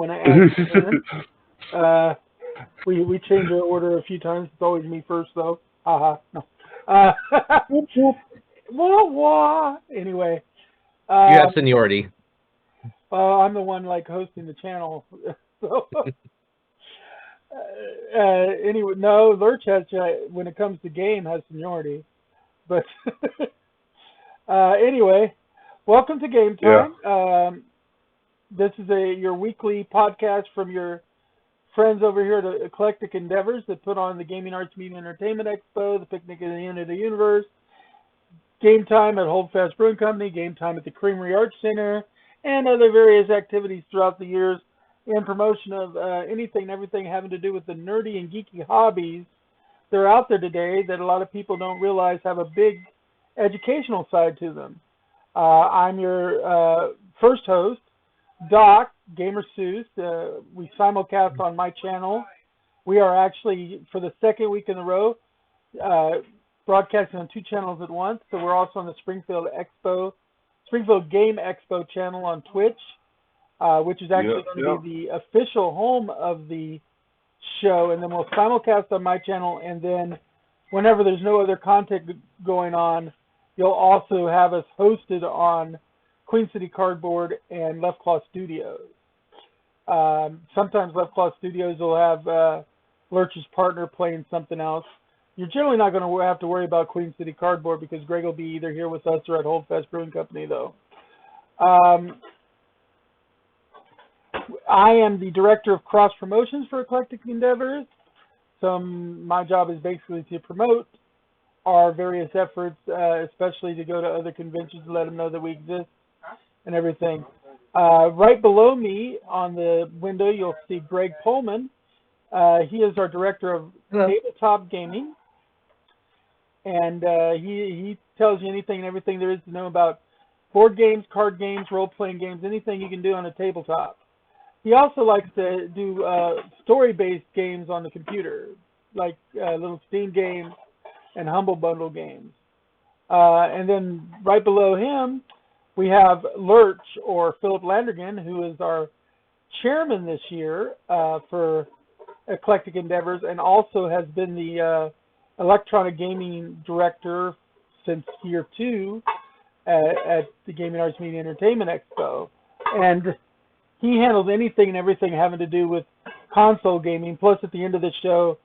when I ask dinner. We change our order a few times. It's always me first, though. Haha. No. Uh, Whoop, whoop. wah, wah. Anyway, You have um, seniority. I'm the one like hosting the channel. So, anyway, no, Lurch has when it comes to game has seniority. But anyway, welcome to Game Yeah. Time. This is your weekly podcast from your friends over here at Eclectic Endeavors that put on the Gaming Arts Media Entertainment Expo, the Picnic at the End of the Universe, Game Time at Holdfast Brewing Company, Game Time at the Creamery Arts Center, and other various activities throughout the years in promotion of anything and everything having to do with the nerdy and geeky hobbies that are out there today that a lot of people don't realize have a big educational side to them. I'm your first host, Doc, Gamer Seuss. We simulcast on my channel. We are actually, for the second week in a row, broadcasting on two channels at once. So we're also on the Springfield Game Expo channel on Twitch, which is actually going to be the official home of the show. And then we'll simulcast on my channel. And then whenever there's no other content going on, you'll also have us hosted on Queen City Cardboard and Left Claw Studios. Sometimes Left Claw Studios will have Lurch's partner playing something else. You're generally not going to have to worry about Queen City Cardboard because Greg will be either here with us or at Holdfast Brewing Company, though. I am the Director of Cross Promotions for Eclectic Endeavors. So my job is basically to promote our various efforts, especially to go to other conventions and let them know that we exist and everything. Right below me on the window, you'll see Greg Pullman. He is our Director of Tabletop Gaming. And he tells you anything and everything there is to know about board games, card games, role-playing games, anything you can do on a tabletop. He also likes to do story-based games on the computer, like little Steam games and Humble Bundle games. And then right below him, we have Lurch, or Philip Landergan, who is our chairman this year for Eclectic Endeavors and also has been the electronic gaming director since year 2 at the Gaming Arts Media Entertainment Expo. And he handles anything and everything having to do with console gaming. Plus, at the end of the show,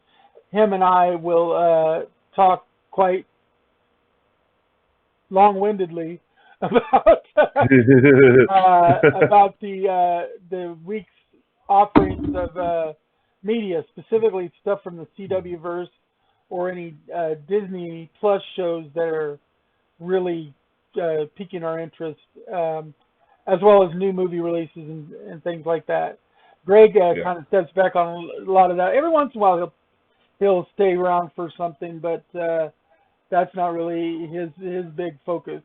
him and I will talk quite long-windedly about about the week's offerings of media, specifically stuff from the CW verse or any Disney Plus shows that are really piquing our interest, as well as new movie releases and things like that. Greg kind of steps back on a lot of that. Every once in a while he'll stay around for something, but that's not really his big focus.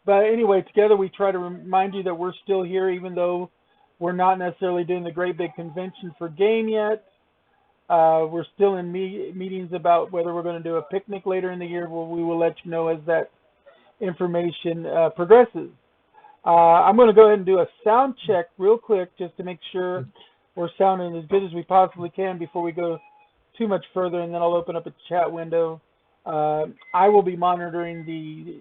But anyway, together we try to remind you that we're still here, even though we're not necessarily doing the great big convention for game yet. We're still in meetings about whether we're going to do a picnic later in the year. We will let you know as that information progresses. I'm going to go ahead and do a sound check real quick just to make sure we're sounding as good as we possibly can before we go too much further, and then I'll open up a chat window. I will be monitoring the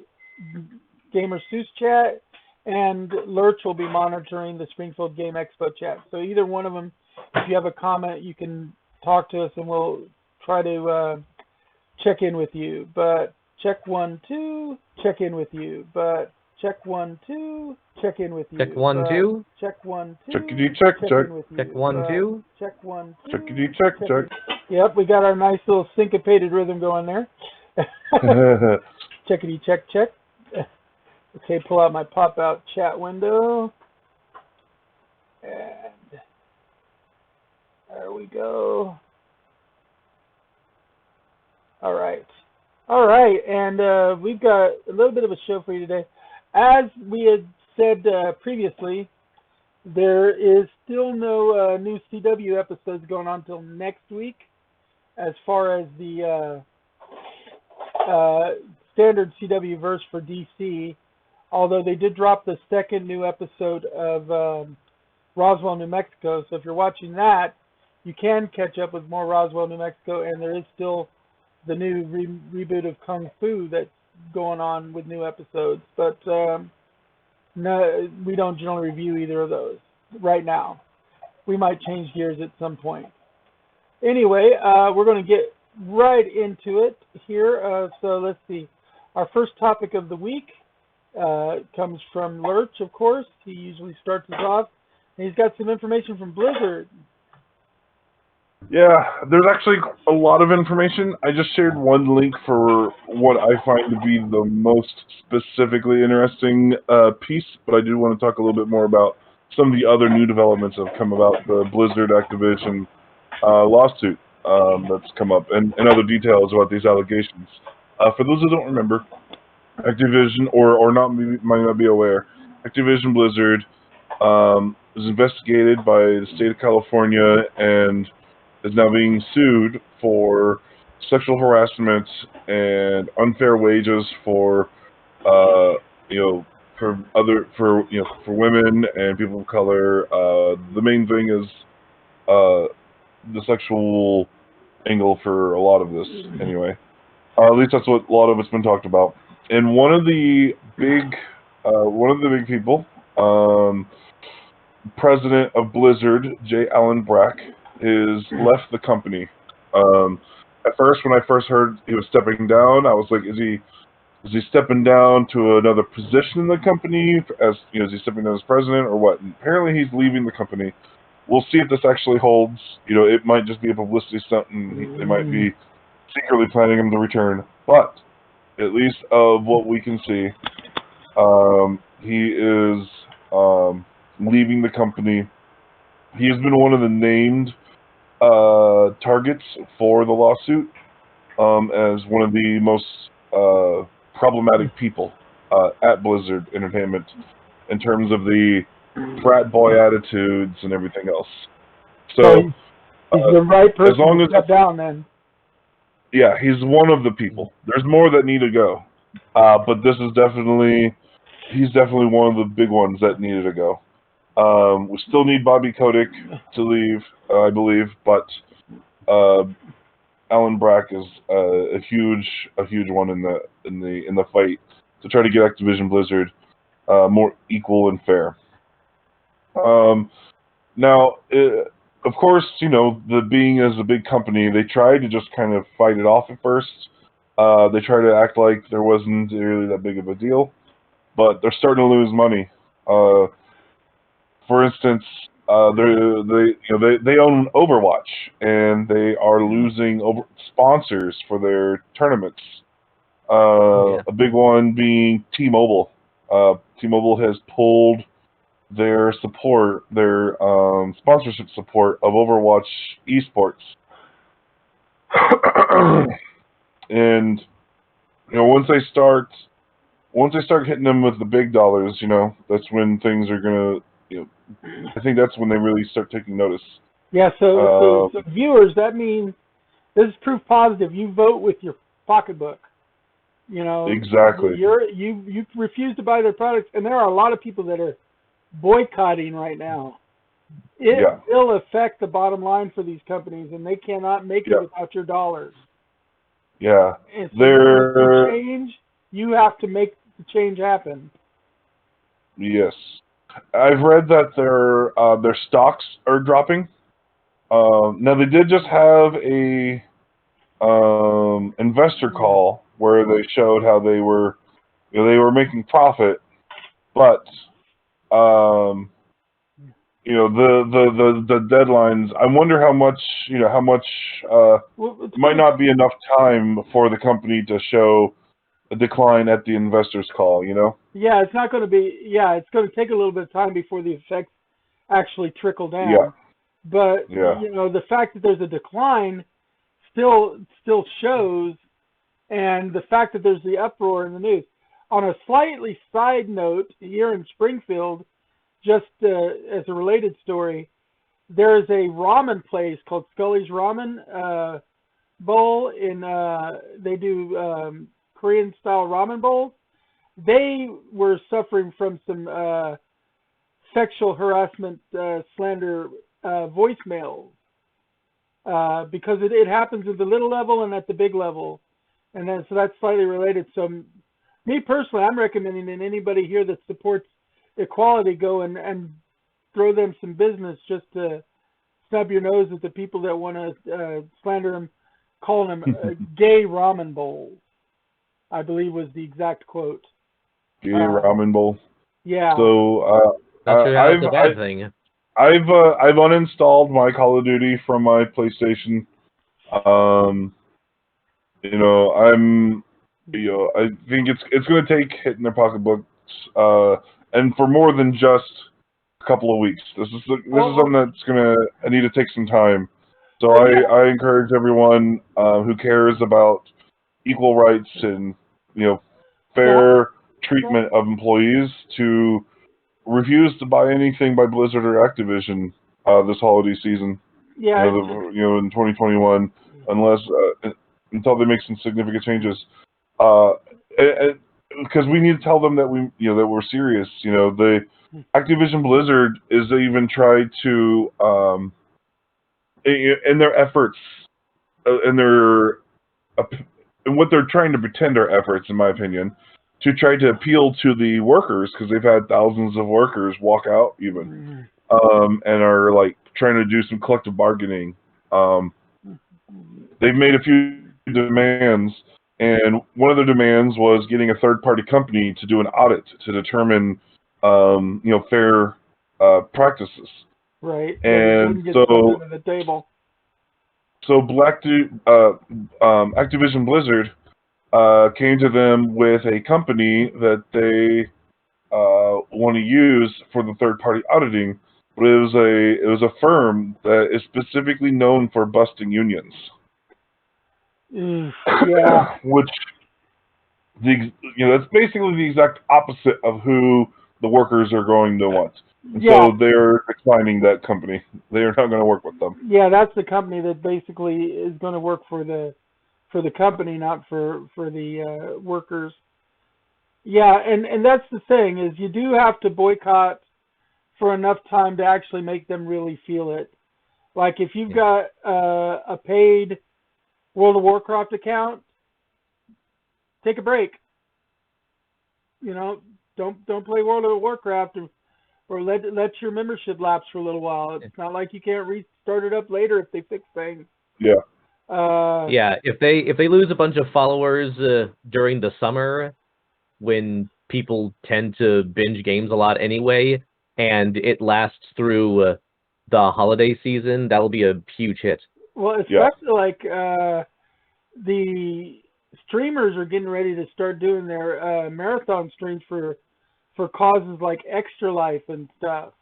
Gamer Seuss chat, and Lurch will be monitoring the Springfield Game Expo chat. So either one of them, if you have a comment, you can talk to us, and we'll try to check in with you. But check 1, 2, check in with you. But check 1, 2, check in with you. Check 1, 2. Check 1, 2. Check. In with you. Check 1, 2. Check 1, 2. Check. Yep, we got our nice little syncopated rhythm going there. Checkity check. Okay, pull out my pop-out chat window. And there we go. All right, and we've got a little bit of a show for you today. As we had said previously, there is still no new CW episodes going on until next week, as far as the standard CW verse for DC. Although they did drop the second new episode of Roswell, New Mexico. So if you're watching that, you can catch up with more Roswell, New Mexico, and there is still the new reboot of Kung Fu that's going on with new episodes. But no, we don't generally review either of those right now. We might change gears at some point. Anyway, we're going to get right into it here. So let's see. Our first topic of the week comes from Lurch, of course. He usually starts us off. And he's got some information from Blizzard. Yeah, there's actually a lot of information. I just shared one link for what I find to be the most specifically interesting piece, but I do want to talk a little bit more about some of the other new developments that have come about the Blizzard Activision lawsuit that's come up, and other details about these allegations. For those who don't remember, Activision, or might not be aware, Activision Blizzard was investigated by the state of California and is now being sued for sexual harassment and unfair wages for for women and people of color. The main thing is the sexual angle for a lot of this, anyway. At least that's what a lot of it's been talked about. And one of the big people, president of Blizzard, J. Allen Brack, is left the company. At first, when I first heard he was stepping down, I was like, is he stepping down to another position in the company? As is he stepping down as president or what? And apparently, he's leaving the company. We'll see if this actually holds. It might just be a publicity stunt, and they might be secretly planning him to return. But at least of what we can see, he is leaving the company. He has been one of the named targets for the lawsuit as one of the most problematic people at Blizzard Entertainment in terms of the frat boy attitudes and everything else. So he's the right person as long to as step down then. Yeah, he's one of the people. There's more that need to go, but he's definitely one of the big ones that needed to go. We still need Bobby Kotick to leave, I believe, but Alan Brack is a huge one in the fight to try to get Activision Blizzard more equal and fair. Now, of course, being as a big company, they tried to just kind of fight it off at first. They tried to act like there wasn't really that big of a deal, but they're starting to lose money. For instance, they own Overwatch, and they are losing sponsors for their tournaments. A big one being T-Mobile. T-Mobile has pulled their sponsorship support of Overwatch esports. And once they start hitting them with the big dollars, that's when things are gonna, I think that's when they really start taking notice. Yeah, so viewers, that means this is proof positive. You vote with your pocketbook. Exactly. You refuse to buy their products, and there are a lot of people that are boycotting right now. It will affect the bottom line for these companies, and they cannot make it without your dollars. Yeah. And so to change, you have to make the change happen. Yes. I've read that their stocks are dropping. Now they did just have a investor call where they showed how they were making profit, but the deadlines. I wonder how much might not be enough time for the company to show a decline at the investors call. Yeah, it's not going to be. Yeah, it's going to take a little bit of time before the effects actually trickle down. Yeah. But the fact that there's a decline still shows, and the fact that there's the uproar in the news. On a slightly side note, here in Springfield, just as a related story, there is a ramen place called Scully's Ramen Bowl. They do Korean style ramen bowls. They were suffering from some sexual harassment, slander voicemails, because it happens at the little level and at the big level, and then so that's slightly related. So, me personally, I'm recommending that anybody here that supports equality go and throw them some business just to snub your nose at the people that want to slander them, calling them gay ramen bowls, I believe was the exact quote. Gay ramen bowl. Yeah. So Not sure how that's a bad thing. I've uninstalled my Call of Duty from my PlayStation. I think it's going to take hitting their pocketbooks, and for more than just a couple of weeks. This is something that's I need to take some time. So I encourage everyone who cares about equal rights and fair treatment of employees to refuse to buy anything by Blizzard or Activision this holiday season. Yeah. In 2021, until they make some significant changes. Because we need to tell them that that we're serious. The Activision Blizzard is even tried to in their efforts, in what they're trying to pretend are efforts, in my opinion, to try to appeal to the workers, because they've had thousands of workers walk out even, and are like trying to do some collective bargaining. They've made a few demands, and one of the demands was getting a third-party company to do an audit to determine, fair practices. Right. And so under the table. So Activision Blizzard came to them with a company that they want to use for the third-party auditing, but it was a firm that is specifically known for busting unions. Yeah. Which that's basically the exact opposite of who the workers are going to want. And so they're declining that company. They are not going to work with them. Yeah, that's the company that basically is going to work for the company, not for the workers. Yeah, and that's the thing, is you do have to boycott for enough time to actually make them really feel it. Like if you've got a paid World of Warcraft account, take a break. Don't play World of Warcraft or let your membership lapse for a little while. It's not like you can't restart it up later if they fix things. Yeah. If they lose a bunch of followers during the summer, when people tend to binge games a lot anyway, and it lasts through the holiday season, that'll be a huge hit. Well, especially like the streamers are getting ready to start doing their marathon streams for causes like Extra Life and stuff.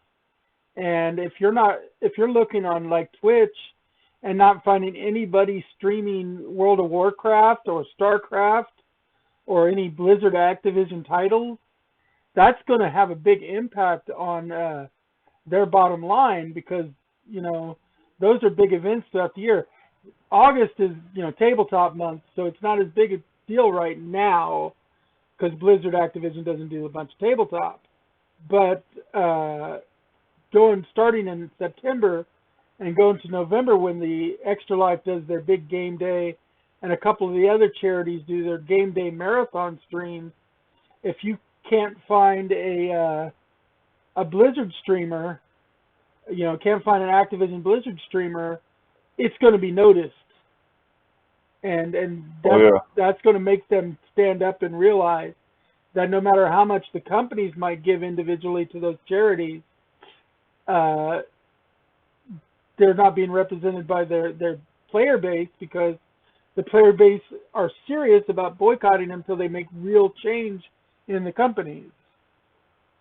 And if you're looking on like Twitch and not finding anybody streaming World of Warcraft or StarCraft or any Blizzard Activision titles, that's going to have a big impact on their bottom line, because those are big events throughout the year. August is tabletop month, so it's not as big a deal right now because Blizzard Activision doesn't do a bunch of tabletop. But starting in September and going to November, when the Extra Life does their big game day and a couple of the other charities do their game day marathon streams, if you can't find a Blizzard streamer, can't find an Activision Blizzard streamer, it's going to be noticed. And that's going to make them stand up and realize that no matter how much the companies might give individually to those charities, they're not being represented by their player base, because the player base are serious about boycotting them until they make real change in the companies.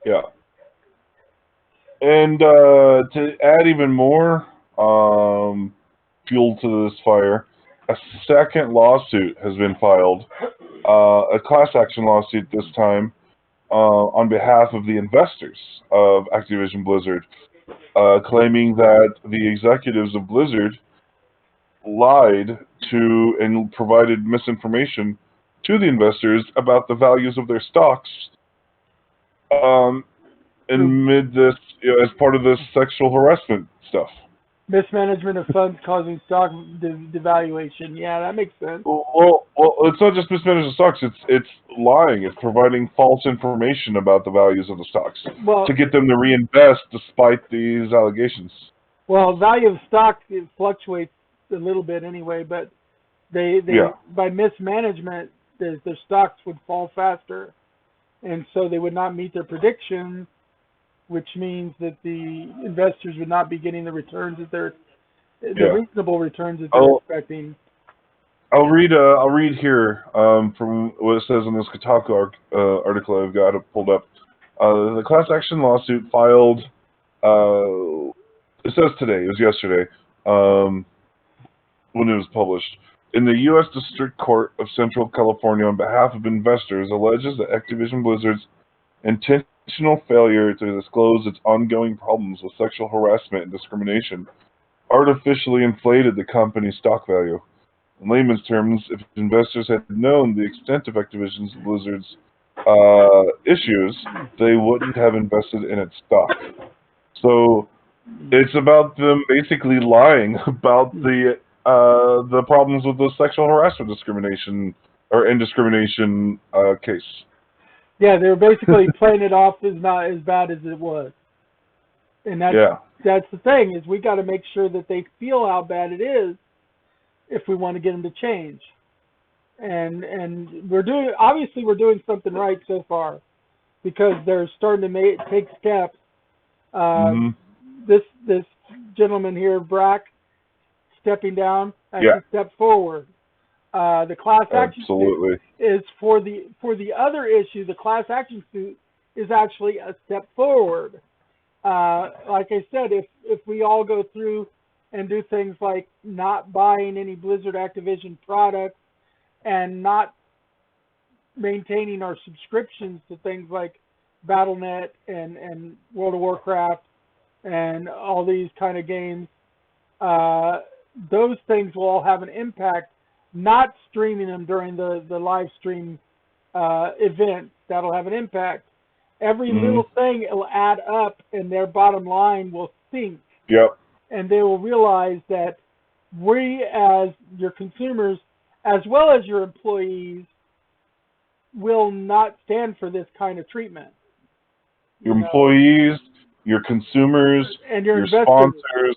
Yeah. And to add even more fuel to this fire, a second lawsuit has been filed, a class action lawsuit this time, on behalf of the investors of Activision Blizzard, claiming that the executives of Blizzard lied to and provided misinformation to the investors about the values of their stocks, amid this, as part of this sexual harassment stuff. Mismanagement of funds causing stock devaluation. Yeah, that makes sense. Well, it's not just mismanaging stocks. It's lying. It's providing false information about the values of the stocks Well, to get them to reinvest despite these allegations. well, value of stock, it fluctuates a little bit anyway, but they by mismanagement, their stocks would fall faster, and so they would not meet their predictions, which means that the investors would not be getting the returns that the reasonable returns that they're expecting. I'll read here from what it says in this Kotaku article I've got it pulled up. The class action lawsuit filed. It says today. It was yesterday when it was published. In the U.S. District Court of Central California, on behalf of investors, alleges that Activision Blizzard's intentional failure to disclose its ongoing problems with sexual harassment and discrimination artificially inflated the company's stock value. In layman's terms, if investors had known the extent of Activision Blizzard's issues, they wouldn't have invested in its stock. So it's about them basically lying about the problems with the sexual harassment discrimination or indiscrimination case. Yeah, they were basically playing it off as not as bad as it was. And that's the thing, is we got to make sure that they feel how bad it is if we want to get them to change. And we're doing something right so far, because they're starting to take steps. This gentleman here, Brack, stepping down as a step forward. The class action suit is for the other issue. The class action suit is actually a step forward. Like I said, if we all go through and do things like not buying any Blizzard Activision products and not maintaining our subscriptions to things like Battle.net and World of Warcraft and all these kind of games, those things will all have an impact. Not streaming them during the live stream event, that'll have an impact. Every little thing will add up, and their bottom line will sink. Yep. And they will realize that we, as your consumers, as well as your employees, will not stand for this kind of treatment. Your employees, your consumers, and your sponsors,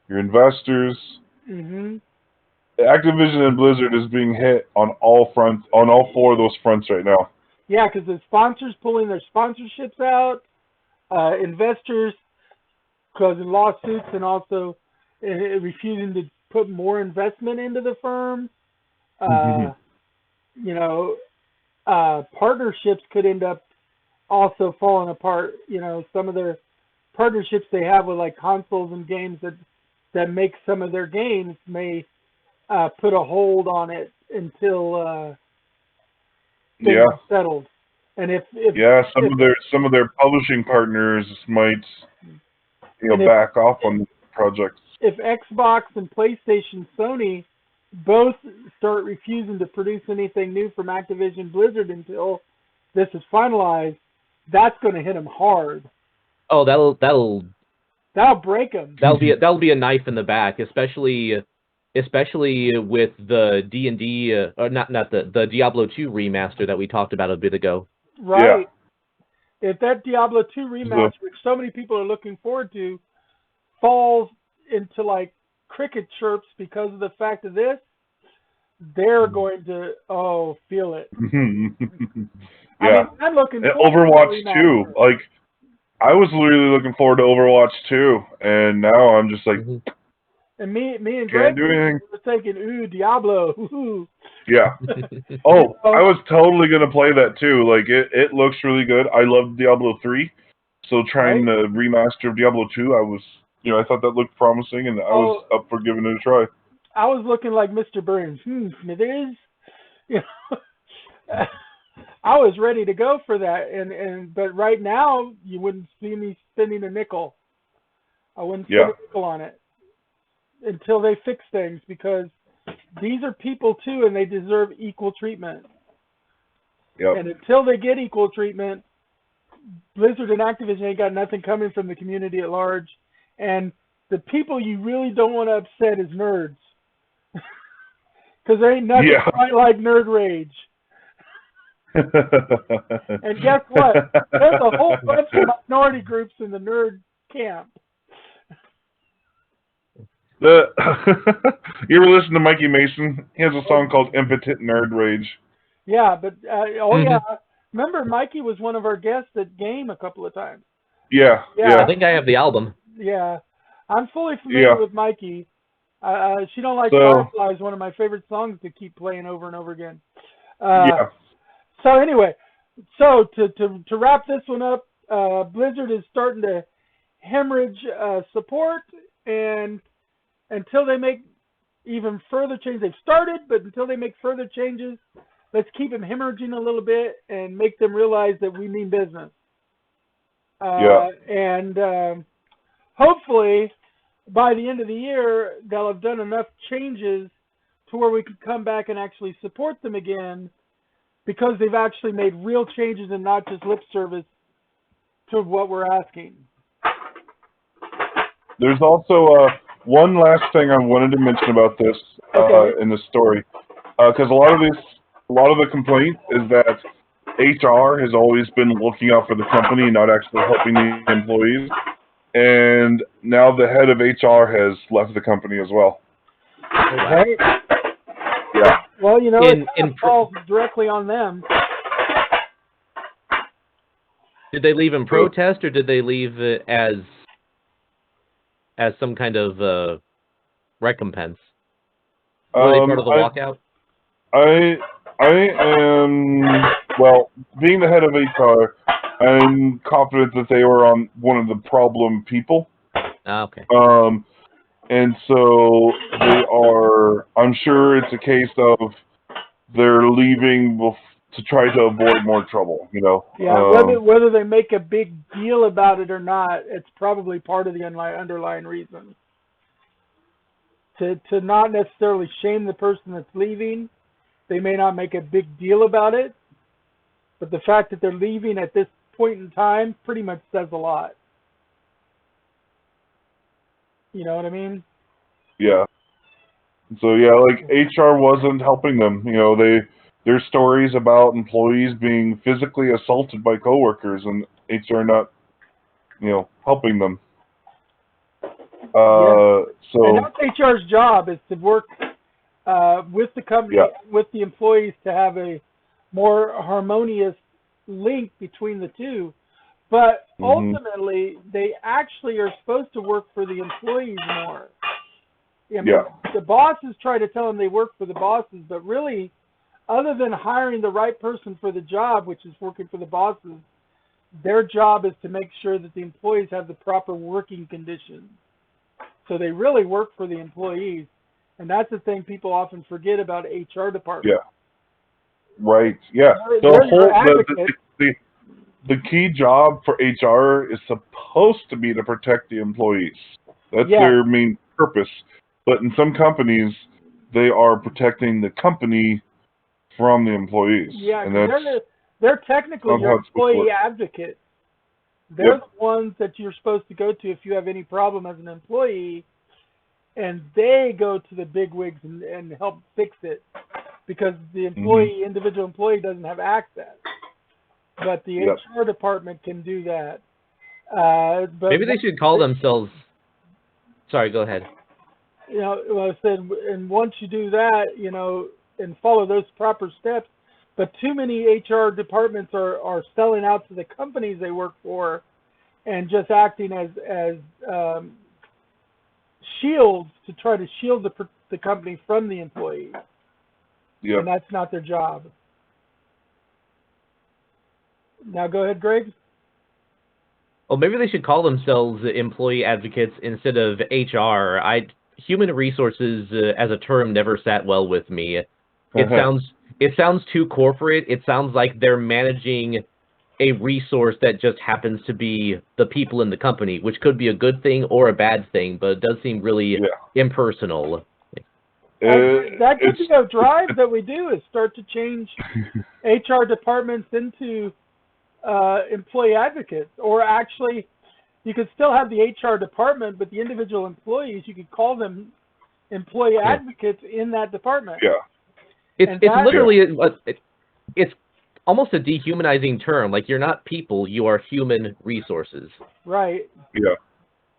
your investors. Mm-hmm. Activision and Blizzard is being hit on all fronts, on all four of those fronts right now. Yeah, because the sponsors pulling their sponsorships out, investors causing lawsuits, and also refusing to put more investment into the firm. Partnerships could end up also falling apart. Some of their partnerships they have with like consoles and games that make some of their games may put a hold on it until things are settled. And if some of their publishing partners might back off on projects. If Xbox and PlayStation, Sony both start refusing to produce anything new from Activision Blizzard until this is finalized, that's going to hit them hard. Oh, that'll break them. That'll be a knife in the back, especially with the D&D or not the Diablo 2 remaster that we talked about a bit ago. Right. Yeah. If that Diablo 2 remaster, which so many people are looking forward to, falls into like cricket chirps because of the fact of this, they're going to feel it. Yeah. I mean, I'm looking forward Overwatch to 2. Like, I was really looking forward to Overwatch 2, and now I'm just like, and me and Greg were thinking, Diablo. Ooh. Yeah. I was totally gonna play that too. Like, it looks really good. I love Diablo 3, so trying the remaster of Diablo 2, I thought that looked promising, and I was up for giving it a try. I was looking like Mr. Burns. Smithers. I was ready to go for that, but right now you wouldn't see me spending a nickel. I wouldn't spend a nickel on it until they fix things, because these are people too, and they deserve equal treatment. Yep. And until they get equal treatment, Blizzard and Activision ain't got nothing coming from the community at large, and the people you really don't want to upset is nerds, because there ain't nothing quite like nerd rage. And guess what? There's a whole bunch of minority groups in the nerd camp. You ever listen to Mikey Mason? He has a song called Impotent Nerd Rage. Yeah, but yeah. Remember, Mikey was one of our guests at Game a couple of times. Yeah. I think I have the album. Yeah, I'm fully familiar with Mikey. She Don't Like Firefly is one of my favorite songs to keep playing over and over again. So anyway, to wrap this one up, Blizzard is starting to hemorrhage support, and until they make even further changes, they've started, but until they make further changes, let's keep them hemorrhaging a little bit and make them realize that we mean business. And hopefully, by the end of the year, they'll have done enough changes to where we can come back and actually support them again, because they've actually made real changes and not just lip service to what we're asking. There's also one last thing I wanted to mention about this in the story, because a lot of the complaint is that HR has always been looking out for the company and not actually helping the employees, and now the head of HR has left the company as well. Right? Yeah. Well, it falls directly on them. Did they leave in protest, or did they leave as some kind of recompense? Were they part of the walkout? I am, well, being the head of HR, I'm confident that they were on one of the problem people. Okay. And so they are, I'm sure it's a case of they're leaving to try to avoid more trouble, Yeah, whether they make a big deal about it or not, it's probably part of the underlying reason. To not necessarily shame the person that's leaving, they may not make a big deal about it, but the fact that they're leaving at this point in time pretty much says a lot. You know what I mean? Yeah. So like HR wasn't helping them. There's stories about employees being physically assaulted by coworkers and HR not, helping them. And that's HR's job, is to work with the company, with the employees, to have a more harmonious link between the two. But ultimately, they actually are supposed to work for the employees more. The bosses try to tell them they work for the bosses, but really, other than hiring the right person for the job, which is working for the bosses, their job is to make sure that the employees have the proper working conditions. So they really work for the employees. And that's the thing people often forget about HR department. Yeah. Right. Yeah. The key job for HR is supposed to be to protect the employees. That's their main purpose. But in some companies, they are protecting the company from the employees. Yeah, and they're technically your employee advocate. They're the ones that you're supposed to go to if you have any problem as an employee, and they go to the bigwigs and help fix it, because the individual employee doesn't have access. But the HR department can do that. But maybe they should call themselves... Sorry, go ahead. I said, and once you do that, and follow those proper steps, but too many HR departments are selling out to the companies they work for and just acting as shields to try to shield the company from the employees. Yep. And that's not their job. Now go ahead, Greg. Well, maybe they should call themselves employee advocates instead of HR. Human resources as a term never sat well with me. It sounds too corporate. It sounds like they're managing a resource that just happens to be the people in the company, which could be a good thing or a bad thing, but it does seem really impersonal. That could be a drive that we do, is start to change HR departments into employee advocates, or actually, you could still have the HR department, but the individual employees, you could call them employee advocates in that department. Yeah. It's literally it's almost a dehumanizing term. Like, you're not people, you are human resources. Right. Yeah.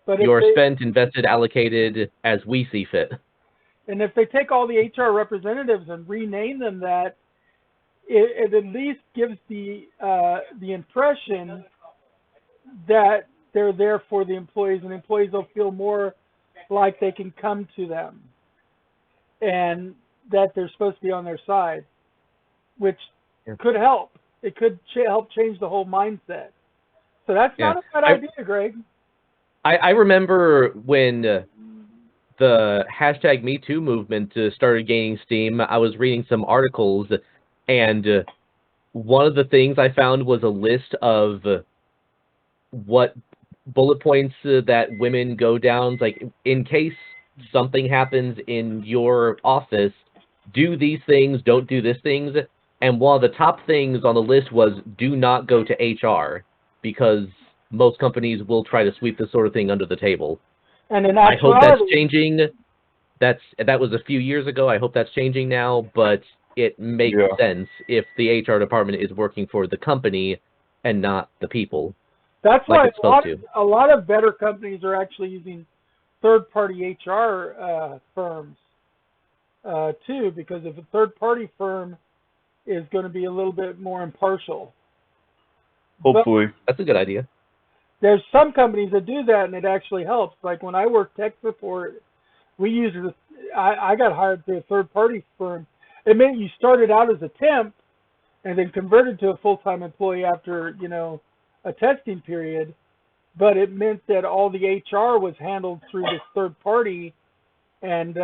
But you are spent, invested, allocated as we see fit. And if they take all the HR representatives and rename them that, it at least gives the impression that they're there for the employees, and employees will feel more like they can come to them and that they're supposed to be on their side, which could help. It could help change the whole mindset. So that's not a bad idea, Greg. I remember when the hashtag #MeToo movement started gaining steam. I was reading some articles, and one of the things I found was a list of what bullet points that women go down, like, in case something happens in your office, do these things, don't do these things. And one of the top things on the list was do not go to HR, because most companies will try to sweep this sort of thing under the table. And in I hope that's changing. That was a few years ago. I hope that's changing now, but it makes sense if the HR department is working for the company and not the people. That's like why a lot of better companies are actually using third-party HR firms too, because if a third-party firm is going to be a little bit more impartial. Hopefully. But that's a good idea. There's some companies that do that, and it actually helps. Like when I worked tech support, I got hired through a third-party firm. It meant you started out as a temp and then converted to a full-time employee after, a testing period. But it meant that all the HR was handled through this third party, and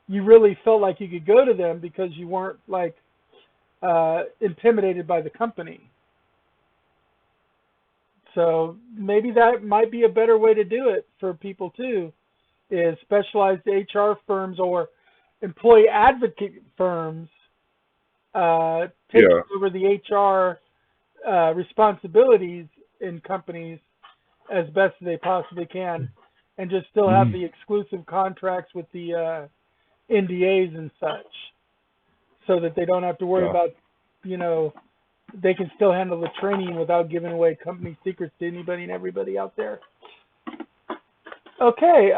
you really felt like you could go to them because you weren't intimidated by the company. So maybe that might be a better way to do it for people too, is specialized HR firms or employee advocate firms taking over the HR responsibilities in companies as best as they possibly can, and just still have the exclusive contracts with the NDAs and such, so that they don't have to worry about, they can still handle the training without giving away company secrets to anybody and everybody out there. Okay,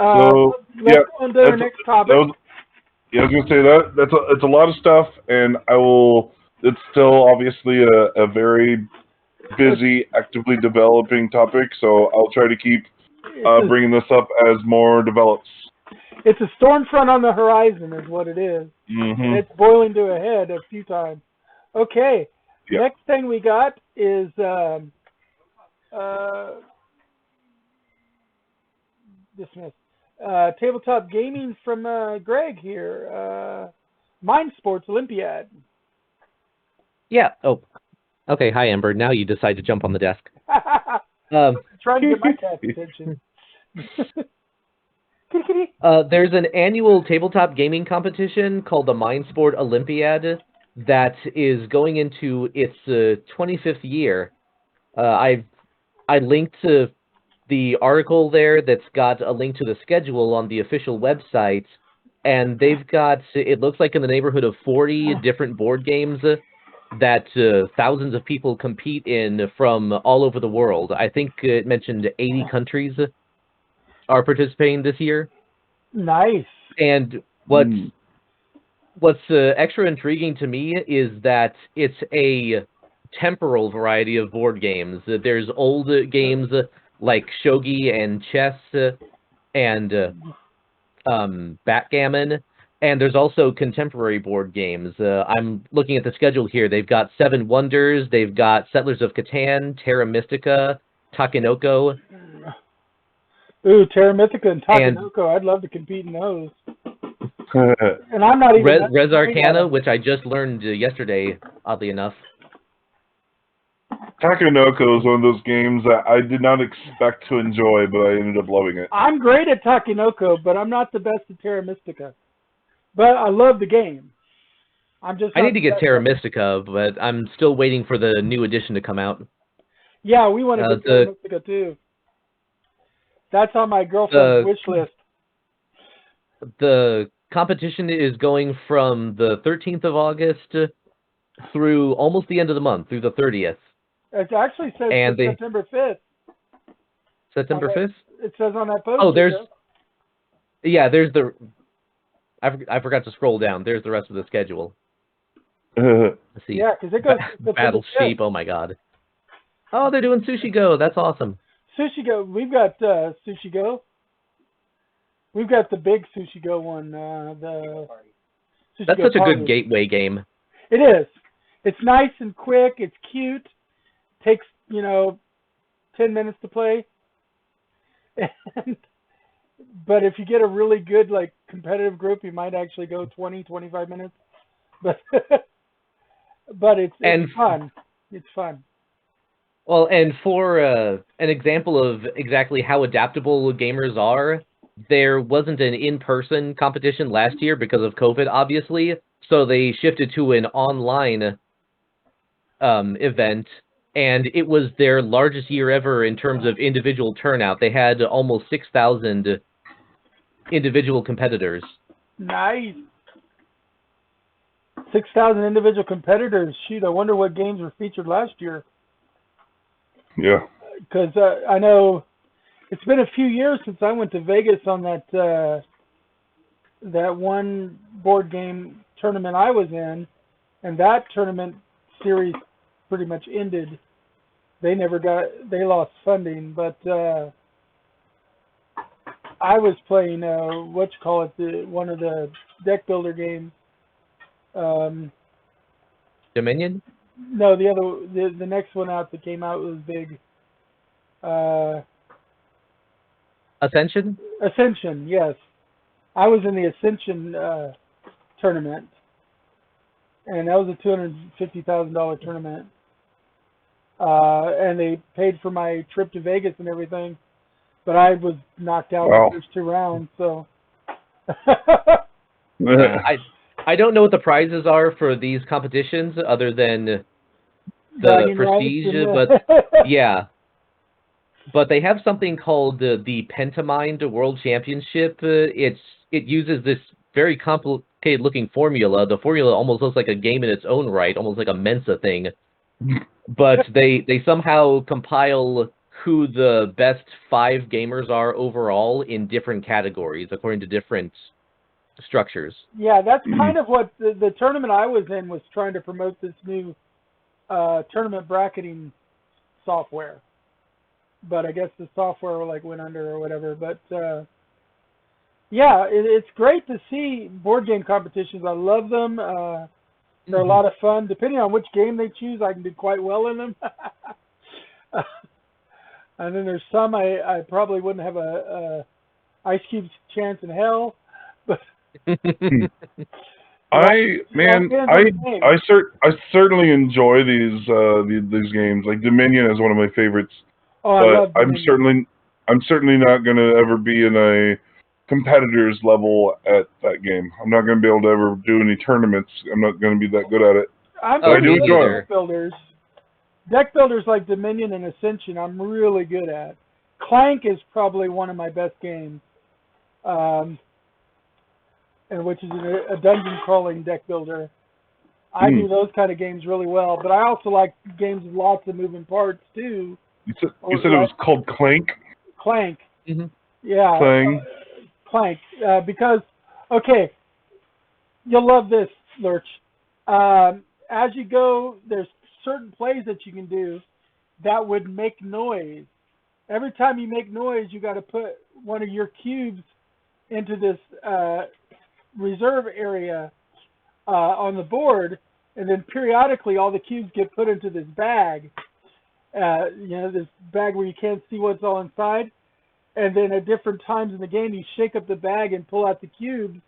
let's go on to our next topic. I was going to say that it's a lot of stuff, and it's still obviously a very busy, actively developing topic, so I'll try to keep bringing this up as more develops. It's a storm front on the horizon is what it is. Mm-hmm. And it's boiling to a head a few times. Okay, next thing we got is dismissed. Tabletop gaming from Greg here. Mind Sports Olympiad. Yeah. Oh, okay. Hi, Amber. Now you decide to jump on the desk. Trying to get my cat's attention. There's an annual tabletop gaming competition called the Mind Sport Olympiad that is going into its 25th year. I linked to the article there that's got a link to the schedule on the official website, and they've got, it looks like, in the neighborhood of 40 different board games that thousands of people compete in from all over the world. I think it mentioned 80 countries are participating this year. Nice. And what's extra intriguing to me is that it's a temporal variety of board games. There's old games like shogi and chess and backgammon, and there's also contemporary board games. I'm looking at the schedule here. They've got Seven Wonders, they've got Settlers of Catan, Terra Mystica, Takenoko. Ooh, Terra Mystica and Takenoko. I'd love to compete in those. And I'm not even... Res Arcana, which I just learned yesterday, oddly enough. Takenoko is one of those games that I did not expect to enjoy, but I ended up loving it. I'm great at Takenoko, but I'm not the best at Terra Mystica. But I love the game. I need to get Terra Mystica, but I'm still waiting for the new edition to come out. Yeah, we want to get Terra Mystica too. That's on my girlfriend's wish list. The competition is going from the 13th of August through almost the end of the month, through the 30th. It actually says September 5th. September 5th? It says on that post. Oh, there's the... I forgot to scroll down. There's the rest of the schedule. Let's see. Yeah, because it goes... Battle Sheep, oh my god. Oh, they're doing Sushi Go. That's awesome. Sushi Go. We've got Sushi Go. We've got the big Sushi Go one. That's such a good gateway game. It is. It's nice and quick. It's cute. Takes, 10 minutes to play. But if you get a really good, competitive group, you might actually go 20, 25 minutes. But it's fun. It's fun. Well, and for an example of exactly how adaptable gamers are, there wasn't an in-person competition last year because of COVID, obviously, so they shifted to an online event, and it was their largest year ever in terms of individual turnout. They had almost 6,000 individual competitors. Nice. 6,000 individual competitors. Shoot, I wonder what games were featured last year. Yeah. Because I know it's been a few years since I went to Vegas on that one board game tournament I was in, and that tournament series pretty much ended. They lost funding, but I was playing one of the deck builder games. Dominion? No, the next one out that came out was big. Ascension? Ascension, yes. I was in the Ascension tournament, and that was a $250,000 tournament. And they paid for my trip to Vegas and everything, but I was knocked out in the first 2 rounds. So I don't know what the prizes are for these competitions other than the prestige, but yeah. But they have something called the Pentamind World Championship. It uses this very complicated looking formula. The formula almost looks like a game in its own right, almost like a Mensa thing. But they somehow compile who the best 5 gamers are overall in different categories according to different structures. Yeah, that's kind of what the tournament I was in was trying to promote, this new tournament bracketing software. But I guess the software went under or whatever. But yeah, it's great to see board game competitions. I love them. They're a lot of fun. Depending on which game they choose, I can do quite well in them. And then there's some I probably wouldn't have a Ice Cube's chance in hell. But I certainly enjoy these games. Like Dominion is one of my favorites. Oh, I love Dominion. I'm certainly not going to ever be in a competitor's level at that game. I'm not going to be able to ever do any tournaments. I'm not going to be that good at it. I do enjoy deck builders. Deck builders like Dominion and Ascension, I'm really good at. Clank is probably one of my best games, and which is a dungeon crawling deck builder. I do those kind of games really well, but I also like games with lots of moving parts too. You said it was called Clank? Clank. Mm-hmm. Yeah. Clank. Clank. Because, okay, you'll love this, Lurch. As you go, there's certain plays that you can do that would make noise. Every time you make noise, you got to put one of your cubes into this reserve area on the board, and then periodically all the cubes get put into this bag. This bag where you can't see what's all inside, and then at different times in the game you shake up the bag and pull out the cubes,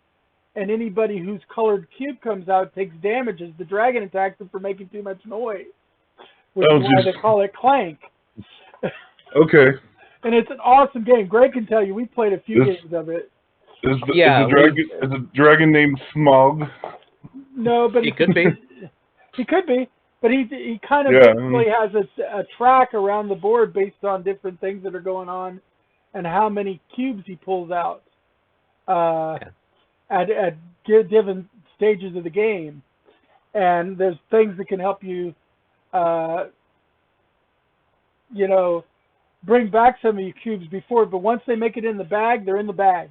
and anybody whose colored cube comes out takes damage as the dragon attacks them for making too much noise, which is why they call it Clank. Okay. And it's an awesome game. Greg can tell you, we played a few games of it. Is the dragon named Smog? No, but He could be. He could be, but he kind of Yeah. basically has a track around the board based on different things that are going on, and how many cubes he pulls out at different stages of the game. And there's things that can help you, bring back some of your cubes before. But once they make it in the bag, they're in the bag.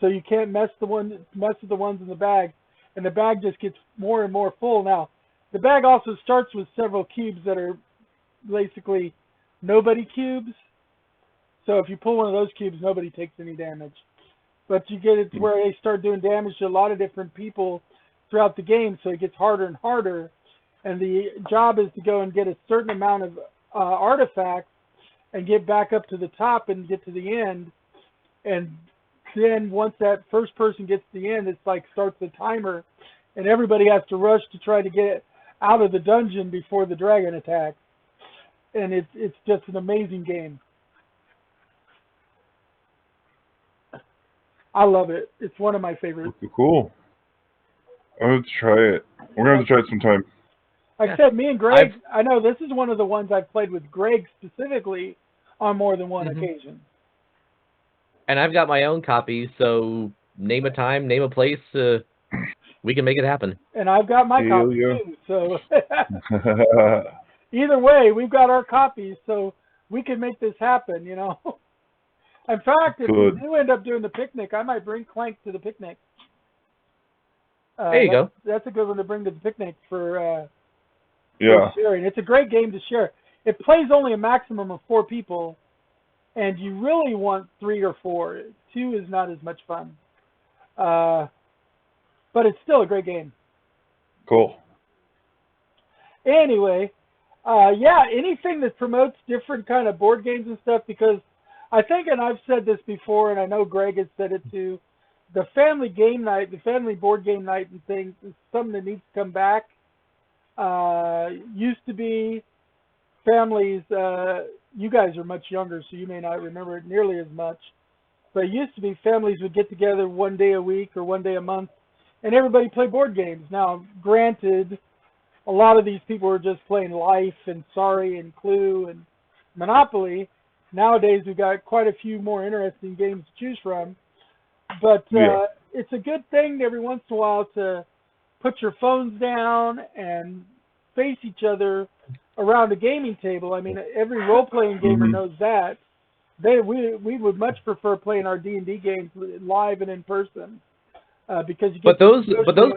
So you can't mess with the ones in the bag, and the bag just gets more and more full. Now, the bag also starts with several cubes that are basically nobody cubes. So if you pull one of those cubes, nobody takes any damage. But you get it to where they start doing damage to a lot of different people throughout the game, so it gets harder and harder. And the job is to go and get a certain amount of artifacts and get back up to the top and get to the end. And then once that first person gets to the end, it's like starts the timer, and everybody has to rush to try to get out of the dungeon before the dragon attacks. And it's just an amazing game. I love it. It's one of my favorites. Cool. I'm going to try it. We're going to try it sometime. Like I said, me and Greg, I know this is one of the ones I've played with Greg specifically on more than one occasion. And I've got my own copy, so name a time, name a place, we can make it happen. And I've got my copy too, so either way, we've got our copies, so we can make this happen, In fact, if we do end up doing the picnic, I might bring Clank to the picnic. There you go. That's a good one to bring to the picnic for sharing. It's a great game to share. It plays only a maximum of 4 people, and you really want 3 or 4. 2 is not as much fun. But it's still a great game. Cool. Anyway, anything that promotes different kind of board games and stuff, because I think, and I've said this before, and I know Greg has said it too, the family game night, the family board game night and things is something that needs to come back. Used to be families, you guys are much younger, so you may not remember it nearly as much, but it used to be families would get together one day a week or one day a month, and everybody played board games. Now, granted, a lot of these people were just playing Life and Sorry and Clue and Monopoly. Nowadays, we've got quite a few more interesting games to choose from. But it's a good thing every once in a while to put your phones down and face each other around a gaming table. I mean, every role-playing gamer knows that. We would much prefer playing our D&D games live and in person because you get. But those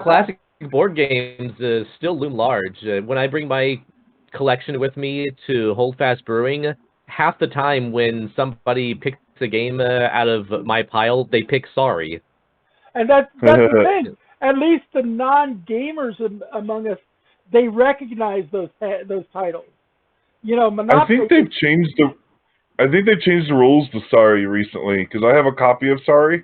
classic board games still loom large. When I bring my collection with me to Holdfast Brewing, half the time when somebody picks a game out of my pile, they pick Sorry. And that's the thing. At least the non-gamers among us, they recognize those titles. Monopoly. I think they've changed the rules to Sorry recently, because I have a copy of Sorry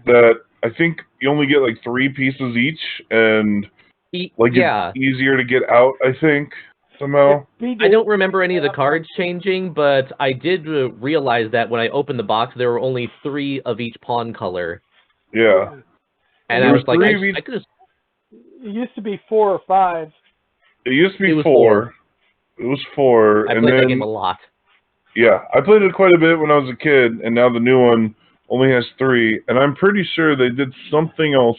that I think you only get like 3 pieces each, and it's easier to get out, I think, somehow. I don't remember any of the cards changing, but I did realize that when I opened the box, there were only 3 of each pawn color. Yeah. And I was like, I could just... It used to be 4 or 5. It used to be 4. It was 4. I played that game a lot. Yeah, I played it quite a bit when I was a kid, and now the new one only has 3. And I'm pretty sure they did something else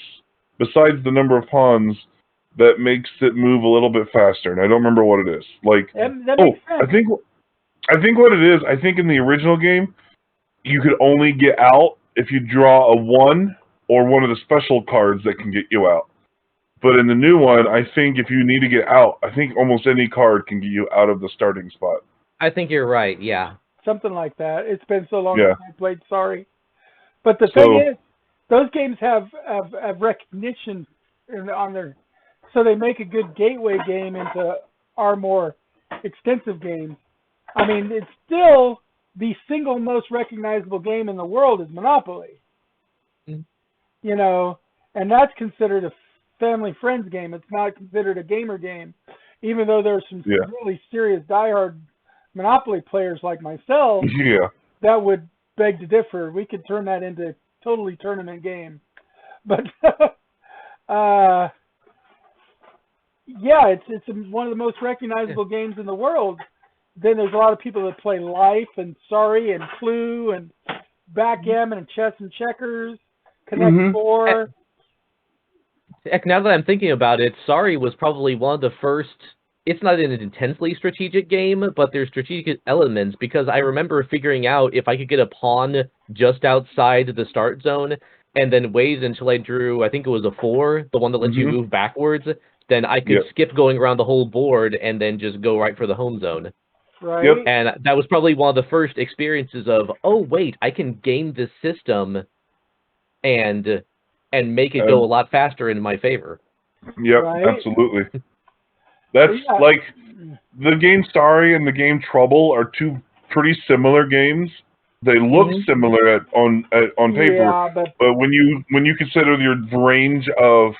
besides the number of pawns that makes it move a little bit faster, and I don't remember what it is. That makes sense. I think what it is, I think in the original game, you could only get out if you draw a 1 or one of the special cards that can get you out. But in the new one, I think if you need to get out, I think almost any card can get you out of the starting spot. I think you're right, yeah. Something like that. It's been so long since I played Sorry. But the thing is, those games have recognition on their... So they make a good gateway game into our more extensive games. I mean, it's still the single most recognizable game in the world is Monopoly. And that's considered a family friends game. It's not considered a gamer game, even though there are some really serious diehard Monopoly players like myself that would beg to differ. We could turn that into a totally tournament game. But yeah, it's one of the most recognizable games in the world. Then there's a lot of people that play Life and Sorry and Clue and Backgammon and Chess and Checkers, Connect Four. Heck, now that I'm thinking about it, Sorry was probably one of the first. It's not an intensely strategic game, but there's strategic elements because I remember figuring out if I could get a pawn just outside the start zone and then wait until I drew, I think it was a 4, the one that lets you move backwards, then I could skip going around the whole board and then just go right for the home zone. Right. Yep. And that was probably one of the first experiences of, oh, wait, I can game this system and make it go a lot faster in my favor. Yep, absolutely. That's like the game Sorry and the game Trouble are two pretty similar games. They look similar on paper, but when you consider your range of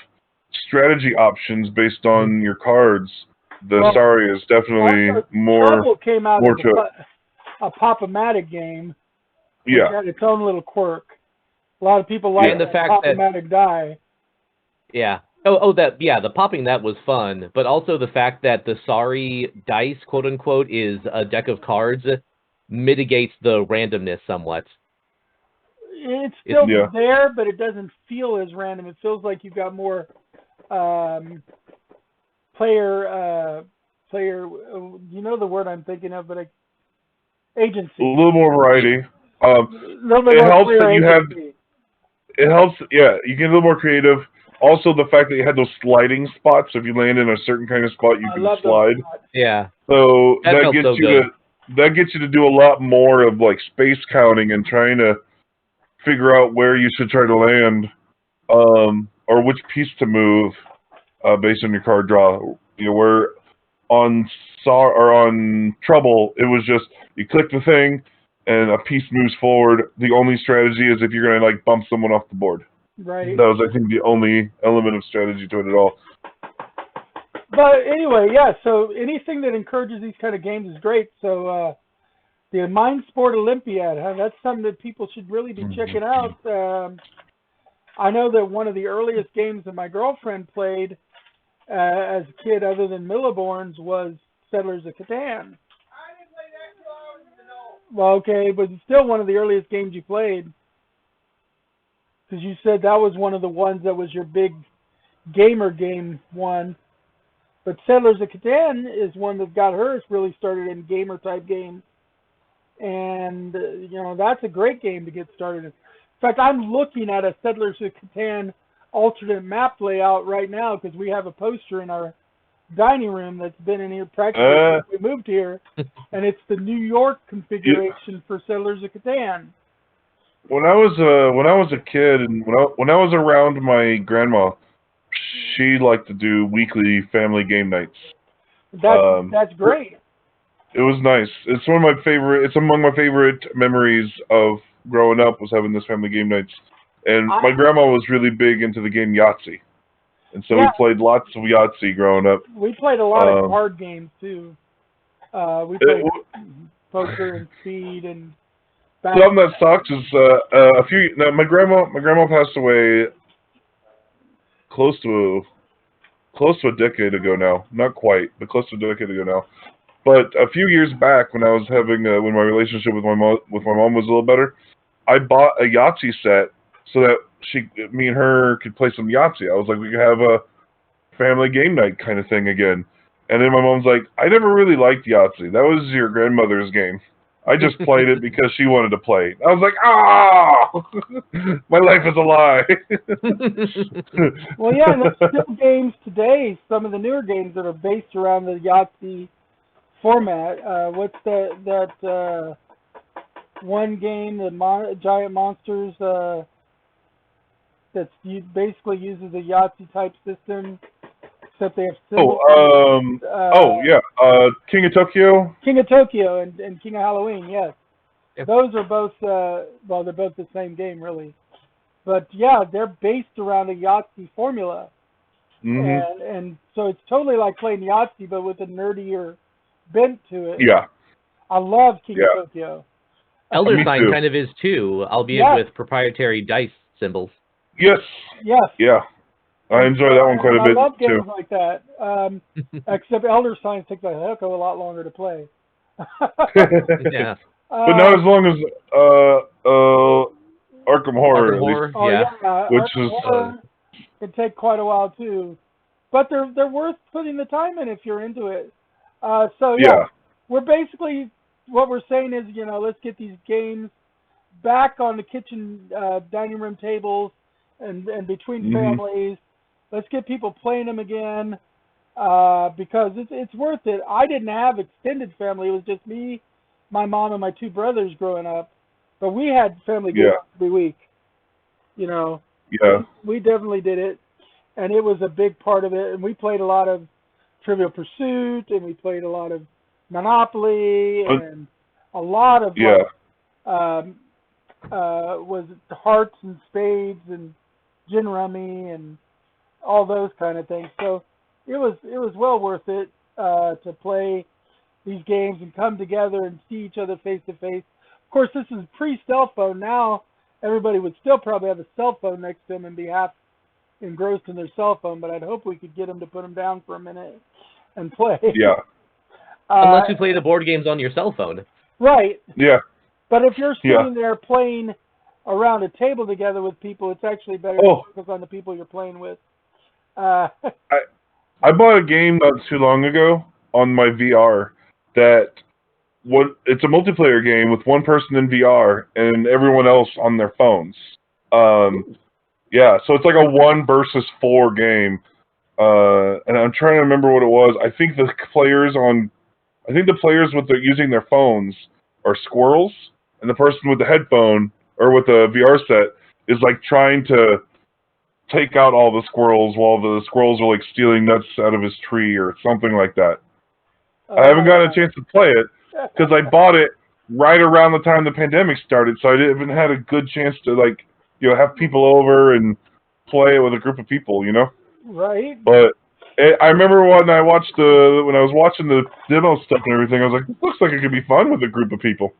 strategy options based on your cards, the Sorry is definitely more. Trouble came out more as to a Pop-O-Matic game. Which Yeah. had its own little quirk. A lot of people like the fact Pop-O-Matic die. Yeah. The popping that was fun, but also the fact that the Sorry dice, quote unquote, is a deck of cards mitigates the randomness somewhat. It's still there, but it doesn't feel as random. It feels like you've got more player. You know the word I'm thinking of, but agency. A little more variety. It helps that you have. It helps. Yeah, you get a little more creative. Also, the fact that you had those sliding spots. If you land in a certain kind of spot, you can slide. Yeah. So that gets you good. that gets you to do a lot more of like space counting and trying to figure out where you should try to land, or which piece to move, based on your card draw. You know, where on Trouble, it was just you click the thing and a piece moves forward. The only strategy is if you're gonna like bump someone off the board. Right. That was, I think, the only element of strategy to it at all. But anyway, yeah, so anything that encourages these kind of games is great. So the Mind Sport Olympiad, that's something that people should really be checking out. I know that one of the earliest games that my girlfriend played as a kid, other than Milliborns, was Settlers of Catan. I didn't play that too long to know. Well, okay, but it's still one of the earliest games you played. Because you said that was one of the ones that was your big gamer game one. But Settlers of Catan is one that got hers really started in gamer type games. And, that's a great game to get started in. In fact, I'm looking at a Settlers of Catan alternate map layout right now because we have a poster in our dining room that's been in here practically since we moved here. And it's the New York configuration for Settlers of Catan. When I was a kid and when I was around my grandma, she liked to do weekly family game nights. That's great. It was nice. It's among my favorite memories of growing up was having this family game nights. And my grandma was really big into the game Yahtzee. And so we played lots of Yahtzee growing up. We played a lot of card games too. We played poker and speed and something that sucks is my grandma passed away close to a decade ago now. Not quite, but close to a decade ago now. But a few years back, when I was when my relationship with my mom was a little better, I bought a Yahtzee set so that me and her could play some Yahtzee. I was like, we could have a family game night kind of thing again. And then my mom's like, I never really liked Yahtzee. That was your grandmother's game. I just played it because she wanted to play. I was like, my life is a lie. Well, yeah, there's still games today, some of the newer games that are based around the Yahtzee format. What's that one game, the Giant Monsters, that basically uses a Yahtzee type system, except they have symbols. King of Tokyo? King of Tokyo and King of Halloween, yes. Yep. Those are both, they're both the same game, really. But, yeah, they're based around a Yahtzee formula. Mm-hmm. And so it's totally like playing Yahtzee, but with a nerdier bent to it. Yeah. I love King of Tokyo. Elder Sign kind of is, too, albeit with proprietary dice symbols. Yes. Yes. Yeah. I enjoy that one quite a I bit love too. games like that. Except Elder Signs takes a heck of a lot longer to play. Yeah. But not as long as Arkham Horror, Arkham at least. Horror, Oh yeah. Which Arkham is Horror can take quite a while too, but they're worth putting the time in if you're into it. So yeah. we're basically what we're saying is let's get these games back on the kitchen dining room tables and between families. Let's get people playing them again because it's worth it. I didn't have extended family; it was just me, my mom, and my two brothers growing up. But we had family games every week. Yeah. We definitely did it, and it was a big part of it. And we played a lot of Trivial Pursuit, and we played a lot of Monopoly, and a lot of was it Hearts and Spades and Gin Rummy and all those kind of things. So it was well worth it to play these games and come together and see each other face to face. Of course, this is pre-cell phone. Now everybody would still probably have a cell phone next to them and be half engrossed in their cell phone, but I'd hope we could get them to put them down for a minute and play. Yeah. Unless you play the board games on your cell phone. Right. Yeah. But if you're sitting there playing around a table together with people, it's actually better to focus on the people you're playing with. I bought a game not too long ago on my VR that it's a multiplayer game with one person in VR and everyone else on their phones. Yeah, so it's like a 1 versus 4 game. And I'm trying to remember what it was. I think the players using their phones are squirrels, and the person with the headphone or with the VR set is like trying to take out all the squirrels while the squirrels are like stealing nuts out of his tree or something like that. I haven't gotten a chance to play it because I bought it right around the time the pandemic started, so I haven't had a good chance to have people over and play it with a group of people, Right. But I remember when I was watching the demo stuff and everything, I was like, "This looks like it could be fun with a group of people."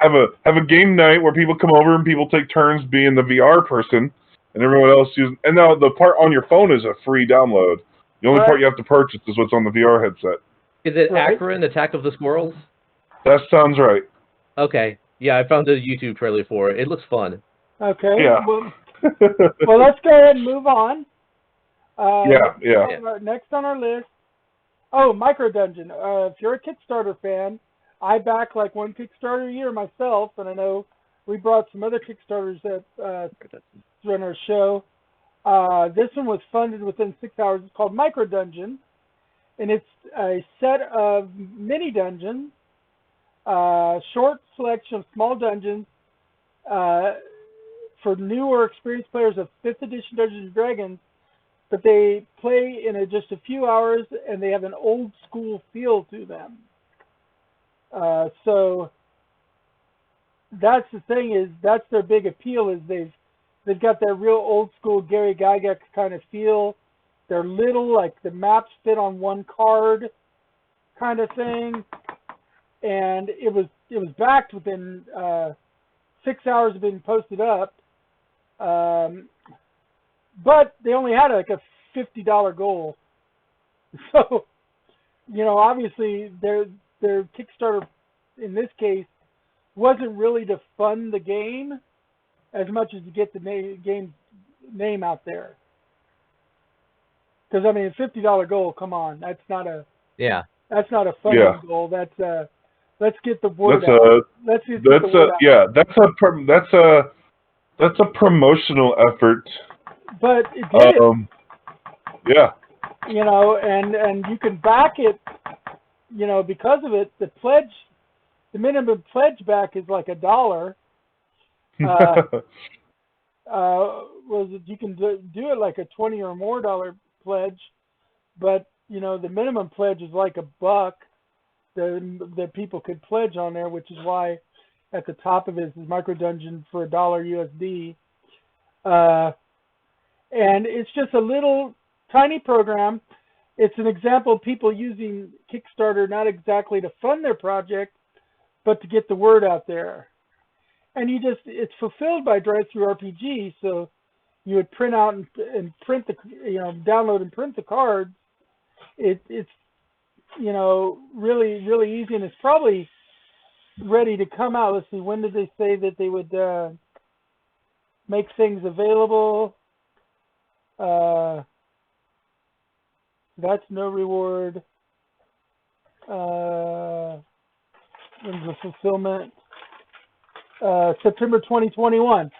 Have a game night where people come over and people take turns being the VR person, and everyone else uses. And now the part on your phone is a free download. The only part you have to purchase is what's on the VR headset. Is it Akron, Attack of the Squirrels? That sounds right. Okay. Yeah, I found a YouTube trailer for it. It looks fun. Okay. Yeah. Well, let's go ahead and move on. Yeah. Next on our list. Oh, Micro Dungeon. If you're a Kickstarter fan, I back like one Kickstarter a year myself, and I know we brought some other Kickstarters that run our show. This one was funded within 6 hours. It's called Micro Dungeon, and it's a set of mini dungeons, short selection of small dungeons for new or experienced players of 5th edition Dungeons & Dragons, but they play in just a few hours, and they have an old school feel to them. So that's the thing, is that's their big appeal, is they've got that real old school Gary Gygax kind of feel. They're little, like the maps fit on one card kind of thing, and it was backed within 6 hours of being posted up. But they only had like a $50 goal. So, obviously their Kickstarter in this case wasn't really to fund the game as much as to get the game name out there. Because, I mean, a $50 goal, come on, that's not a funding goal. That's let's get the word out. Let's get the word out. Yeah, that's a promotional effort. But it did. Yeah. And you can back it, because of it. The minimum pledge back is like $1. You can do it like a $20 or more pledge, but the minimum pledge is like $1 that people could pledge on there, which is why at the top of it is Micro Dungeon for $1 USD. And it's just a little tiny program. It's an example of people using Kickstarter not exactly to fund their project, but to get the word out there. And it's fulfilled by Drive-Thru RPG, so you would print out and print the, download and print the cards. It's really, really easy, and it's probably ready to come out. Let's see, when did they say that they would make things available? That's no reward. When's the fulfillment? September 2021.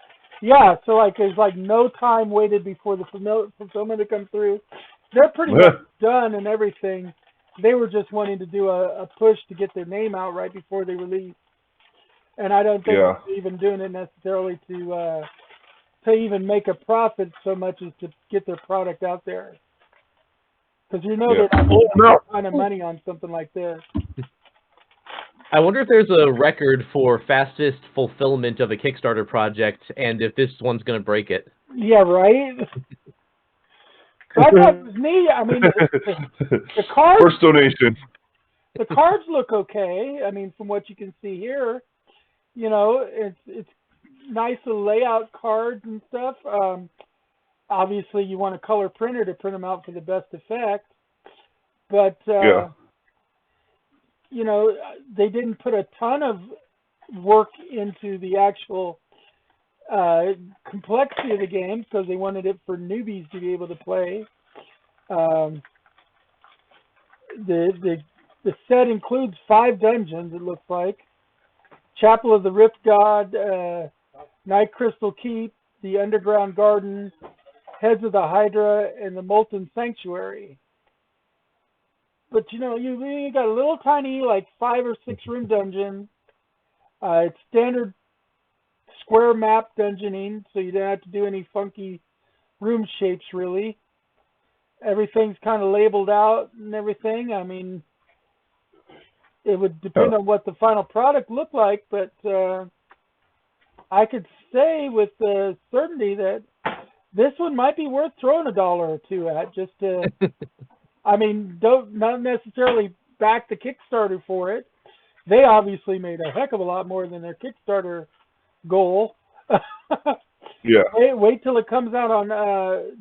Yeah, so there's no time waited before the fulfillment to come through. They're pretty much done and everything. They were just wanting to do a push to get their name out right before they release. And I don't think they're even doing it necessarily to even make a profit so much as to get their product out there. Because they're not making a ton of money on something like this. I wonder if there's a record for fastest fulfillment of a Kickstarter project, and if this one's going to break it. Yeah, right? I thought it was neat. I mean, the cards... First donation. The cards look okay. I mean, from what you can see here, it's nice little layout cards and stuff. Obviously, you want a color printer to print them out for the best effect. But, they didn't put a ton of work into the actual complexity of the game because they wanted it for newbies to be able to play. The set includes 5 dungeons, it looks like. Chapel of the Rift God, Night Crystal Keep, the Underground Garden, Heads of the Hydra, and the Molten Sanctuary. But you got a little tiny 5 or 6 room dungeon. It's standard square map dungeoning, so you don't have to do any funky room shapes really. Everything's kind of labeled out and everything. I mean, it would depend on what the final product looked like, but I could say with certainty that this one might be worth throwing $1 or $2 at, just to. I mean, not necessarily back the Kickstarter for it. They obviously made a heck of a lot more than their Kickstarter goal. Yeah. Wait till it comes out on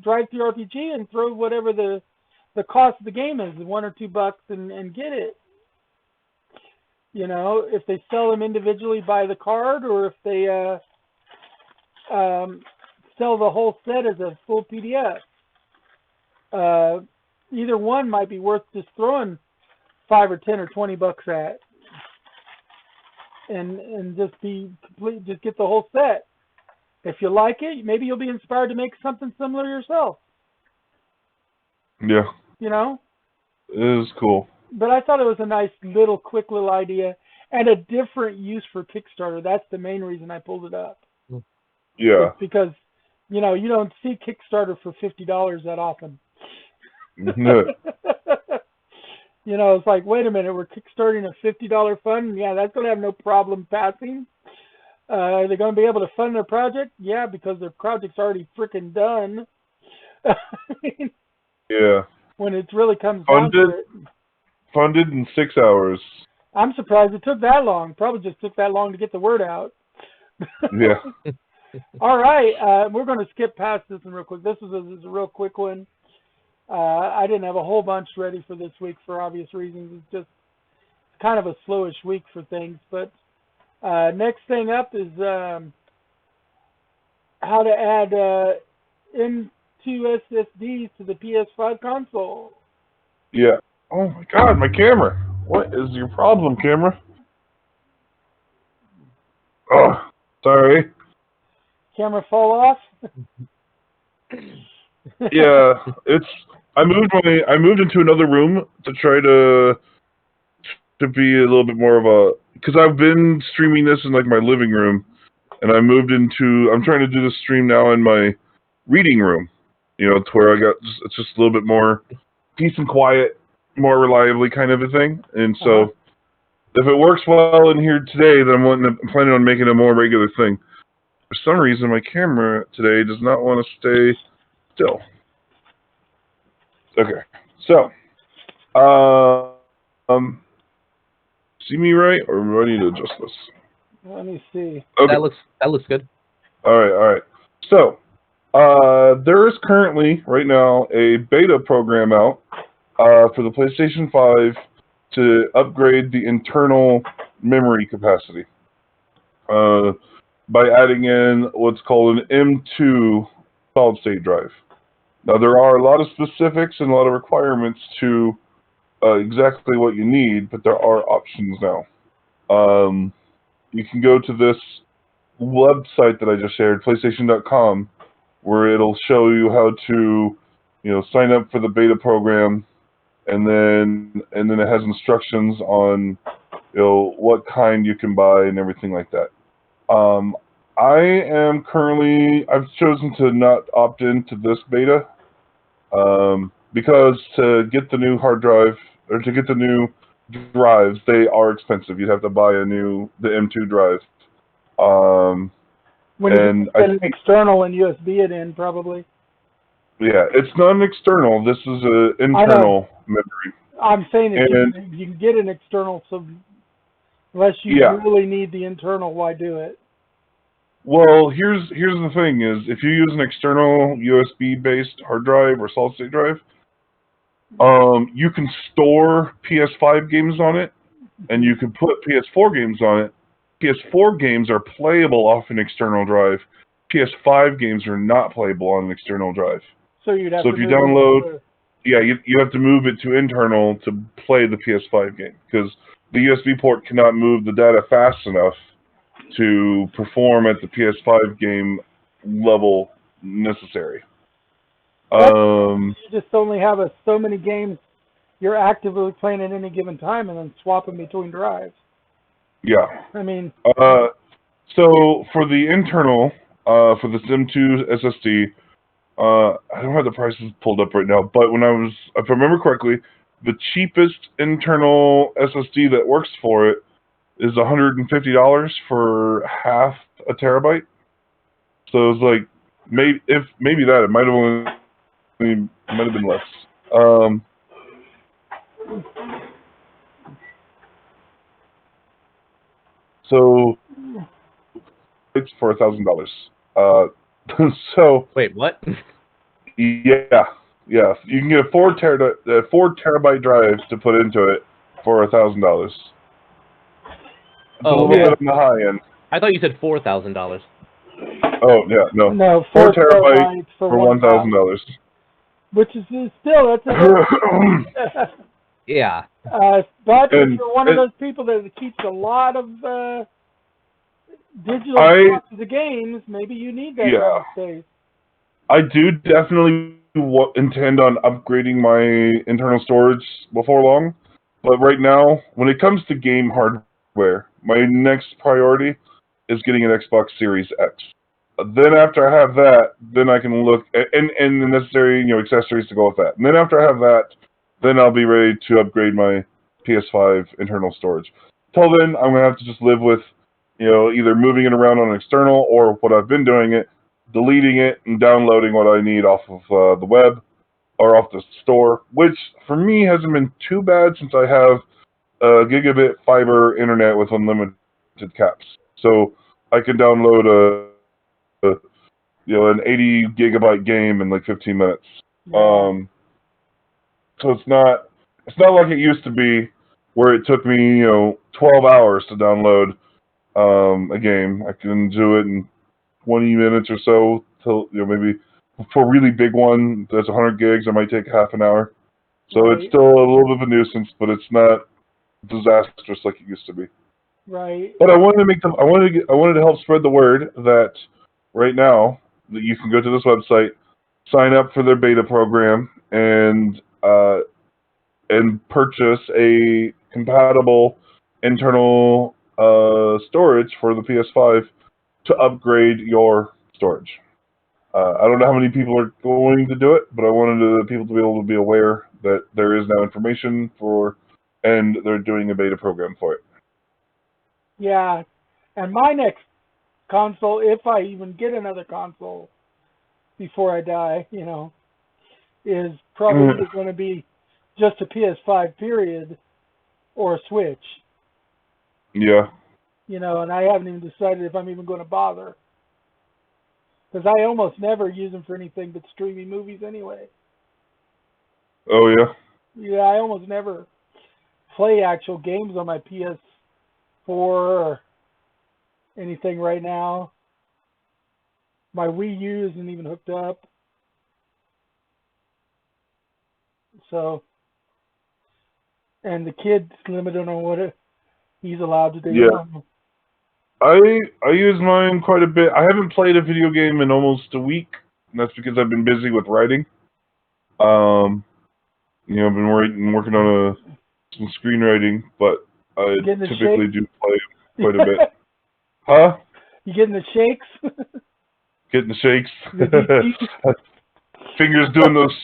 Drive-Thru RPG and throw whatever the cost of the game is, $1 or $2, and get it. If they sell them individually by the card, or if they sell the whole set as a full PDF. Either one might be worth just throwing $5 or $10 or $20 at, and just be complete. Just get the whole set. If you like it, maybe you'll be inspired to make something similar yourself. Yeah. It is cool. But I thought it was a nice quick little idea and a different use for Kickstarter. That's the main reason I pulled it up. Yeah. It's because you don't see Kickstarter for $50 that often. No. It's like, wait a minute, we're kickstarting a $50 fund? Yeah, that's going to have no problem passing. Are they going to be able to fund their project? Yeah, because their project's already freaking done. Yeah. When it really comes down to it. Funded in 6 hours. I'm surprised it took that long. Probably just took that long to get the word out. Yeah. All right, we're going to skip past this one real quick. This is a real quick one. I didn't have a whole bunch ready for this week for obvious reasons. It's just kind of a slowish week for things. But next thing up is how to add M2 SSDs to the PS5 console. Yeah. Oh my God, my camera. What is your problem, camera? Oh, sorry. Camera fall off? Yeah, I moved into another room to try to be a little bit more of a, because I've been streaming this in my living room, and I'm trying to do the stream now in my reading room, to where it's just a little bit more peace and quiet, more reliably kind of a thing. And so if it works well in here today, then I'm planning on making it a more regular thing. For some reason, my camera today does not want to stay still. Okay, so, see me right, or do I need to adjust this? Let me see. Okay. That looks good. All right. So, There is currently, right now, a beta program out for the PlayStation 5 to upgrade the internal memory capacity by adding in what's called an M2 solid-state drive. Now, there are a lot of specifics and a lot of requirements to exactly what you need, but there are options now. You can go to this website that I just shared, PlayStation.com, where it'll show you how to, sign up for the beta program, and then it has instructions on, what kind you can buy and everything like that. I've chosen to not opt into this beta, because to get the new hard drive, or to get the new drives, they are expensive. You'd have to buy the M2 drive. When you And get an external and USB it in, probably. Yeah, it's not an external. This is an internal memory. I'm saying if you can get an external, so unless you really need the internal, why do it? Well, here's the thing: is if you use an external USB-based hard drive or solid-state drive, you can store PS5 games on it, and you can put PS4 games on it. PS4 games are playable off an external drive. PS5 games are not playable on an external drive. So you'd have So to if you download, you have to move it to internal to play the PS5 game, because the USB port cannot move the data fast enough to perform at the PS5 game level necessary. You just only have so many games you're actively playing at any given time, and then swapping between drives. Yeah. I mean. So for the internal, for the M2 SSD, I don't have the prices pulled up right now, but if I remember correctly, the cheapest internal SSD that works for it is $150 for half a terabyte. So it's like maybe that it might have been less. So it's for $1,000. So wait, what? Yeah. You can get a 4 terabyte drive to put into it for $1,000. It's a little bit on the high end. I thought you said $4,000. Oh yeah, no. No, 4 terabytes for $1,000. Which is still Yeah. But if you're one of those people that keeps a lot of digital copies of games, maybe you need that drive space. I do definitely intend on upgrading my internal storage before long, but right now, when it comes to game hardware, my next priority is getting an Xbox Series X. Then after I have that, then I can look and the necessary accessories to go with that. And then after I have that, then I'll be ready to upgrade my PS5 internal storage. Till then, I'm gonna have to just live with either moving it around on an external, or what I've been doing it, deleting it and downloading what I need off of the web or off the store, which for me hasn't been too bad since I have a gigabit fiber internet with unlimited caps. So I can download an 80 gigabyte game in like 15 minutes. Yeah. So it's not like it used to be, where it took me 12 hours to download a game. I can do it in 20 minutes or so, till maybe for a really big one that's 100 gigs, I might take half an hour. So It's still a little bit of a nuisance, but it's not disastrous like it used to be. Right. But I wanted to help spread the word that right now that you can go to this website, sign up for their beta program, and purchase a compatible internal storage for the PS5 to upgrade your storage. I don't know how many people are going to do it, but I wanted people to be able to be aware that there is now information and they're doing a beta program for it. Yeah, and my next console, if I even get another console before I die, is probably going to be just a PS5 period or a Switch. Yeah. And I haven't even decided if I'm even going to bother. Because I almost never use them for anything but streaming movies anyway. Oh yeah. Yeah, I almost never play actual games on my PS4 or anything right now. My Wii U isn't even hooked up. So, and the kid's limited on what he's allowed to do. Yeah. I use mine quite a bit. I haven't played a video game in almost a week, and that's because I've been busy with writing. I've been working on some screenwriting, but I Getting the typically do play shakes? quite a bit. Huh? You getting the shakes? Getting the shakes. The DP? Fingers doing those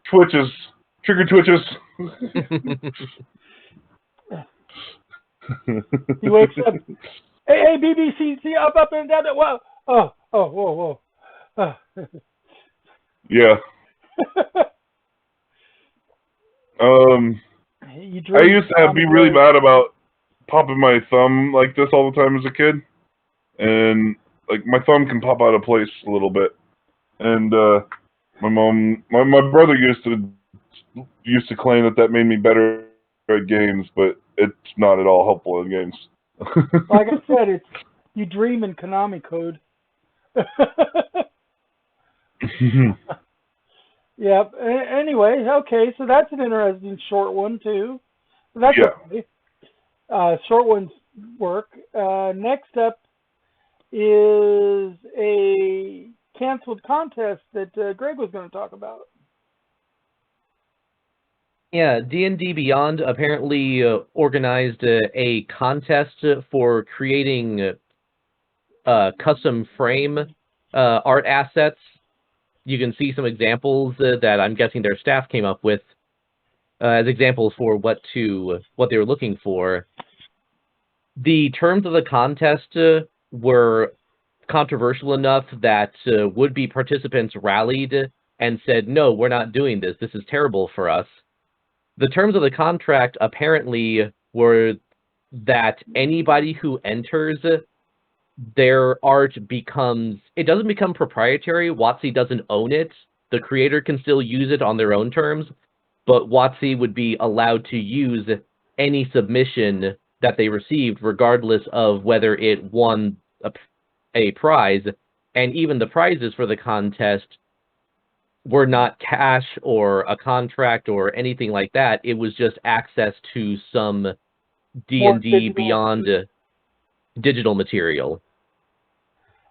twitches, trigger twitches. He wakes up. Hey, BBC, see up and down. Whoa, whoa. Yeah. You I dream used to be really mad about popping my thumb like this all the time as a kid, and like my thumb can pop out of place a little bit. And my brother used to claim that made me better at games, but it's not at all helpful in games. Like I said, you dream in Konami code. Yep. Anyway, okay, so that's an interesting short one too. That's okay. Short ones work. Next up is a canceled contest that Greg was going to talk about. Yeah, D&D Beyond apparently organized a contest for creating custom frame art assets. You can see some examples that I'm guessing their staff came up with as examples for what they were looking for. The terms of the contest were controversial enough that would-be participants rallied and said, "No, we're not doing this. This is terrible for us." The terms of the contract apparently were that anybody who enters, their art doesn't become proprietary. WotC doesn't own it. The creator can still use it on their own terms, but WotC would be allowed to use any submission that they received, regardless of whether it won a prize. And even the prizes for the contest were not cash or a contract or anything like that. It was just access to some D&D Beyond digital material.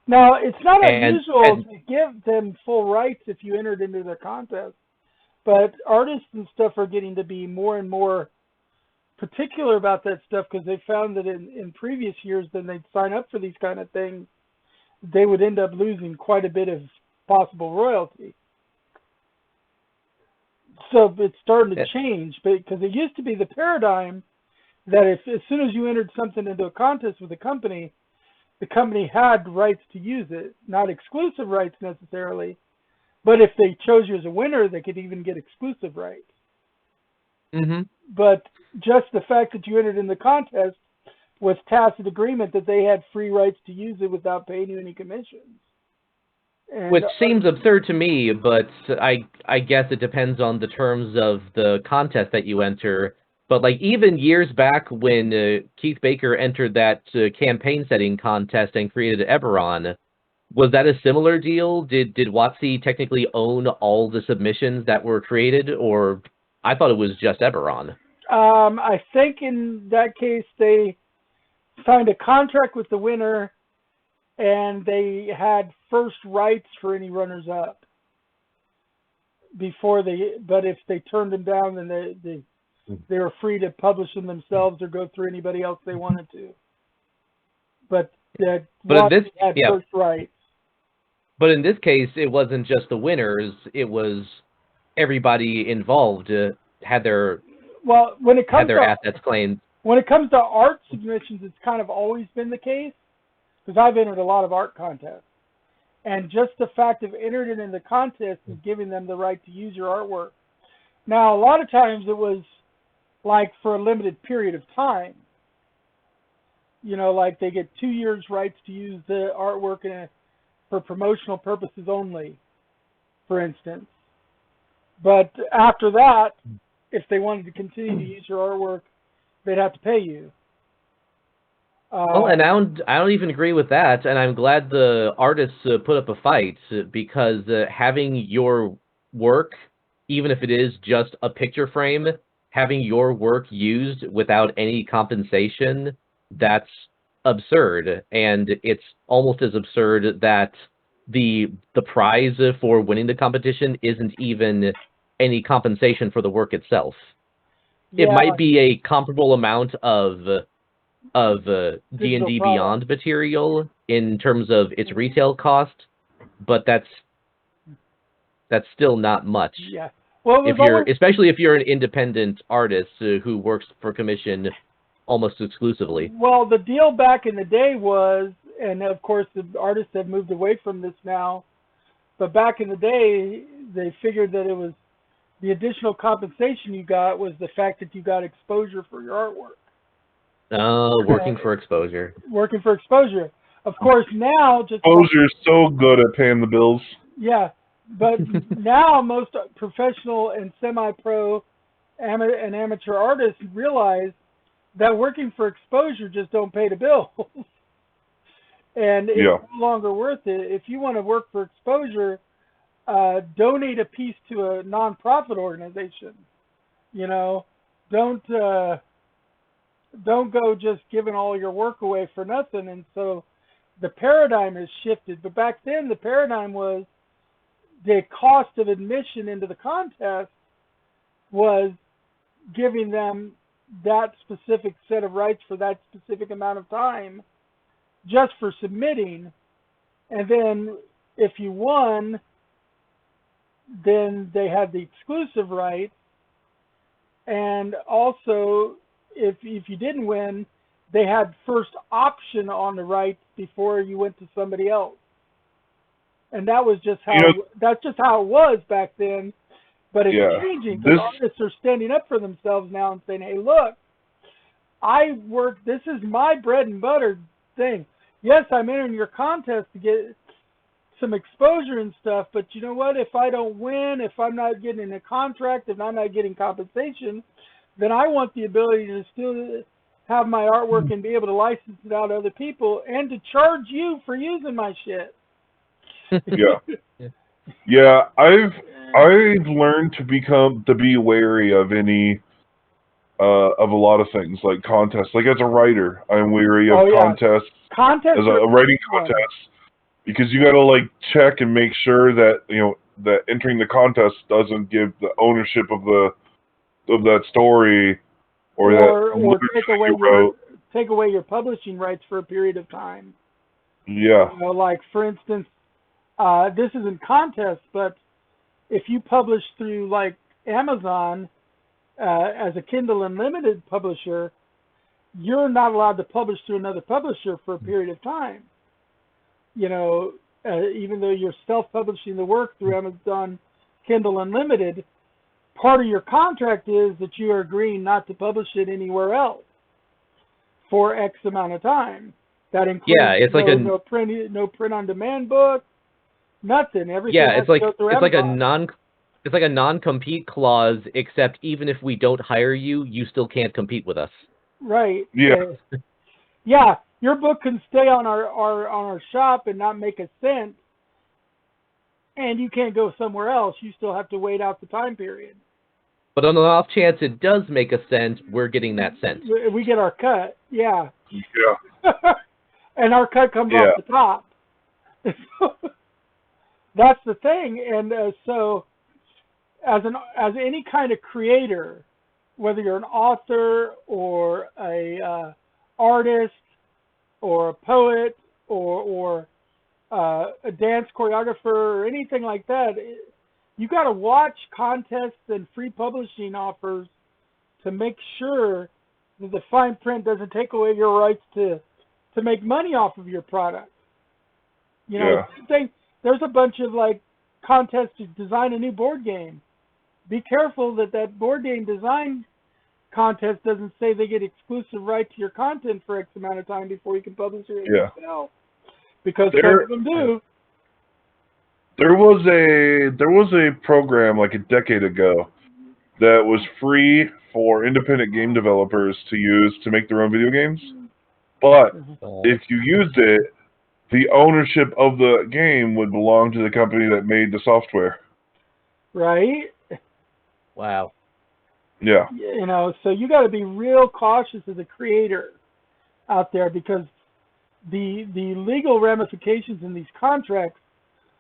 Now, it's not unusual to give them full rights if you entered into the contest, but artists and stuff are getting to be more and more particular about that stuff because they found that in previous years, when they'd sign up for these kind of things, they would end up losing quite a bit of possible royalty. So it's starting to change, because it used to be the paradigm that as soon as you entered something into a contest with a company, the company had rights to use it, not exclusive rights necessarily, but if they chose you as a winner, they could even get exclusive rights. Mm-hmm. But just the fact that you entered in the contest was tacit agreement that they had free rights to use it without paying you any commissions. And, which seems absurd to me, but I guess it depends on the terms of the contest that you enter. But like even years back when Keith Baker entered that campaign setting contest and created Eberron, was that a similar deal? Did WotC technically own all the submissions that were created, or I thought it was just Eberron? I think in that case they signed a contract with the winner, and they had first rights for any runners-up but if they turned them down, then they were free to publish them themselves or go through anybody else they wanted to. But had first rights. But in this case, it wasn't just the winners; it was everybody involved had their assets claimed. When it comes to art submissions, it's kind of always been the case, because I've entered a lot of art contests. And just the fact of entering it in the contest is giving them the right to use your artwork. Now, a lot of times it was like for a limited period of time. Like they get 2 years rights to use the artwork in a for promotional purposes only, for instance. But after that, if they wanted to continue to use your artwork, they'd have to pay you. Well, and I don't even agree with that, and I'm glad the artists put up a fight, because having your work, even if it is just a picture frame, having your work used without any compensation, that's absurd. And it's almost as absurd that the prize for winning the competition isn't even any compensation for the work itself. Yeah, It might be a comparable amount of D&D Beyond material in terms of its retail cost, but that's still not much. Yeah. Well, especially if you're an independent artist who works for commission almost exclusively. Well, the deal back in the day was, and of course the artists have moved away from this now, but back in the day they figured that it was the additional compensation you got was the fact that you got exposure for your artwork. Working for exposure. Working for exposure. Of course, now exposure's so good at paying the bills. Yeah, but now most professional and semi-pro and amateur artists realize that working for exposure just don't pay the bills. And it's no longer worth it. If you want to work for exposure, donate a piece to a nonprofit organization. You know, don't go just giving all your work away for nothing. And so the paradigm has shifted. But back then, the paradigm was the cost of admission into the contest was giving them that specific set of rights for that specific amount of time just for submitting. And then if you won, then they had the exclusive right. And also, if you didn't win, they had first option on the rights before you went to somebody else. And that was just how that's just how it was back then. But it's changing because artists are standing up for themselves now and saying, "Hey, look, this is my bread and butter thing. Yes, I'm entering your contest to get some exposure and stuff, but you know what? If I don't win, if I'm not getting a contract, if I'm not getting compensation, then I want the ability to still have my artwork and be able to license it out to other people and to charge you for using my shit." Yeah, I've learned to be wary of any of a lot of things, like contests. Like as a writer, I'm wary of contests. As a writing contest, because you got to like check and make sure that that entering the contest doesn't give the ownership of that story or take away your publishing rights for a period of time. Yeah. Like for instance, this isn't contest, but if you publish through like Amazon as a Kindle Unlimited publisher, you're not allowed to publish through another publisher for a period of time. Even though you're self-publishing the work through Amazon Kindle Unlimited, part of your contract is that you are agreeing not to publish it anywhere else for X amount of time. That includes no print on demand book, nothing. Everything has to go through Amazon. It's like a non-compete clause, except even if we don't hire you, you still can't compete with us. Right. Yeah. Your book can stay on our shop and not make a cent, and you can't go somewhere else. You still have to wait out the time period. But on the off chance it does make a cent, we're getting that cent. We get our cut. Yeah. Yeah. And our cut comes off the top. That's the thing. And so, as any kind of creator, whether you're an author or a artist or a poet or a dance choreographer or anything like that, you got to watch contests and free publishing offers to make sure that the fine print doesn't take away your rights to make money off of your product. There's a bunch of like contests to design a new board game. Be careful that board game design contest doesn't say they get exclusive right to your content for X amount of time before you can publish it yourself. Because some of them do. There was a program like a decade ago that was free for independent game developers to use to make their own video games. But if you used it, the ownership of the game would belong to the company that made the software. Right? Wow. Yeah. You know, so you got to be real cautious as a creator out there, because the legal ramifications in these contracts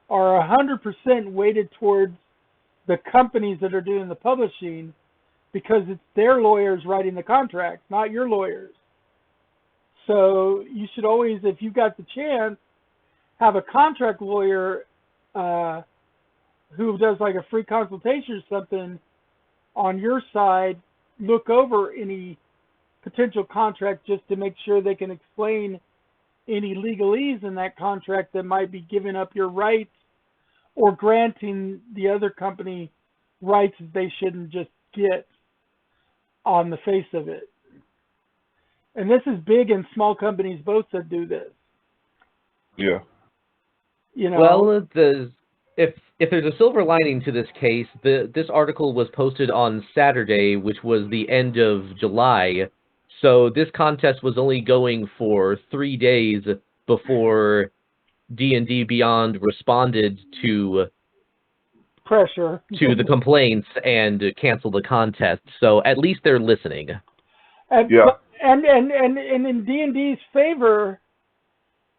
are 100% weighted towards the companies that are doing the publishing, because it's their lawyers writing the contracts, not your lawyers. So you should always, if you've got the chance, have a contract lawyer who does like a free consultation or something on your side, look over any potential contract just to make sure they can explain any legalese in that contract that might be giving up your rights or granting the other company rights that they shouldn't just get on the face of it. And this is big and small companies both that do this. Yeah. You know. Well, if there's a silver lining to this case, this article was posted on Saturday, which was the end of July. So this contest was only going for 3 days before D&D Beyond responded to pressure to the complaints and canceled the contest. So at least they're listening. And in D&D's favor,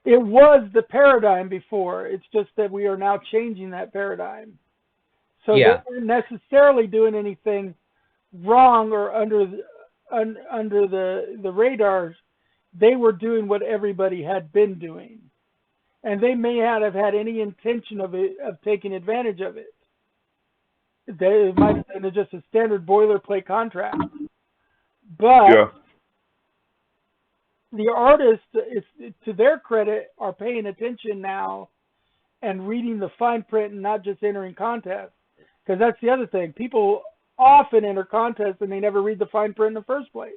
it was the paradigm before. It's just that we are now changing that paradigm. So they weren't necessarily doing anything wrong or under the radar. They were doing what everybody had been doing, and they may not have had any intention of taking advantage of it. It might have been just a standard boilerplate contract, but the artists, to their credit, are paying attention now and reading the fine print and not just entering contests. Because that's the other thing. People often enter contests and they never read the fine print in the first place.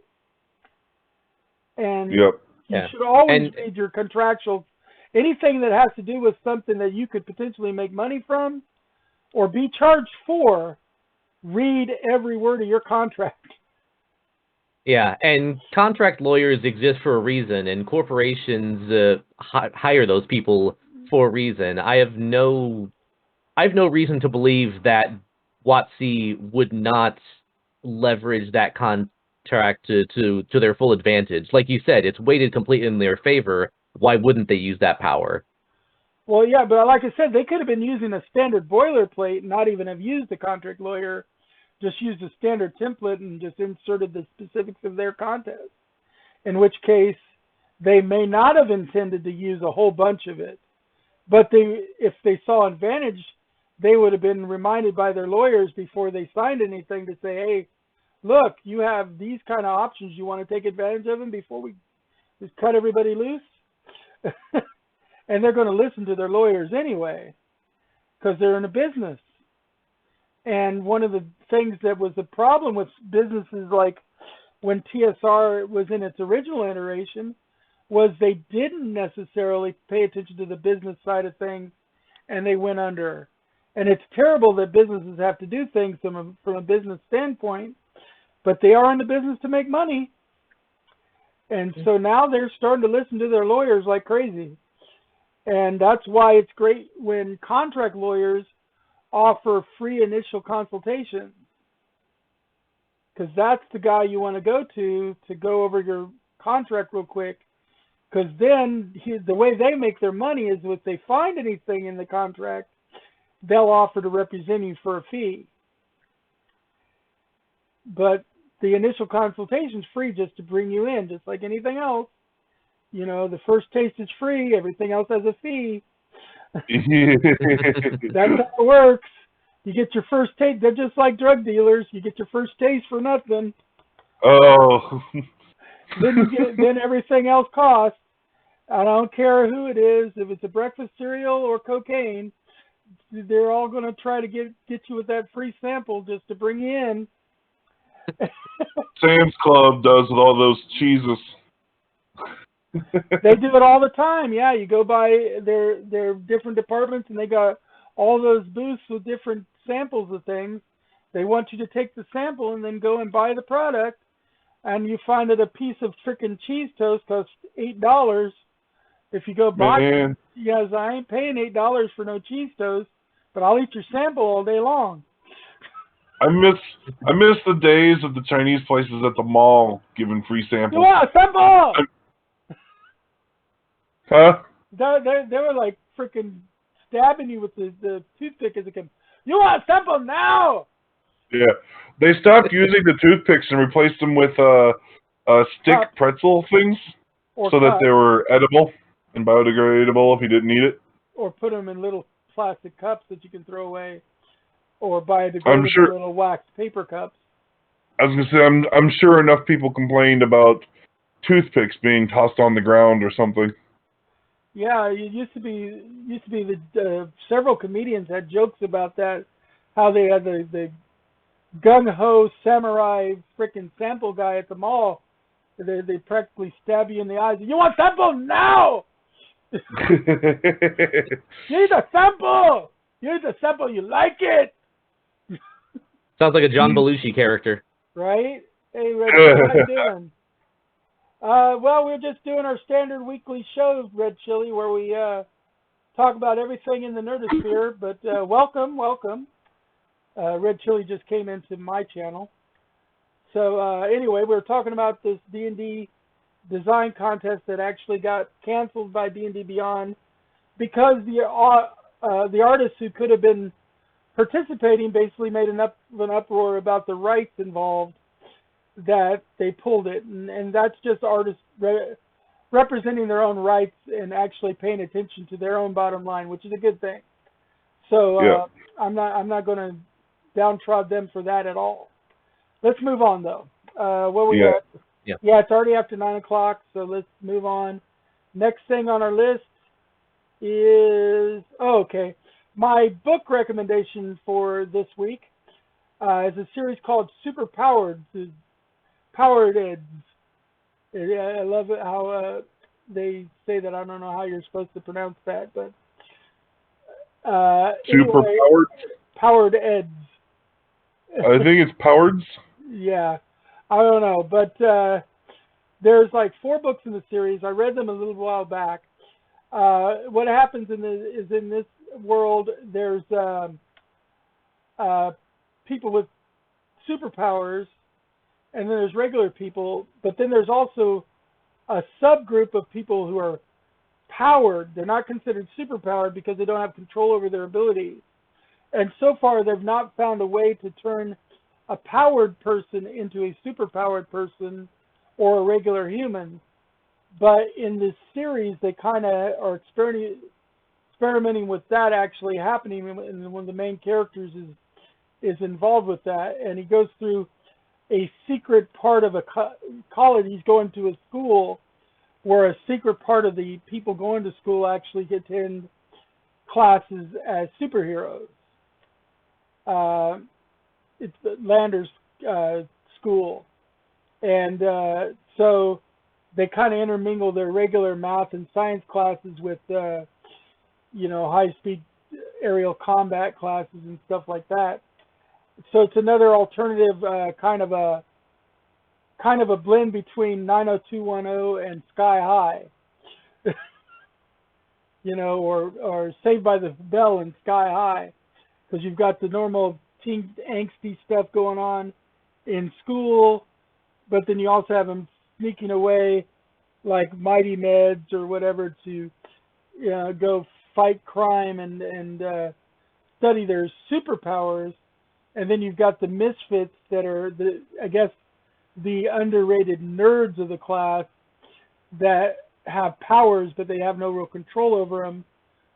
And you should always read your contractual. Anything that has to do with something that you could potentially make money from or be charged for, read every word of your contract. Yeah, and contract lawyers exist for a reason, and corporations hire those people for a reason. I have no reason to believe that WotC would not leverage that contract to their full advantage. Like you said, it's weighted completely in their favor. Why wouldn't they use that power? Well, yeah, but like I said, they could have been using a standard boilerplate and not even have used a contract lawyer, just used a standard template and just inserted the specifics of their contest, in which case they may not have intended to use a whole bunch of it. But if they saw advantage, they would have been reminded by their lawyers before they signed anything to say, hey, look, you have these kind of options. You want to take advantage of them before we just cut everybody loose? And they're going to listen to their lawyers anyway, because they're in a business. And one of the things that was the problem with businesses like when TSR was in its original iteration was they didn't necessarily pay attention to the business side of things, and they went under. And it's terrible that businesses have to do things from a business standpoint, but they are in the business to make money. And so now they're starting to listen to their lawyers like crazy. And that's why it's great when contract lawyers offer free initial consultations, because that's the guy you want to go over your contract real quick, because then the way they make their money is if they find anything in the contract, they'll offer to represent you for a fee. But the initial consultation is free just to bring you in, just like anything else. You know, the first taste is free, everything else has a fee. That's how it works. You get your first taste. They're just like drug dealers. You get your first taste for nothing. Oh. Then everything else costs. I don't care who it is. If it's a breakfast cereal or cocaine, they're all going to try to get you with that free sample just to bring you in. Sam's Club does with all those cheeses. They do it all the time. Yeah, you go by their different departments and they got all those booths with different samples of things. They want you to take the sample and then go and buy the product, and you find that a piece of frickin' cheese toast costs $8. If you go buy it, yes, I ain't paying $8 for no cheese toast, but I'll eat your sample all day long. I miss the days of the Chinese places at the mall giving free samples. You want a sample? Huh? They were like freaking stabbing you with the toothpick as it came. You want a sample now? Yeah, they stopped using the toothpicks and replaced them with stick pretzel things, so that they were edible and biodegradable if you didn't need it. Or put them in little plastic cups that you can throw away, or biodegradable little wax paper cups. I was gonna say, I'm sure enough people complained about toothpicks being tossed on the ground or something. Yeah, it used to be the several comedians had jokes about that, how they had the gung-ho samurai frickin' sample guy at the mall. They practically stab you in the eyes. You want sample now? You need a sample. You need a sample. You like it? Sounds like a John Belushi character. Right? Hey, Red, how you doing? Well, we're just doing our standard weekly show, Red Chili, where we talk about everything in the nerdosphere. But welcome. Red Chili just came into my channel. So anyway, we were talking about this D&D design contest that actually got canceled by D&D Beyond because the artists who could have been participating basically made an uproar about the rights involved, that they pulled it. And that's just artists representing their own rights and actually paying attention to their own bottom line, which is a good thing. So I'm not going to downtrod them for that at all. Let's move on, though. Where we at? Yeah, it's already after 9 o'clock, so let's move on. Next thing on our list is, my book recommendation for this week is a series called Super Powered, Powered Eds. I love it how they say that. I don't know how you're supposed to pronounce that, but Super Powered? Powered Eds. I think it's Powards. Yeah, I don't know, but there's like 4 books in the series. I read them a little while back. What happens is in this world, there's people with superpowers, and then there's regular people, but then there's also a subgroup of people who are powered. They're not considered superpowered because they don't have control over their abilities. And so far, they've not found a way to turn a powered person into a superpowered person or a regular human. But in this series, they kind of are experimenting with that actually happening, and one of the main characters is involved with that. And he goes through a secret part of a college. He's going to a school where a secret part of the people going to school actually attend classes as superheroes. It's the Landers school, and so they kind of intermingle their regular math and science classes with high-speed aerial combat classes and stuff like that. So it's another alternative kind of a blend between 90210 and Sky High. Or Saved by the Bell and Sky High, because you've got the normal teen angsty stuff going on in school, but then you also have them sneaking away like Mighty Meds or whatever to go fight crime and study their superpowers. And then you've got the misfits that are the underrated nerds of the class that have powers, but they have no real control over them.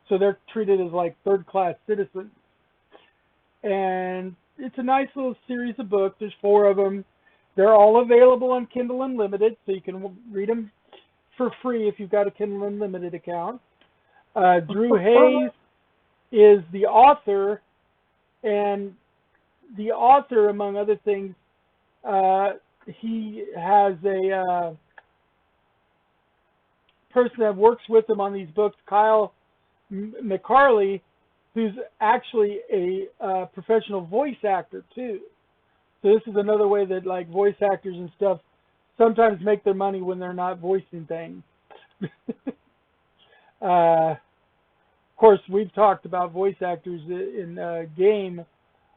So they're treated as like third-class citizens. And it's a nice little series of books. There's 4 of them. They're all available on Kindle Unlimited, so you can read them for free if you've got a Kindle Unlimited account. Drew Hayes is the author, and the author, among other things, he has a person that works with him on these books, Kyle McCarley, who's actually a professional voice actor too. So this is another way that like voice actors and stuff sometimes make their money when they're not voicing things. Of course, we've talked about voice actors in game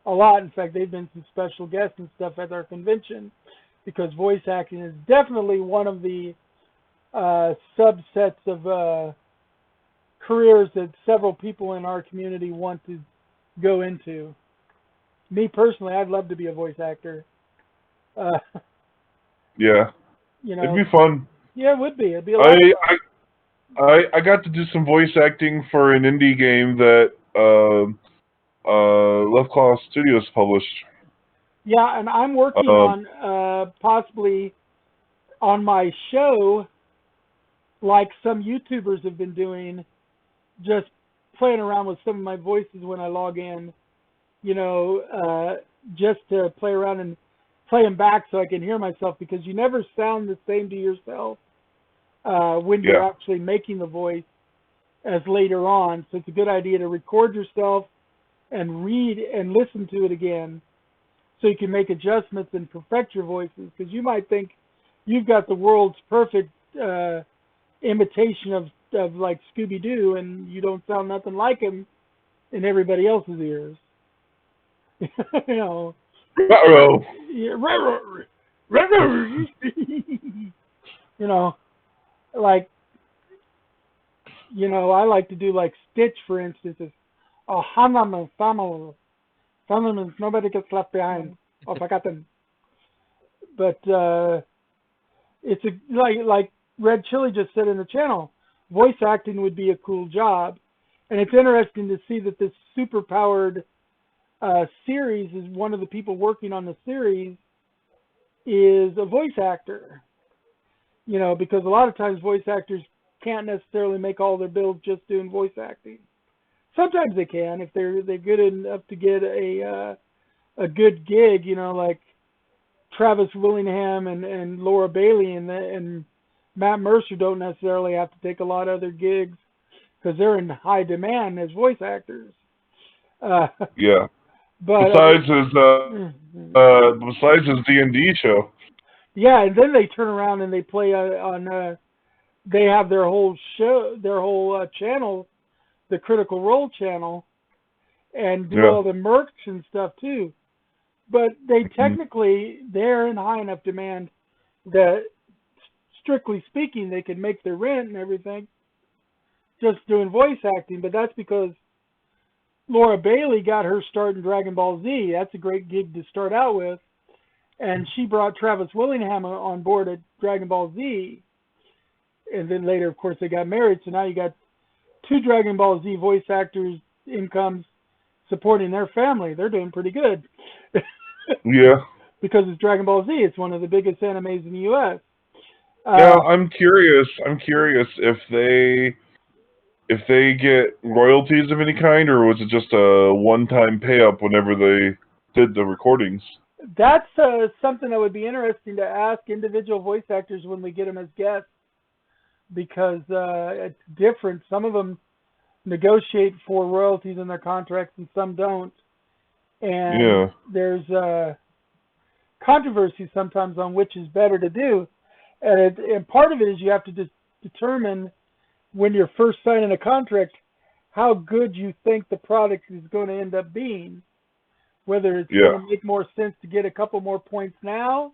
a lot. In fact, they've been some special guests and stuff at our convention because voice acting is definitely one of the subsets of careers that several people in our community want to go into. Me personally, I'd love to be a voice actor. Yeah. You know, It'd be fun. Yeah, it would be. It'd be a lot of fun. I got to do some voice acting for an indie game that Left Claw Studios published. Yeah, and I'm working on possibly on my show, like some YouTubers have been doing, just playing around with some of my voices when I log in, you know, just to play around and play them back so I can hear myself, because you never sound the same to yourself when you're actually making the voice as later on. So it's a good idea to record yourself and read and listen to it again so you can make adjustments and perfect your voices, because you might think you've got the world's perfect imitation of like Scooby-Doo, and you don't sound nothing like him in everybody else's ears. You know. Uh-oh. Yeah, you know, like, you know, I like to do like Stitch, for instance. It's, oh, Hannah, family, nobody gets left behind. Oh, I got them. But it's like Red Chili just said in the channel, voice acting would be a cool job, and it's interesting to see that this super-powered series is one of the people working on the series is a voice actor. You know, because a lot of times voice actors can't necessarily make all their bills just doing voice acting. Sometimes they can if they're good enough to get a good gig. You know, like Travis Willingham and Laura Bailey and Matt Mercer don't necessarily have to take a lot of other gigs because they're in high demand as voice actors. Yeah. But besides his D&D show. Yeah, and then they turn around and they play on. They have their whole show, their whole channel, the Critical Role channel, and do all the merch and stuff too. But they technically they're in high enough demand that, strictly speaking, they can make their rent and everything just doing voice acting. But that's because Laura Bailey got her start in Dragon Ball Z. That's a great gig to start out with. And she brought Travis Willingham on board at Dragon Ball Z. And then later, of course, they got married. So now you got 2 Dragon Ball Z voice actors' incomes supporting their family. They're doing pretty good. Yeah. Because it's Dragon Ball Z. It's one of the biggest animes in the U.S. Now, I'm curious if they get royalties of any kind, or was it just a one-time pay-up whenever they did the recordings? That's something that would be interesting to ask individual voice actors when we get them as guests, because it's different. Some of them negotiate for royalties in their contracts and some don't. And there's controversy sometimes on which is better to do. And part of it is you have to just determine when you're first signing a contract how good you think the product is going to end up being. Whether it's going to make more sense to get a couple more points now,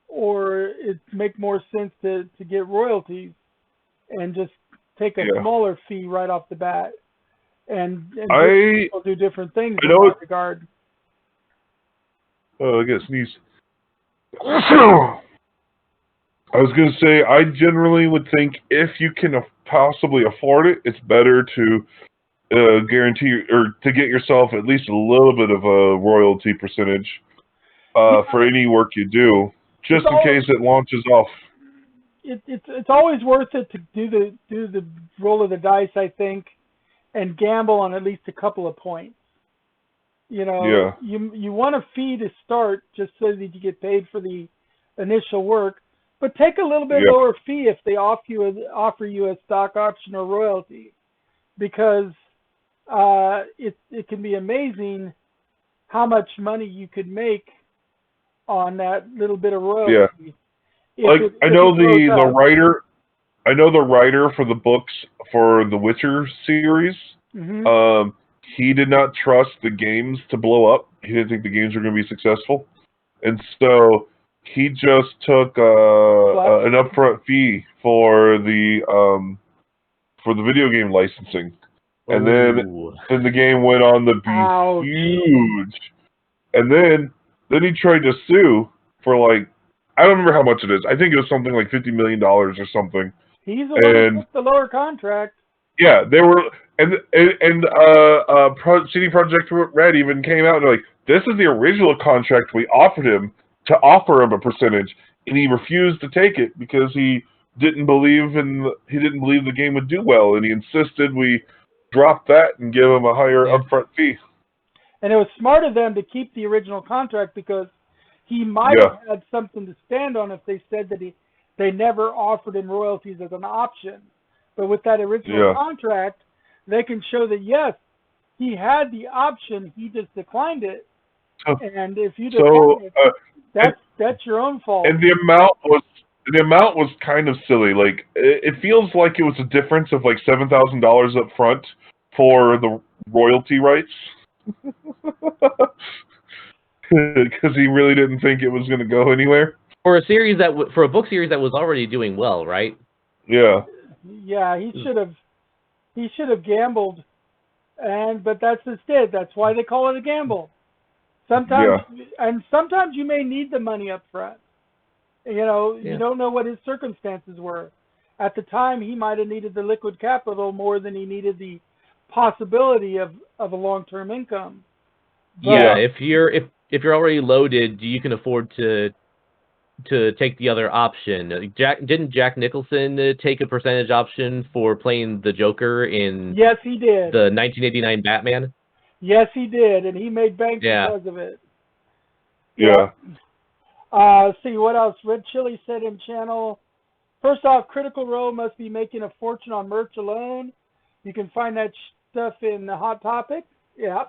or it make more sense to get royalties and just take a smaller fee right off the bat. And people do different things in that regard. Oh, I got to sneeze. I was going to say, I generally would think if you can possibly afford it, it's better to guarantee or to get yourself at least a little bit of a royalty percentage for any work you do, just in case it launches off. It's always worth it to do the roll of the dice, I think, and gamble on at least a couple of points. You know, you want a fee to start just so that you get paid for the initial work, but take a little bit lower fee if they offer you a stock option or royalty, because it can be amazing how much money you could make on that little bit of royalty. Like I know the writer. I know the writer for the books for the Witcher series. Mm-hmm. He did not trust the games to blow up. He didn't think the games were going to be successful, and so he just took an upfront fee for the video game licensing, and then the game went on to be huge, and then he tried to sue for like, I don't remember how much it is. I think it was something like $50 million or something. He's the one who took the lower contract. Yeah, they were, and CD Projekt Red even came out and like, this is the original contract we offered him to offer him a percentage, and he refused to take it because he didn't believe the game would do well, and he insisted we drop that and give him a higher upfront fee. And it was smart of them to keep the original contract because he might have had something to stand on if they said that they never offered him royalties as an option. But with that original contract, they can show that, yes, he had the option, he just declined it. And if you decline it, that's your own fault. And the amount was kind of silly. Like it feels like it was a difference of like $7,000 up front for the royalty rights. Because he really didn't think it was going to go anywhere. For a series for a book series that was already doing well, right? Yeah. Yeah, he should have gambled, but that's instead. That's why they call it a gamble. Sometimes you may need the money up front. You don't know what his circumstances were. At the time, he might have needed the liquid capital more than he needed the possibility of a long-term income. But if you're already loaded, you can afford to take the other option. Didn't Jack Nicholson take a percentage option for playing the Joker in? Yes, he did. The 1989 Batman. Yes, he did, and he made bank because of it. Yeah. See what else? Red Chili said in channel. First off, Critical Role must be making a fortune on merch alone. You can find that stuff in the Hot Topic. Yeah,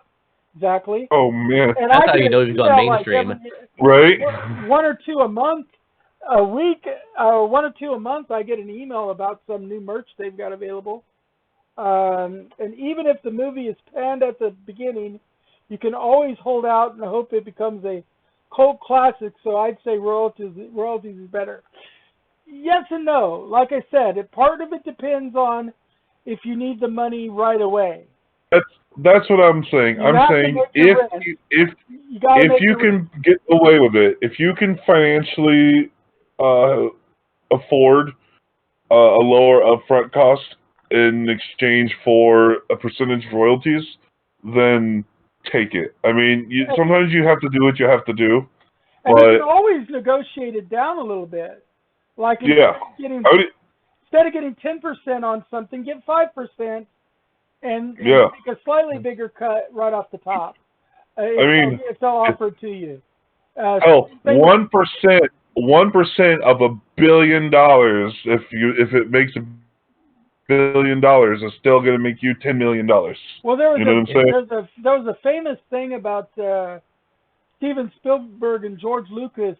exactly. Oh man, and that's how you know you've gone mainstream, right? One or two a month, a week, 1 or 2 a month. I get an email about some new merch they've got available. And even if the movie is panned at the beginning, you can always hold out and hope it becomes a cult classic. So I'd say royalties is better. Yes and no. Like I said, part of it depends on if you need the money right away. That's what I'm saying. I'm saying if you can get away with it, if you can financially afford a lower upfront cost in exchange for a percentage of royalties, then take it. I mean, sometimes you have to do what you have to do. And you can always negotiate it down a little bit. Like instead of getting 10% on something, get 5%, and take a slightly bigger cut right off the top. If they'll offer it to you. 1% of $1 billion, if it makes $1 billion, is still going to make you $10 million. Well, there was a famous thing about Steven Spielberg and George Lucas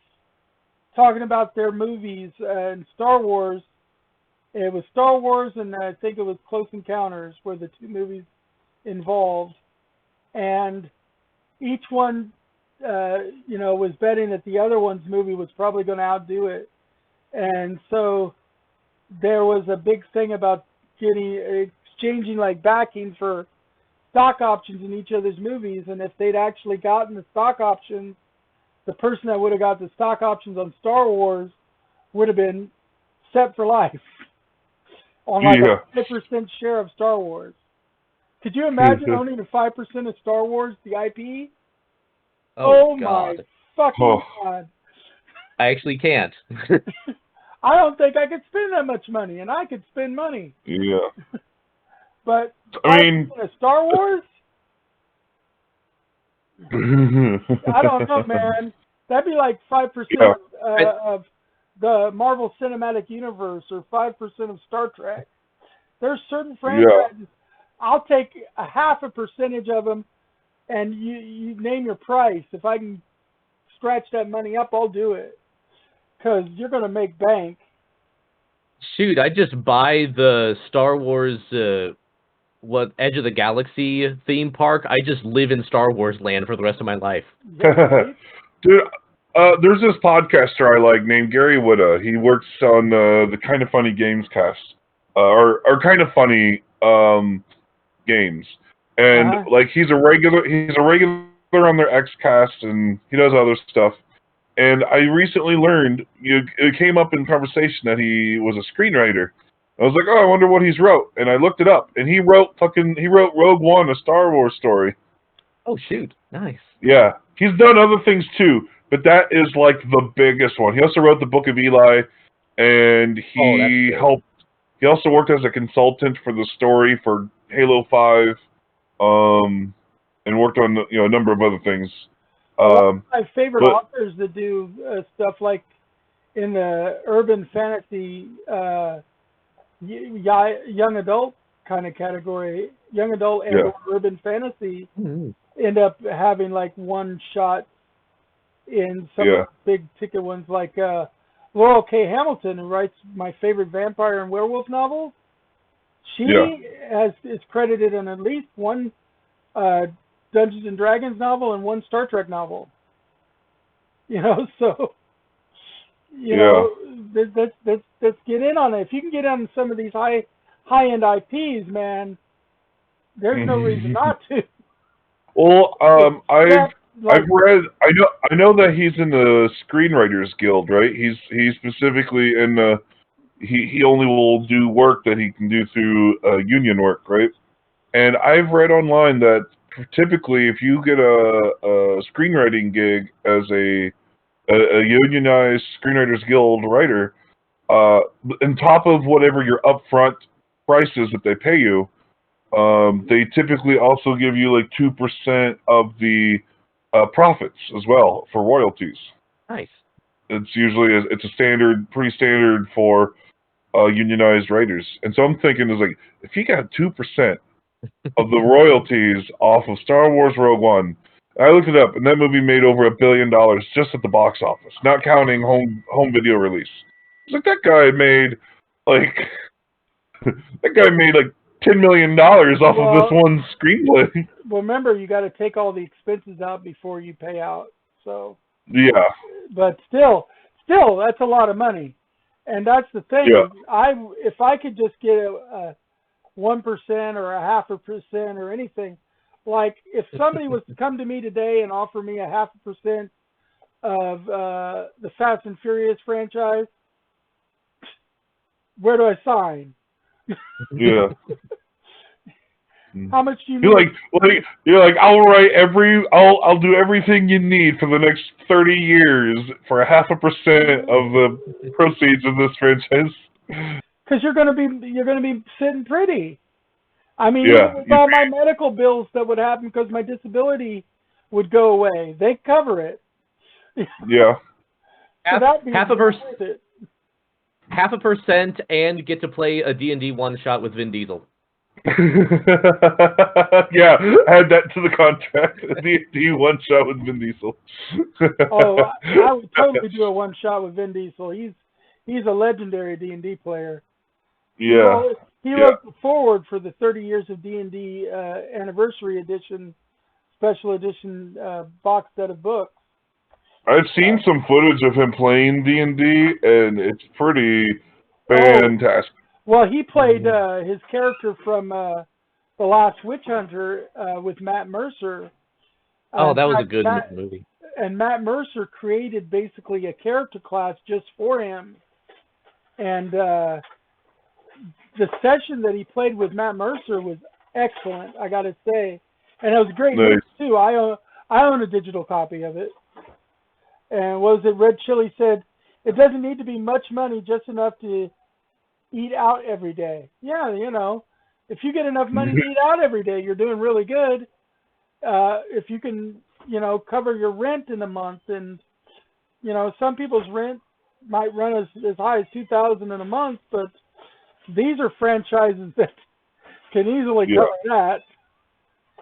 talking about their movies and Star Wars. It was Star Wars and I think it was Close Encounters were the two movies involved. And each one, was betting that the other one's movie was probably going to outdo it. And so there was a big thing about exchanging like backing for stock options in each other's movies. And if they'd actually gotten the stock options, the person that would have got the stock options on Star Wars would have been set for life on like a 5% share of Star Wars. Could you imagine owning a 5% of Star Wars, the IP? Oh my fucking God. I actually can't. I don't think I could spend that much money, and I could spend money. Yeah. But I mean, Star Wars? I don't know, man. That'd be like 5% of the Marvel Cinematic Universe or 5% of Star Trek. There's certain franchises. I'll take a half a percentage of them, and you name your price. If I can scratch that money up, I'll do it, because you're going to make bank. Shoot, I just buy the Star Wars, Edge of the Galaxy theme park. I just live in Star Wars land for the rest of my life. Yeah, Dude, there's this podcaster I like named Gary Whitta. He works on the Kind of Funny Games cast, or Kind of Funny games, and like he's a regular on their X cast, and he does other stuff. And I recently learned, it came up in conversation that he was a screenwriter. I was like, oh, I wonder what he's wrote, and I looked it up, and he wrote Rogue One, a Star Wars story. Oh shoot, nice. Yeah, he's done other things too, but that is like the biggest one. He also wrote the Book of Eli, and he helped. He also worked as a consultant for the story for Halo 5, and worked on a number of other things. My favorite authors that do stuff like in the urban fantasy, young adult kind of category, young adult and urban fantasy, end up having like one shot in some of the big ticket ones, like Laurel K. Hamilton, who writes my favorite vampire and werewolf novels. She is credited in at least one Dungeons and Dragons novel and one Star Trek novel. So let's get in on it. If you can get on some of these high-end IPs, man, there's no reason not to. Well, I've read. I know that he's in the Screenwriters Guild, right? He's specifically in the. He only will do work that he can do through union work, right? And I've read online that typically, if you get a screenwriting gig as a unionized Screenwriters Guild writer, on top of whatever your upfront price is that they pay you, they typically also give you like 2% of the profits as well for royalties. Nice. It's usually pretty standard for unionized writers. And so I'm thinking is like, if you got 2% of the royalties off of Star Wars Rogue One, I looked it up, and that movie made over $1 billion just at the box office, not counting home video release. It's like that guy made like $10 million off of this one screenplay. Well, remember, you got to take all the expenses out before you pay out. So yeah, but still, that's a lot of money, and that's the thing. Yeah. If I could just get a 1% or a 0.5% or anything, like if somebody was to come to me today and offer me a 0.5% of the Fast and Furious franchise, where do I sign? Yeah. How much do you need? You're like, I'll do everything you need for the next 30 years for 0.5% of the proceeds of this franchise. Because you're gonna be sitting pretty. I mean, with all my medical bills that would happen because my disability would go away, they cover it. Yeah. So that'd be 0.5% and get to play a D&D one-shot with Vin Diesel. Yeah, add that to the contract. A D&D one-shot with Vin Diesel. I would totally do a one-shot with Vin Diesel. He's a legendary D&D player. Yeah. He wrote the foreword for the 30 years of D&D anniversary edition, special edition box set of books. I've seen some footage of him playing D&D, and it's pretty fantastic. Well, he played his character from The Last Witch Hunter with Matt Mercer. That was a good movie. And Matt Mercer created basically a character class just for him. And the session that he played with Matt Mercer was excellent, I got to say. And it was great news, too. I own a digital copy of it. And what was it? Red Chili said, it doesn't need to be much money, just enough to eat out every day. Yeah, if you get enough money to eat out every day, you're doing really good. If you can, cover your rent in a month, and some people's rent might run as high as $2,000 in a month, but these are franchises that can easily Yeah. cover that.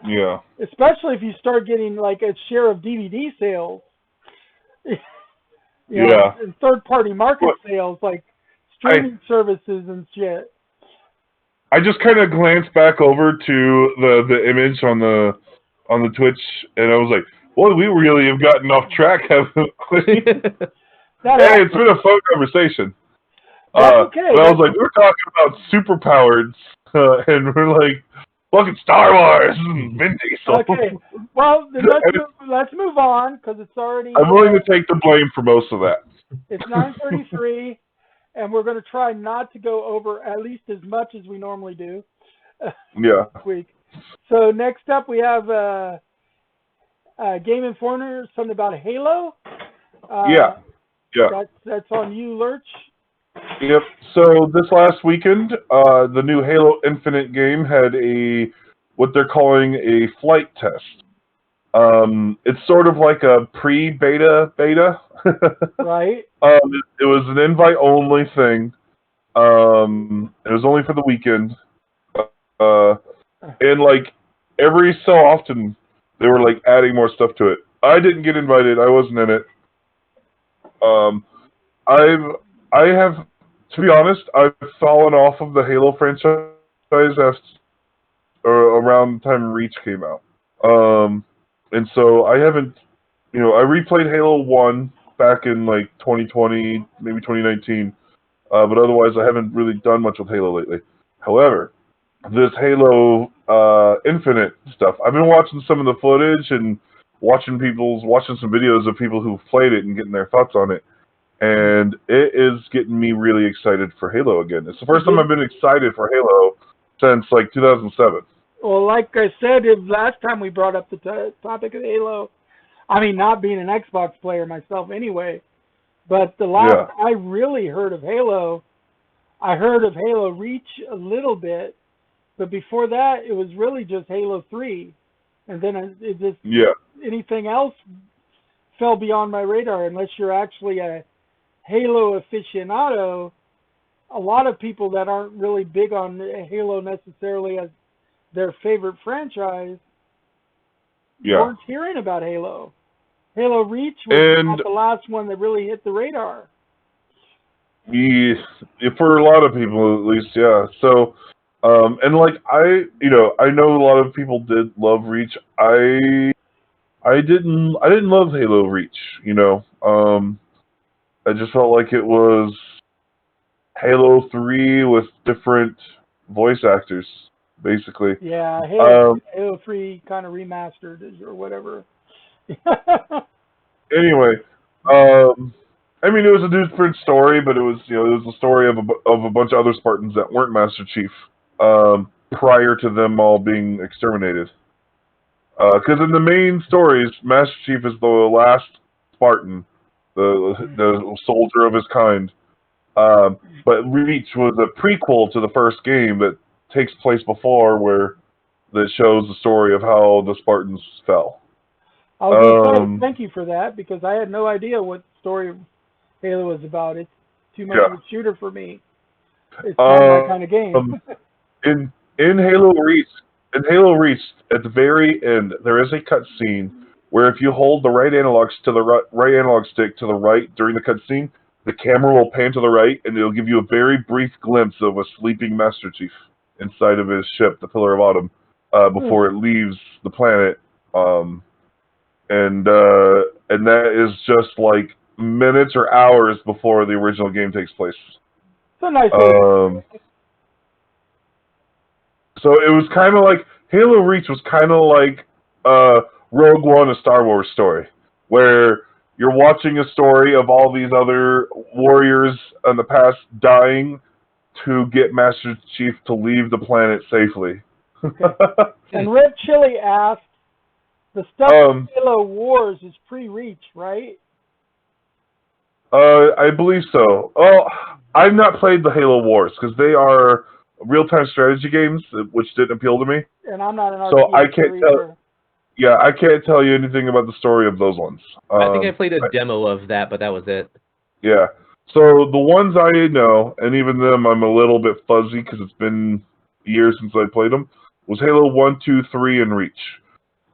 Yeah. Especially if you start getting like a share of DVD sales. Yeah. And third-party market Look, sales, like streaming services and shit. I just kind of glanced back over to the image on the Twitch, and I was like, "Well, we really have gotten off track, haven't we?" Hey, it's been a fun conversation. That's okay. But I was like, we're talking about superpowers, and we're like, fucking Star Wars and Vin Diesel. Okay. Well, then let's move on because it's already. I'm willing to take the blame for most of that. It's 9:33, and we're going to try not to go over at least as much as we normally do. Yeah. This week. So next up we have Game Informer, something about Halo. Yeah. That's on you, Lurch. Yep. So this last weekend, the new Halo Infinite game had what they're calling a flight test. It's sort of like a pre-beta beta. Right. It was an invite-only thing. It was only for the weekend. And like every so often, they were like adding more stuff to it. I didn't get invited. I wasn't in it. I have, to be honest, I've fallen off of the Halo franchise around the time Reach came out. And so I haven't, I replayed Halo 1 back in like 2020, maybe 2019, but otherwise I haven't really done much with Halo lately. However, this Halo Infinite stuff, I've been watching some of the footage and watching some videos of people who've played it and getting their thoughts on it. And it is getting me really excited for Halo again. It's the first time I've been excited for Halo since like 2007. Well, like I said, last time we brought up the topic of Halo, I mean, not being an Xbox player myself anyway, but the last I really heard of Halo, I heard of Halo Reach a little bit, but before that, it was really just Halo 3. And then it just, anything else fell beyond my radar unless you're actually a Halo aficionado. A lot of people that aren't really big on Halo necessarily as their favorite franchise weren't hearing about Halo. Halo Reach was not the last one that really hit the radar. Yeah, for a lot of people at least, yeah. So, and like I know a lot of people did love Reach. I didn't love Halo Reach. I just felt like it was Halo 3 with different voice actors, basically. Yeah, Halo 3 kind of remastered or whatever. Anyway, I mean, it was a different story, but it was the story of a bunch of other Spartans that weren't Master Chief prior to them all being exterminated. Because in the main stories, Master Chief is the last Spartan, the soldier of his kind. But Reach was a prequel to the first game that takes place before, that shows the story of how the Spartans fell. I was going to say thank you for that because I had no idea what the story of Halo was about. It's too much of a shooter for me. It's not my kind of game. in Halo Reach, at the very end, there is a cutscene where if you hold the right analog stick to the right during the cutscene, the camera will pan to the right, and it'll give you a very brief glimpse of a sleeping Master Chief inside of his ship, the Pillar of Autumn, before it leaves the planet. And that is just like minutes or hours before the original game takes place. It's a nice so it was kind of like Halo Reach was kind of like Rogue One, a Star Wars story, where you're watching a story of all these other warriors in the past dying to get Master Chief to leave the planet safely. Okay. And Rip Chili asked, the stuff in Halo Wars is pre-Reach, right? I believe so. Oh, I've not played the Halo Wars because they are real-time strategy games, which didn't appeal to me. And I'm not an RPG so I can't tell. Yeah, I can't tell you anything about the story of those ones. I think I played a demo of that, but that was it. Yeah. So the ones I know, and even them, I'm a little bit fuzzy because it's been, years since I played them, was Halo 1, 2, 3, and Reach.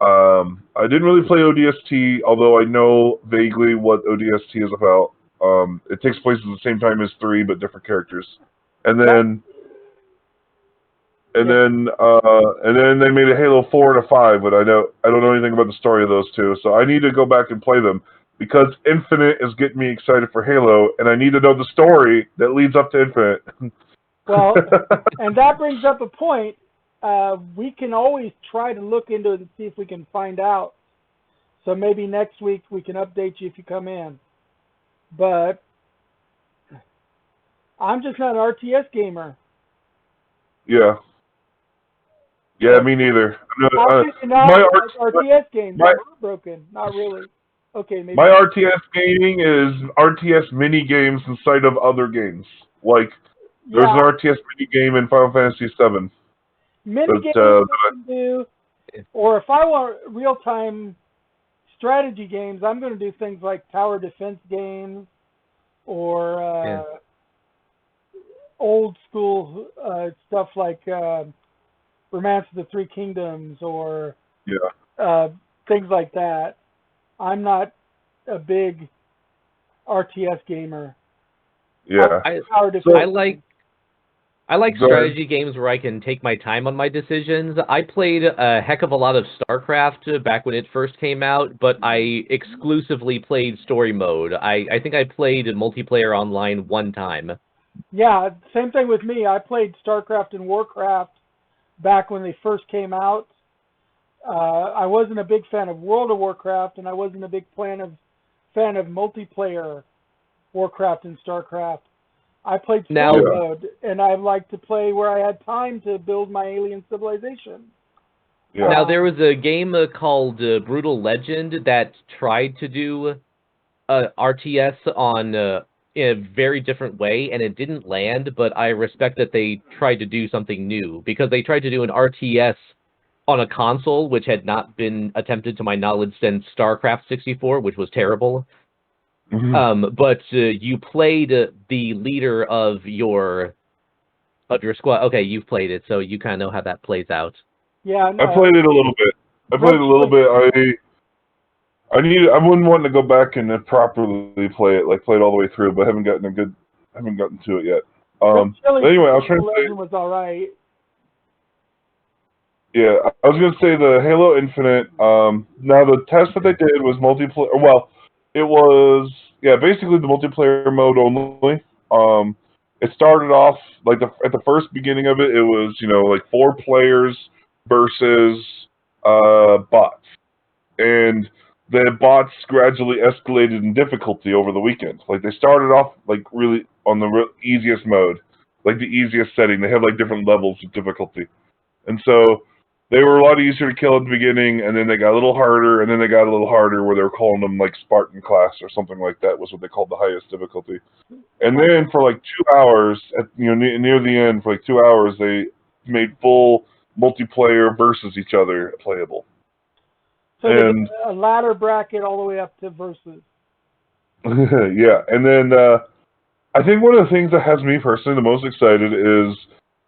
I didn't really play ODST, although I know vaguely what ODST is about. It takes place at the same time as 3, but different characters. And then and then they made a Halo 4 and a 5, but I don't know anything about the story of those two, so I need to go back and play them because Infinite is getting me excited for Halo, and I need to know the story that leads up to Infinite. Well, and that brings up a point. We can always try to look into it and see if we can find out. So maybe next week we can update you if you come in. But I'm just not an RTS gamer. Yeah. Yeah, me neither. My RTS games are broken. Not really. Okay, maybe. My RTS gaming is RTS mini games inside of other games. Like, there's an RTS mini game in Final Fantasy VII. Mini games I can do, or if I want real-time strategy games, I'm going to do things like tower defense games, or old school stuff like Romance of the Three Kingdoms, or things like that. I'm not a big RTS gamer. Yeah, I like strategy games where I can take my time on my decisions. I played a heck of a lot of StarCraft back when it first came out, but I exclusively played story mode. I think I played multiplayer online one time. Yeah, same thing with me. I played StarCraft and Warcraft back when they first came out. I wasn't a big fan of World of Warcraft, and I wasn't a big fan of multiplayer Warcraft and StarCraft. I played story mode, and I liked to play where I had time to build my alien civilization. Yeah. Now, there was a game called Brutal Legend that tried to do RTS on in a very different way, and it didn't land, but I respect that they tried to do something new, because they tried to do an RTS on a console, which had not been attempted to my knowledge since StarCraft 64, which was terrible. Mm-hmm. But you played the leader of your squad. Okay, you've played it, so you kind of know how that plays out. Yeah, I played it a little bit. I wouldn't want to go back and properly play it, like play it all the way through, but I haven't gotten to it yet. Anyway, I was trying to say, was all right. Yeah, I was gonna say the Halo Infinite. Now the test that they did was multiplayer. Well, it was basically the multiplayer mode only. It started off like at the first beginning of it, it was like 4 players versus bots, and the bots gradually escalated in difficulty over the weekend. Like they started off like really on the easiest mode, like the easiest setting. They have like different levels of difficulty, and so they were a lot easier to kill at the beginning, and then they got a little harder, and then they got a little harder where they were calling them like Spartan class or something like that was what they called the highest difficulty. And then for like 2 hours, near the end, for like 2 hours, they made full multiplayer versus each other playable. So they did a ladder bracket all the way up to versus. Yeah, and then I think one of the things that has me personally the most excited is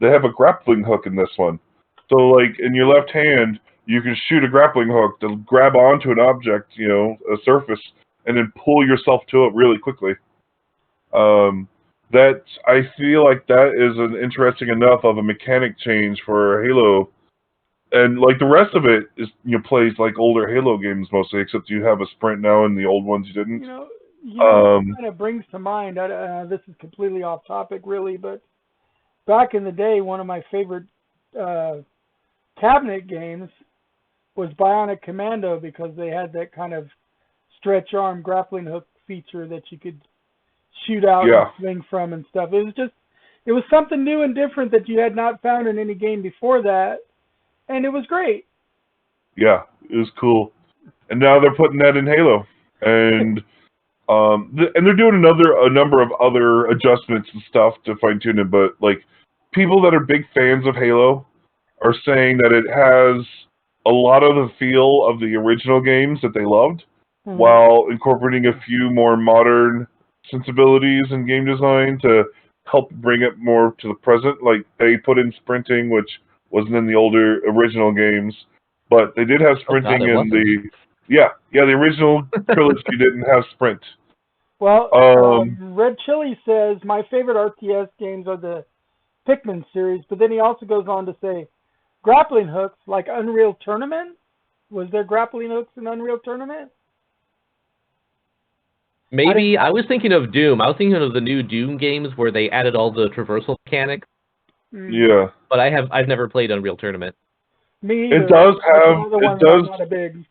they have a grappling hook in this one. So, like, in your left hand, you can shoot a grappling hook to grab onto an object, a surface, and then pull yourself to it really quickly. That I feel like that is an interesting enough of a mechanic change for Halo. And, like, the rest of it is, plays like older Halo games mostly, except you have a sprint now and the old ones you didn't. Kind of brings to mind, this is completely off topic, really, but back in the day, one of my favorite cabinet games was Bionic Commando, because they had that kind of stretch arm grappling hook feature that you could shoot out and swing from and stuff. It was something new and different that you had not found in any game before that, and it was great. Yeah, it was cool. And now they're putting that in Halo, and they're doing a number of other adjustments and stuff to fine tune it. But like people that are big fans of Halo are saying that it has a lot of the feel of the original games that they loved, while incorporating a few more modern sensibilities in game design to help bring it more to the present. Like they put in sprinting, which wasn't in the older original games, but they did have Oh God, sprinting it in wasn't. the original trilogy didn't have sprint. Well, Um, Red Chili says my favorite RTS games are the Pikmin series, but then he also goes on to say grappling hooks like Unreal Tournament. Was there grappling hooks in Unreal Tournament? Maybe I was thinking of Doom. I was thinking of the new Doom games where they added all the traversal mechanics. yeah, But I've never played Unreal Tournament. Me it either. does That's have another it one that does I'm not a big.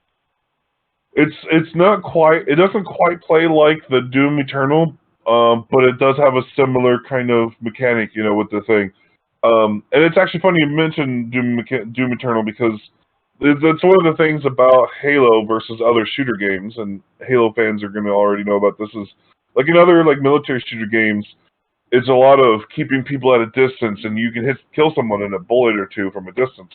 it's not quite it doesn't quite play like the Doom Eternal, but it does have a similar kind of mechanic, with the thing. And it's actually funny you mentioned Doom Eternal because that's one of the things about Halo versus other shooter games, and Halo fans are going to already know about this. Is like in other like military shooter games, it's a lot of keeping people at a distance, and you can kill someone in a bullet or two from a distance.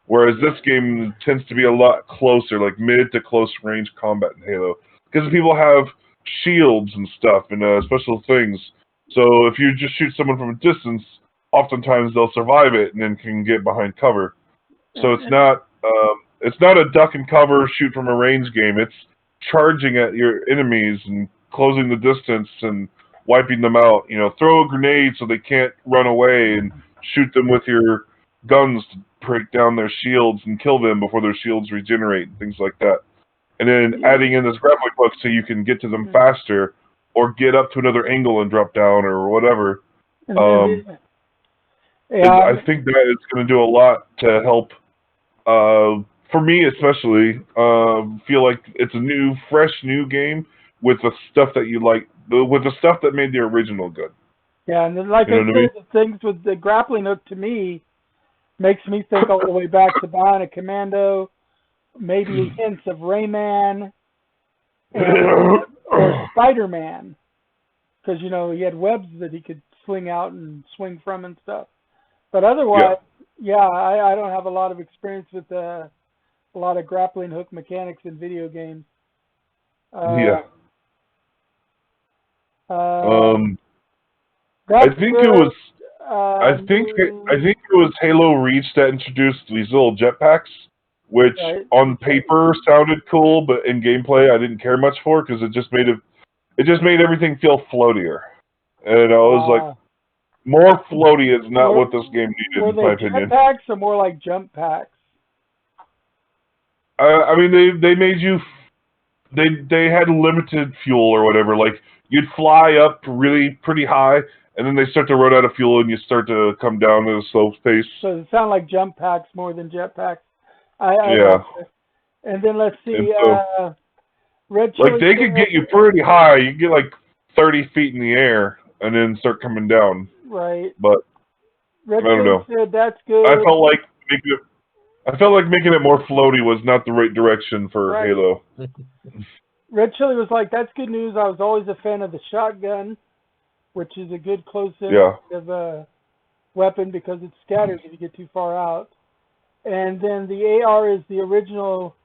Whereas this game tends to be a lot closer, like mid to close range combat in Halo, because people have shields and stuff and special things. So if you just shoot someone from a distance, oftentimes they'll survive it and then can get behind cover. So it's not a duck and cover shoot from a range game. It's charging at your enemies and closing the distance and wiping them out. Throw a grenade so they can't run away and shoot them with your guns to break down their shields and kill them before their shields regenerate and things like that. And then adding in this grappling hook so you can get to them faster or get up to another angle and drop down or whatever. I think that it's going to do a lot to help, for me especially, feel like it's a new, fresh, new game with the stuff that you like, with the stuff that made the original good. Yeah, and then, like I said, the things with the grappling hook to me makes me think all the way back to Bionic Commando, maybe hints of Rayman, or Spider-Man, because he had webs that he could sling out and swing from and stuff. But otherwise, I don't have a lot of experience with a lot of grappling hook mechanics in video games. I think good. it was. I think it was Halo Reach that introduced these little jetpacks, which on paper sounded cool, but in gameplay I didn't care much for because it just made everything feel floatier, and I was like, more floaty is not what this game needed, in my opinion. Were they jetpacks or more like jump packs? I mean, they made you. They had limited fuel or whatever. Like you'd fly up pretty high, and then they start to run out of fuel, and you start to come down at a slow pace. So it sound like jump packs more than jet packs. Yeah. And then let's see. Red Chili. Like they could get you pretty high. You get like 30 feet in the air, and then start coming down. Right. But Red I don't know. Said that's good. I felt like making it more floaty was not the right direction for Halo. Red Chili was like, that's good news. I was always a fan of the shotgun, which is a good close-in of a weapon because it scatters if you get too far out. And then the AR is the original,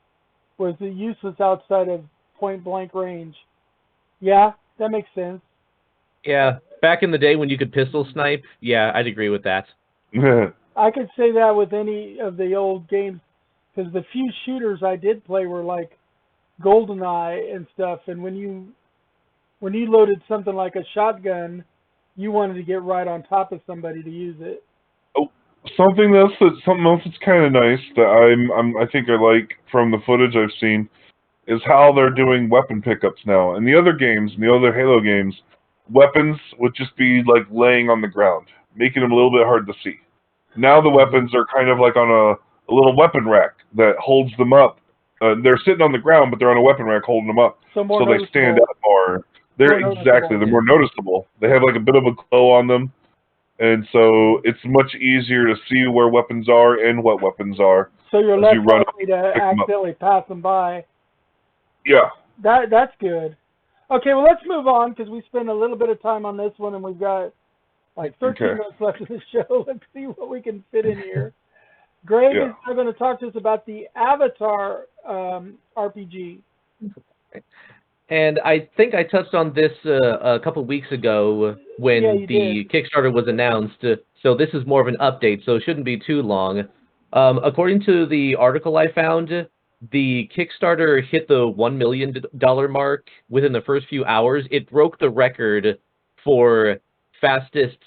was the useless outside of point-blank range. Yeah, that makes sense. Yeah, back in the day when you could pistol snipe, yeah, I'd agree with that. I could say that with any of the old games, because the few shooters I did play were like GoldenEye and stuff, and when you loaded something like a shotgun, you wanted to get right on top of somebody to use it. Oh, something else that's kind of nice that I think I like from the footage I've seen is how they're doing weapon pickups now. In the other games, in the other Halo games, weapons would just be like laying on the ground, making them a little bit hard to see. Now the weapons are kind of like on a little weapon rack that holds them up. They're sitting on the ground, but they're on a weapon rack holding them up, so they stand out more. They're more noticeable. They have like a bit of a glow on them, and so it's much easier to see where weapons are and what weapons are. So you're less likely to accidentally pass them by. Yeah. That's good. Okay, well, let's move on because we spent a little bit of time on this one, and we've got like 13 minutes left of the show. Let's see what we can fit in here. Greg is now going to talk to us about the Avatar RPG. And I think I touched on this a couple weeks ago when Yeah, you the did. Kickstarter was announced. So this is more of an update, so it shouldn't be too long. According to the article I found, the Kickstarter hit the $1 million mark within the first few hours. It broke the record for fastest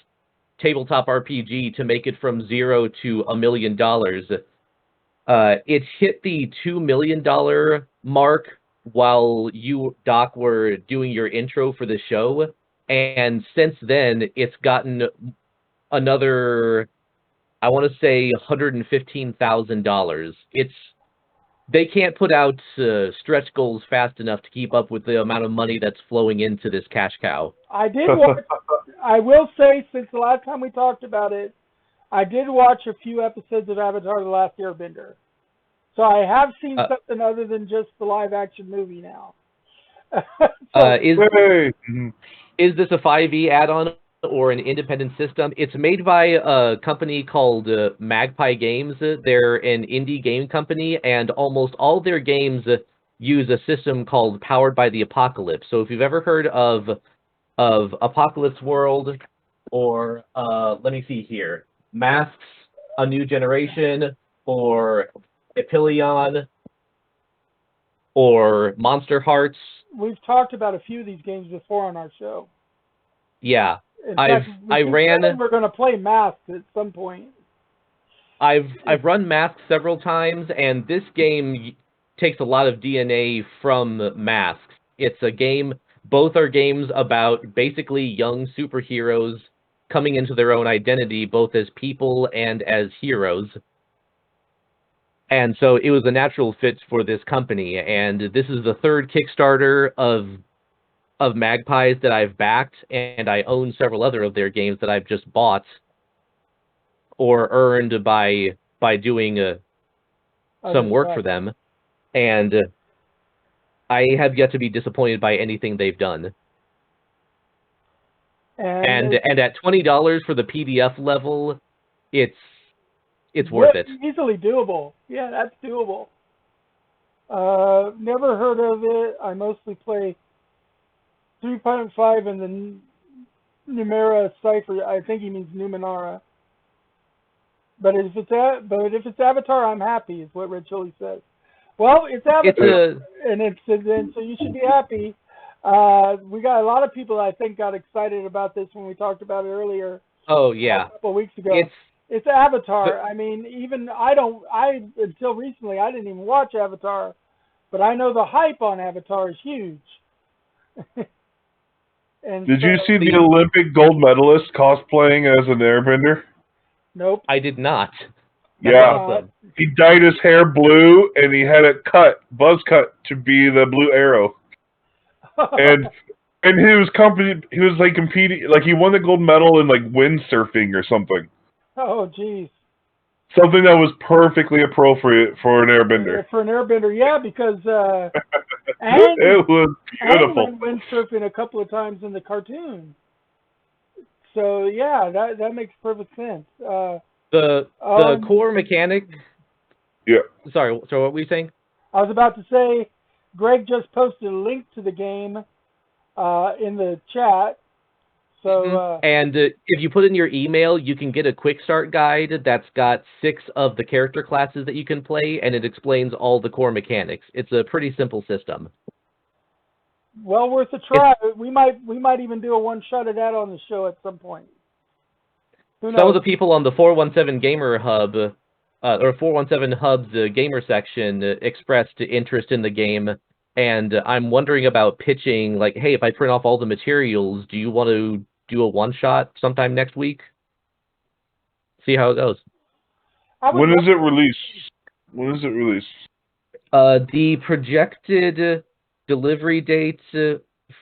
tabletop RPG to make it from 0 to $1 million. It hit the $2 million mark while you, Doc, were doing your intro for the show. And since then, it's gotten another, I want to say, $115,000. They can't put out stretch goals fast enough to keep up with the amount of money that's flowing into this cash cow. I did watch. I will say, since the last time we talked about it, I did watch a few episodes of Avatar: The Last Airbender. So I have seen something other than just the live-action movie now. Is this a 5e add-on or an independent system? It's made by a company called Magpie Games. They're an indie game company, and almost all their games use a system called Powered by the Apocalypse. So if you've ever heard of Apocalypse World, or let me see here, Masks, A New Generation, or Epilion, or Monster Hearts. We've talked about a few of these games before on our show. Yeah, In fact, we're going to play Masks at some point. I've run Masks several times, and this game takes a lot of DNA from Masks. It's a game. Both are games about basically young superheroes coming into their own identity, both as people and as heroes. And so it was a natural fit for this company. And this is the third Kickstarter of Magpies that I've backed, and I own several other of their games that I've just bought or earned by doing some work for them. And I have yet to be disappointed by anything they've done. And at $20 for the PDF level, it's worth it. Easily doable. Yeah, that's doable. Never heard of it. I mostly play 3.5 and the Numera cipher. I think he means Numenera. But if it's Avatar, I'm happy. Is what Red Chili says. Well, it's Avatar, so you should be happy. We got a lot of people I think got excited about this when we talked about it earlier. Oh yeah, a couple of weeks ago. It's Avatar. I mean, even until recently I didn't even watch Avatar, but I know the hype on Avatar is huge. Did you see the Olympic gold medalist cosplaying as an airbender? Nope. I did not. That's awesome. He dyed his hair blue and he had it buzz cut to be the blue arrow. And he was like competing, like he won the gold medal in like windsurfing or something. Oh, geez. Something that was perfectly appropriate for an airbender. For an airbender, yeah, because it was beautiful. And went windsurfing a couple of times in the cartoon. So yeah, that makes perfect sense. The core mechanic. Yeah. Sorry. So what were you saying? I was about to say, Greg just posted a link to the game in the chat. So and if you put in your email, you can get a quick start guide that's got 6 of the character classes that you can play, and it explains all the core mechanics. It's a pretty simple system. Well worth a try. We might even do a one shot of that on the show at some point. Who knows? Some of the people on the 417 Gamer Hub or 417 Hub's gamer section expressed interest in the game, and I'm wondering about pitching, like, hey, if I print off all the materials, do you want to do a one-shot sometime next week? See how it goes. When is it released? The projected delivery date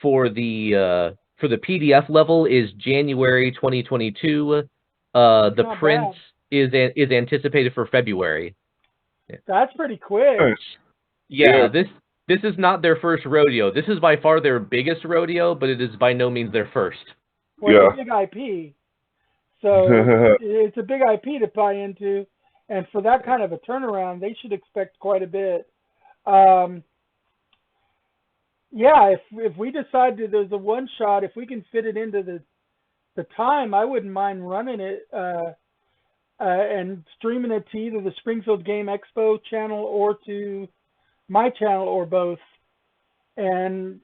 for the PDF level is January 2022. The print is anticipated for February. That's pretty quick. Nice. Yeah, this is not their first rodeo. This is by far their biggest rodeo, but it is by no means their first. Well, it's a big IP. So it's a big IP to buy into, and for that kind of a turnaround, they should expect quite a bit. yeah, if we decide that there's a one shot, if we can fit it into the time, I wouldn't mind running it and streaming it to either the Springfield Game Expo channel or to my channel or both, and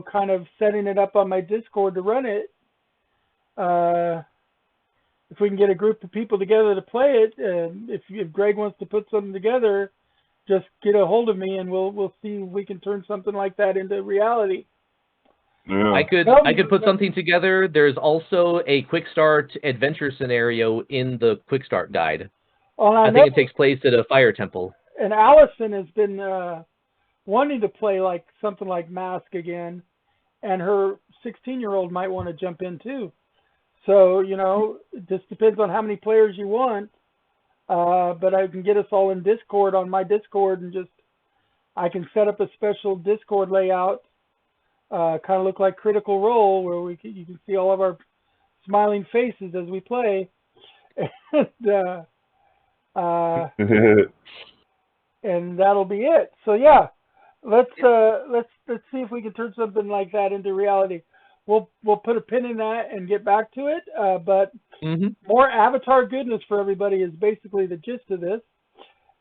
kind of setting it up on my Discord to run it. If we can get a group of people together to play it, if Greg wants to put something together, just get a hold of me and we'll see if we can turn something like that into reality. Yeah. I could put something together. There's also a quick start adventure scenario in the quick start guide. Well, I think it takes place at a fire temple. And Allison has been wanting to play like something like Mask again, and her 16-year-old might want to jump in too. So, it just depends on how many players you want. But I can get us all in Discord on my Discord, and I can set up a special Discord layout, kind of look like Critical Role, where you can see all of our smiling faces as we play. And, and that'll be it. So yeah, let's see if we can turn something like that into reality. We'll put a pin in that and get back to it. But more Avatar goodness for everybody is basically the gist of this,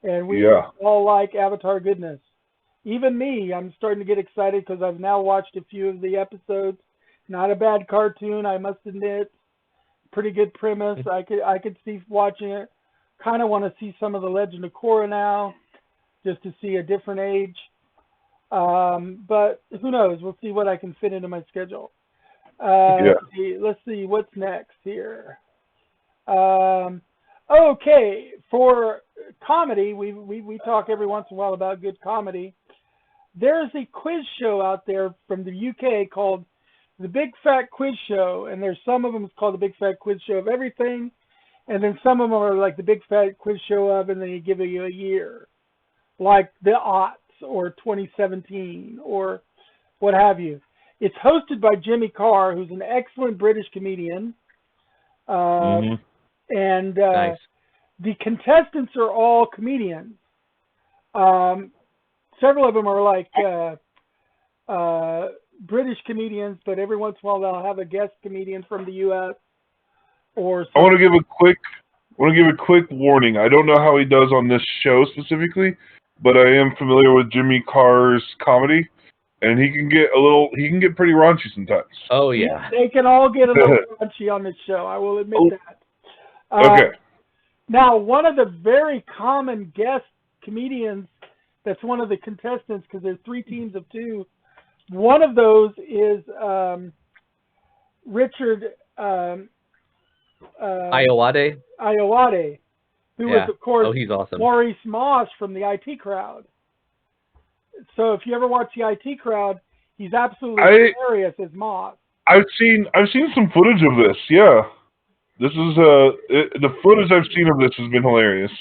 and we all like Avatar goodness. Even me, I'm starting to get excited because I've now watched a few of the episodes. Not a bad cartoon, I must admit. Pretty good premise. I could see watching it. Kind of want to see some of the Legend of Korra now, just to see a different age. But who knows? We'll see what I can fit into my schedule. Let's see what's next here. Okay, for comedy, we talk every once in a while about good comedy. There's a quiz show out there from the UK called the Big Fat Quiz Show, and there's some of them it's called the Big Fat Quiz Show of everything, and then some of them are like the Big Fat Quiz Show of, and then they give you a year, like the aughts or 2017 or what have you. It's hosted by Jimmy Carr, who's an excellent British comedian. And nice. The contestants are all comedians. Several of them are like British comedians, but every once in a while they'll have a guest comedian from the U.S. or something. I want to give a quick warning. I don't know how he does on this show specifically, but I am familiar with Jimmy Carr's comedy. And he can get pretty raunchy sometimes. Oh, yeah. They can all get a little raunchy on this show, I will admit that. Okay. Now, one of the very common guest comedians that's one of the contestants, because there's 3 teams of 2, one of those is Richard Ayoade, who is, of course, he's awesome. Maurice Moss from the IT Crowd. So if you ever watch the IT Crowd, he's absolutely hilarious as Moss. I've seen some footage of this. Yeah, this is the footage I've seen of this has been hilarious.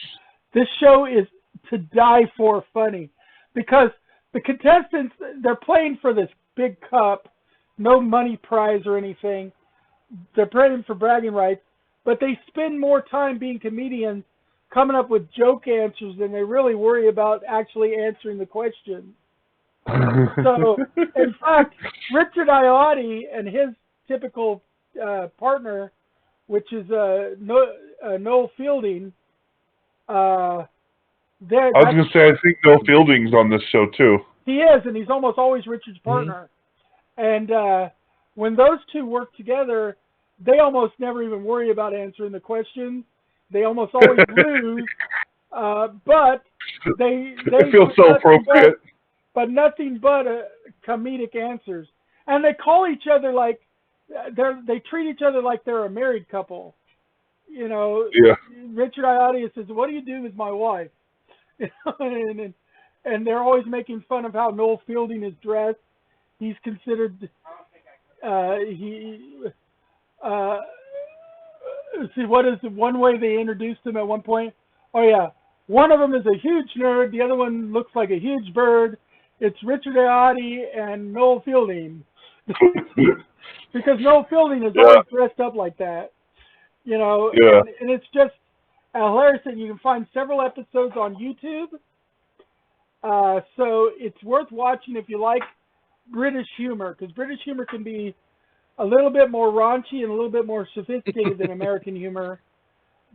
This show is to die for funny because the contestants, they're playing for this big cup, no money prize or anything. They're playing for bragging rights, but they spend more time being comedians coming up with joke answers than they really worry about actually answering the question. So, in fact, Richard Ayoade and his typical partner, which is Noel Fielding, I was going to say, I think Noel Fielding's on this show, too. He is, and he's almost always Richard's partner. And when those two work together, they almost never even worry about answering the question. They almost always lose, but they feel so appropriate. But nothing but comedic answers. And they call each other like, they treat each other like they're a married couple. Yeah. Richard Ayoade says, "What do you do with my wife?" and they're always making fun of how Noel Fielding is dressed. He's considered, see, what is the one way they introduced him at one point? Oh, yeah. One of them is a huge nerd. The other one looks like a huge bird. It's Richard Ayoade and Noel Fielding. Because Noel Fielding is always dressed up like that. And it's just hilarious. And you can find several episodes on YouTube. So it's worth watching if you like British humor, because British humor can be a little bit more raunchy and a little bit more sophisticated than American humor.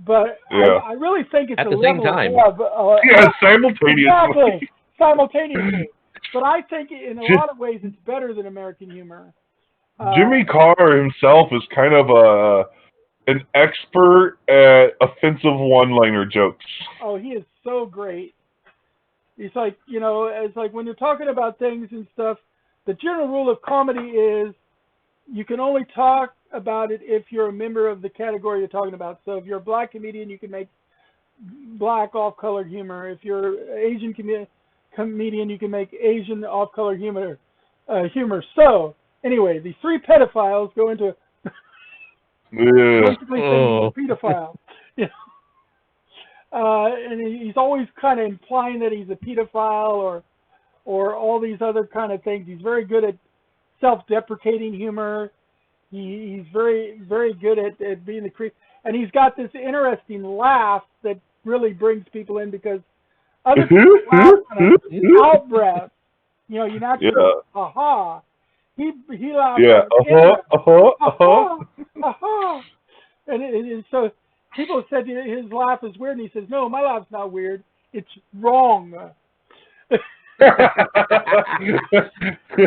But Yeah. I really think it's At a the same level time. of Yeah, simultaneously. exactly simultaneously. But I think in a lot of ways it's better than American humor. Jimmy Carr himself is kind of an expert at offensive one-liner jokes. Oh, he is so great. He's like, it's like when you're talking about things and stuff, the general rule of comedy is you can only talk about it if you're a member of the category you're talking about. So if you're a black comedian, you can make black off-color humor. If you're an Asian comedian, you can make Asian off-color humor. So anyway, these three pedophiles go into basically saying he's a pedophile. And he's always kind of implying that he's a pedophile or all these other kind of things. He's very good at self-deprecating humor. He's very, very good at being the creep. And he's got this interesting laugh that really brings people in because other people laugh kind of out breath. You naturally go, ha-ha. He laughs ha-ha. And so people said his laugh is weird, and he says, no, my laugh's not weird. It's wrong.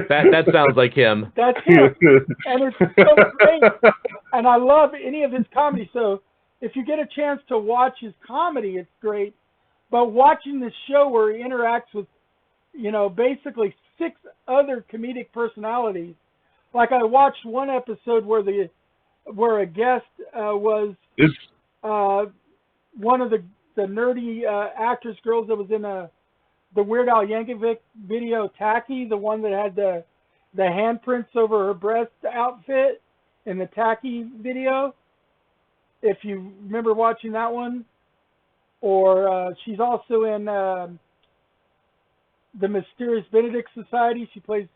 that sounds like him. That's him. And it's so great. And I love any of his comedy. So if you get a chance to watch his comedy, it's great. But watching this show where he interacts with, basically 6 other comedic personalities. Like I watched one episode where a guest was one of the nerdy actress girls that was in the Weird Al Yankovic video, Tacky, the one that had the handprints over her breast outfit in the Tacky video. If you remember watching that one. Or she's also in the Mysterious Benedict Society. She plays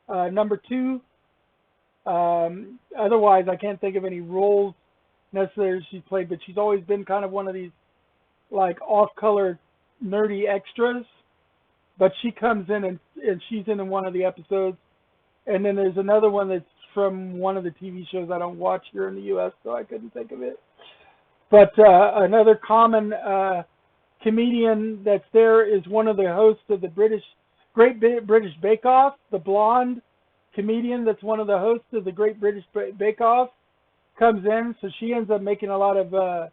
number 2. Otherwise, I can't think of any roles necessarily she's played, but she's always been kind of one of these like off-color nerdy extras. But she comes in and she's in one of the episodes. And then there's another one that's from one of the TV shows I don't watch here in the U.S., so I couldn't think of it. But another common comedian that's there is one of the hosts of the Great British Bake Off, the blonde comedian that's one of the hosts of the Great British Bake Off comes in, so she ends up making a lot of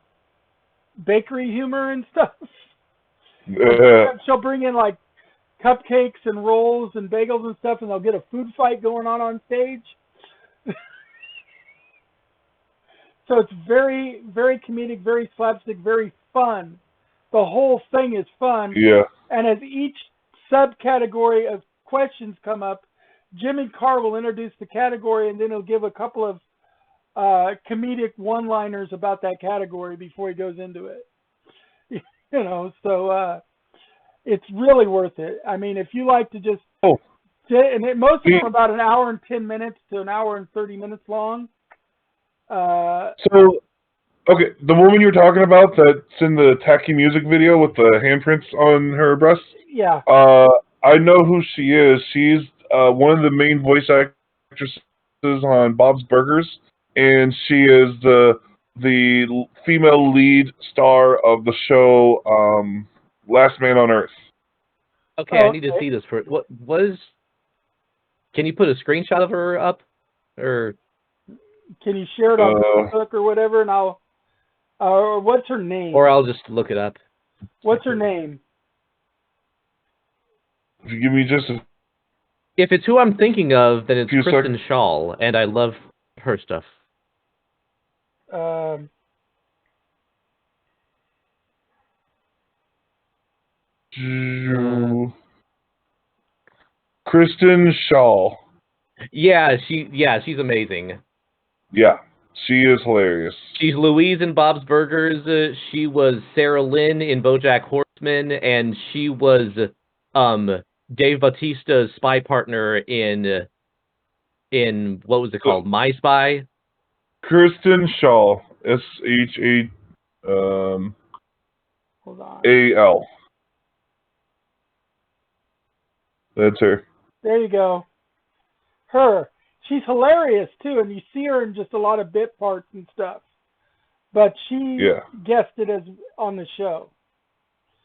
bakery humor and stuff. She'll bring in like cupcakes and rolls and bagels and stuff, and they'll get a food fight going on stage. So it's very, very comedic, very slapstick, very fun. The whole thing is fun. Yeah. And as each subcategory of questions come up, Jimmy Carr will introduce the category, and then he'll give a couple of comedic one-liners about that category before he goes into it. So it's really worth it. I mean, if you like to just sit, and most of them are about an hour and 10 minutes to an hour and 30 minutes long. Okay, the woman you're talking about that's in the Tacky music video with the handprints on her breast? Yeah. I know who she is. She's one of the main voice actresses on Bob's Burgers, and she is the female lead star of the show Last Man on Earth. Okay, I need to see this. Can you put a screenshot of her up? Or can you share it on Facebook or whatever, and I'll... what's her name? Or I'll just look it up. What's her name? If you give me just a... If it's who I'm thinking of, then it's Kristen Schaal, and I love her stuff. Kristen Schaal. Yeah, she's amazing. Yeah, she is hilarious. She's Louise in Bob's Burgers. She was Sarah Lynn in BoJack Horseman, and she was Dave Bautista's spy partner in what was it called? My Spy. Kristen Schaal, SHAAL. Hold on. That's her. There you go. her. She's hilarious too, and you see her in just a lot of bit parts and stuff. But she guested as on the show.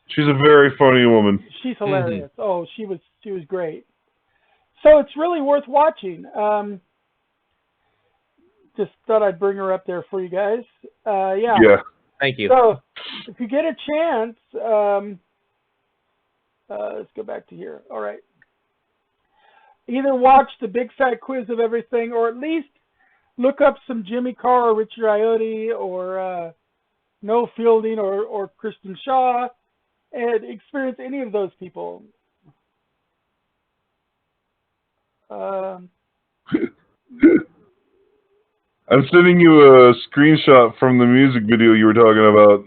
She's a very funny woman. She's hilarious. Mm-hmm. Oh, she was great. So it's really worth watching. Just thought I'd bring her up there for you guys. Yeah. Thank you. So if you get a chance, let's go back to here. All right. Either watch the Big Fat Quiz of Everything, or at least look up some Jimmy Carr or Richard Iotti or Noel Fielding or Kristen Shaw and experience any of those people. I'm sending you a screenshot from the music video you were talking about.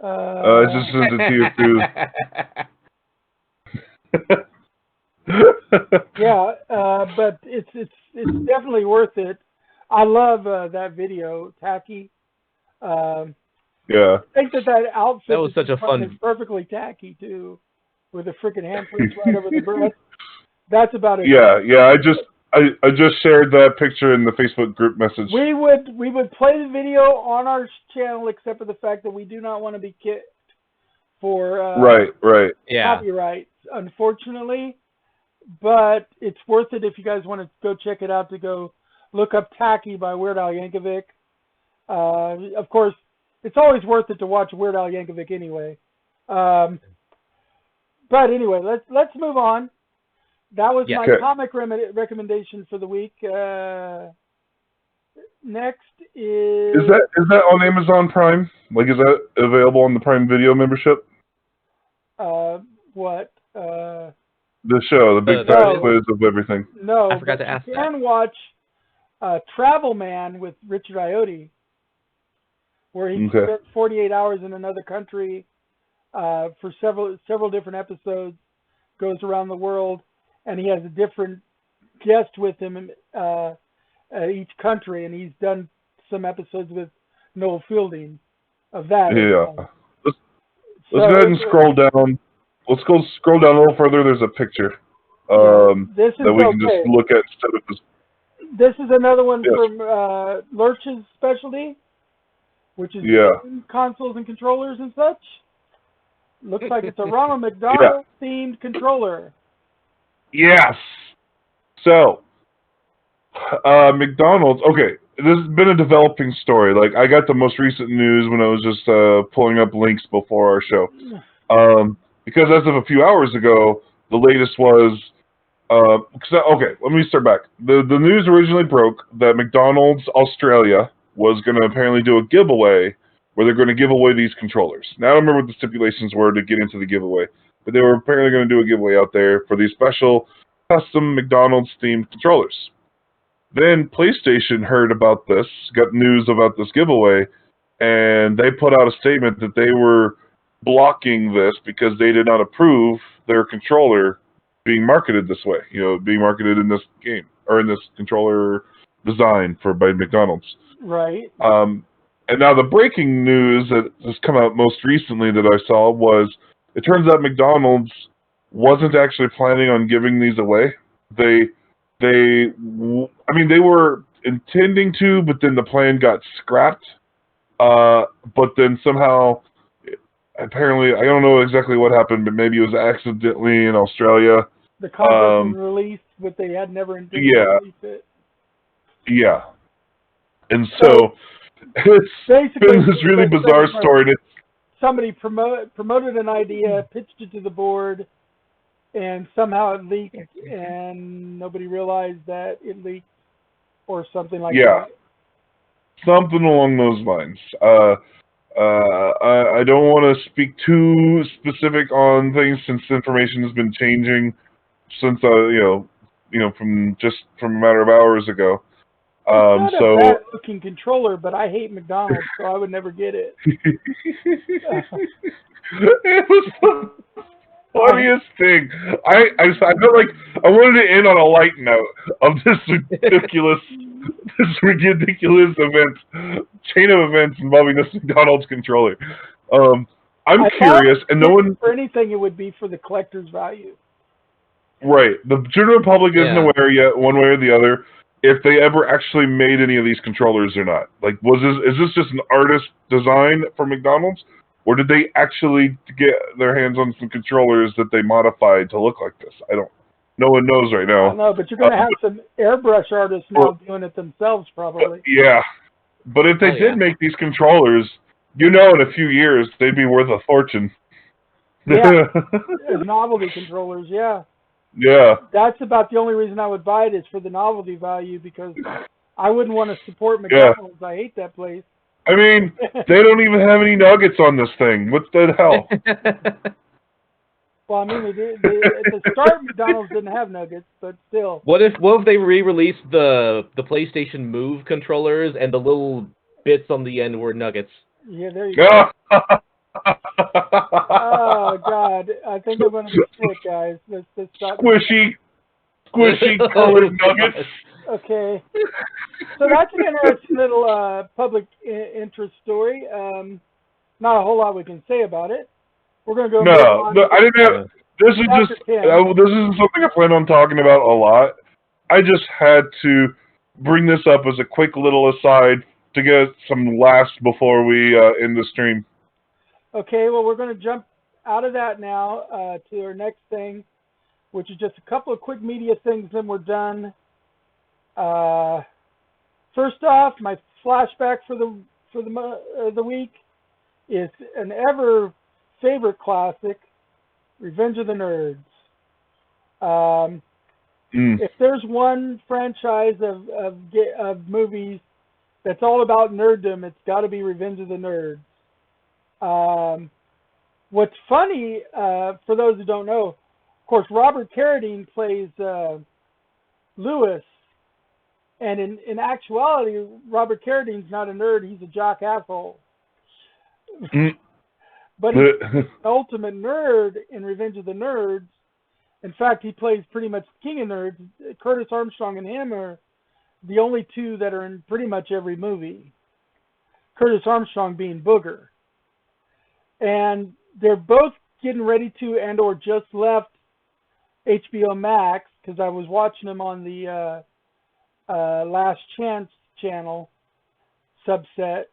I just sent it to you too. Yeah, but it's definitely worth it. I love that video, Tacky. Yeah. I think that outfit that was such a fun. Is perfectly tacky too, with the freaking handprints right over the breast. That's about it. Yeah. I just shared that picture in the Facebook group message. We would play the video on our channel, except for the fact that we do not want to be kicked for right. copyrights, unfortunately. But it's worth it if you guys want to go check it out. To go look up "Tacky" by Weird Al Yankovic. Of course, it's always worth it to watch Weird Al Yankovic anyway. But anyway, let's move on. That was my comic recommendation for the week. Next is that on Amazon Prime? Like, is that available on the Prime Video membership? What? The show, the Big Fat Quiz of Everything. No, I forgot to ask. You can watch Travel Man with Richard Iotti, where he spent 48 hours in another country for several different episodes. Goes around the world, and he has a different guest with him in each country, and he's done some episodes with Noel Fielding of that. Yeah. Let's go ahead and scroll down. Let's go scroll down a little further. There's a picture this is that we can just look at instead of this. This is another one from Lurch's specialty, which is consoles and controllers and such. Looks like it's a Ronald McDonald themed controller. Yes. So, McDonald's. Okay, this has been a developing story. Like, I got the most recent news when I was just pulling up links before our show. Because as of a few hours ago, the latest was. Okay, let me start back. The news originally broke that McDonald's Australia was going to apparently do a giveaway where they're going to give away these controllers. Now, I don't remember what the stipulations were to get into the giveaway, but they were apparently going to do a giveaway out there for these special custom McDonald's-themed controllers. Then PlayStation heard about this, got news about this giveaway, and they put out a statement that they were blocking this because they did not approve their controller being marketed this way, being marketed in this game, or in this controller design by McDonald's. Right. And now the breaking news that has come out most recently that I saw was, it turns out McDonald's wasn't actually planning on giving these away. They were intending to, but then the plan got scrapped. But then somehow, apparently, I don't know exactly what happened, but maybe it was accidentally in Australia. The contract was released, but they had never intended to release it. Yeah. And so it's been this really bizarre story. Somebody promoted an idea, pitched it to the board, and somehow it leaked, and nobody realized that it leaked, or something like that. Yeah, something along those lines. I don't want to speak too specific on things since information has been changing since from a matter of hours ago. It's not a bad-looking controller, but I hate McDonald's, so I would never get it. It was the funniest thing. I felt like I wanted to end on a light note of this ridiculous event, chain of events involving this McDonald's controller. I'm curious, and no one for anything it would be for the collector's value. Right. The general public isn't aware yet, one way or the other, if they ever actually made any of these controllers or not. Like, is this just an artist design for McDonald's, or did they actually get their hands on some controllers that they modified to look like this? No one knows right now. I know, but you're going to have some airbrush artists now doing it themselves, probably. Yeah. But if they did make these controllers, in a few years, they'd be worth a fortune. Yeah. As novelty controllers, yeah. Yeah. That's about the only reason I would buy it is for the novelty value, because I wouldn't want to support McDonald's. Yeah. I hate that place. I mean, they don't even have any nuggets on this thing. What the hell? Well, I mean, at the start, McDonald's didn't have nuggets, but still. What if they re-released the PlayStation Move controllers and the little bits on the end were nuggets? Yeah, there you go. Oh God, I think I'm going to be sick, guys. Let's stop. Squishy colored nuggets. Okay, so that's an interesting little public interest story. Not a whole lot we can say about it. We're going to go. No, I didn't have. This is just. This isn't something I plan on talking about a lot. I just had to bring this up as a quick little aside to get some laughs before we end the stream. Okay, well, we're going to jump out of that now to our next thing, which is just a couple of quick media things, then we're done. First off, my flashback for the week is an ever favorite classic, Revenge of the Nerds. If there's one franchise of movies that's all about nerddom, it's got to be Revenge of the Nerds. What's funny, for those who don't know, of course, Robert Carradine plays Lewis, and in actuality, Robert Carradine's not a nerd; he's a jock asshole. But he's the ultimate nerd in Revenge of the Nerds. In fact, he plays pretty much the king of nerds. Curtis Armstrong and him are the only two that are in pretty much every movie. Curtis Armstrong being Booger. And they're both getting ready to and or just left HBO Max, because I was watching them on the Last Chance channel subset.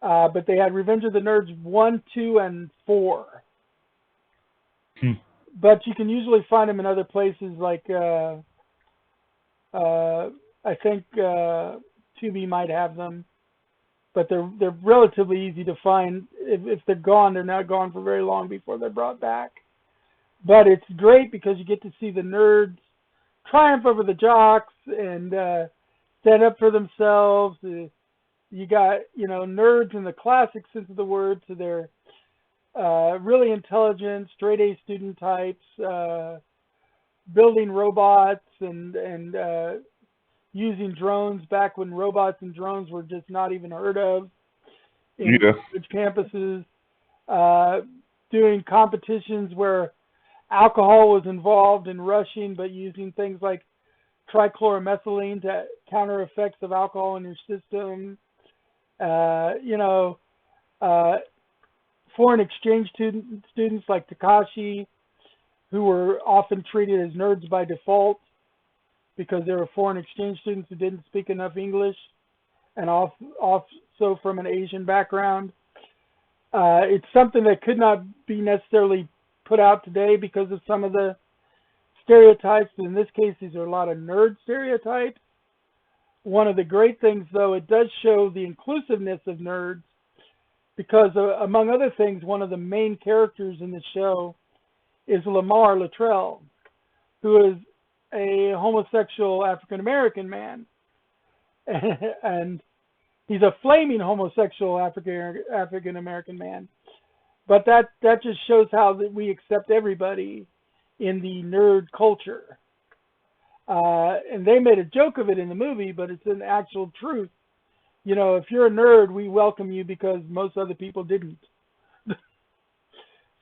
But they had Revenge of the Nerds 1, 2, and 4. But you can usually find them in other places like, I think Tubi might have them. But they're relatively easy to find. If they're gone, they're not gone for very long before they're brought back. But it's great because you get to see the nerds triumph over the jocks and stand up for themselves. You got, nerds in the classic sense of the word, so they're really intelligent, straight-A student types, building robots and using drones back when robots and drones were just not even heard of in college campuses, doing competitions where alcohol was involved in rushing, but using things like trichloromethylene to counter effects of alcohol in your system. Foreign exchange students like Takashi, who were often treated as nerds by default because they were foreign exchange students who didn't speak enough English and also from an Asian background. It's something that could not be necessarily put out today because of some of the stereotypes. In this case, these are a lot of nerd stereotypes. One of the great things, though, it does show the inclusiveness of nerds because, among other things, one of the main characters in the show is Lamar Luttrell, who is a homosexual African-American man. And he's a flaming homosexual African-American man. But that just shows how that we accept everybody in the nerd culture. And they made a joke of it in the movie, but it's an actual truth. If you're a nerd, we welcome you because most other people didn't.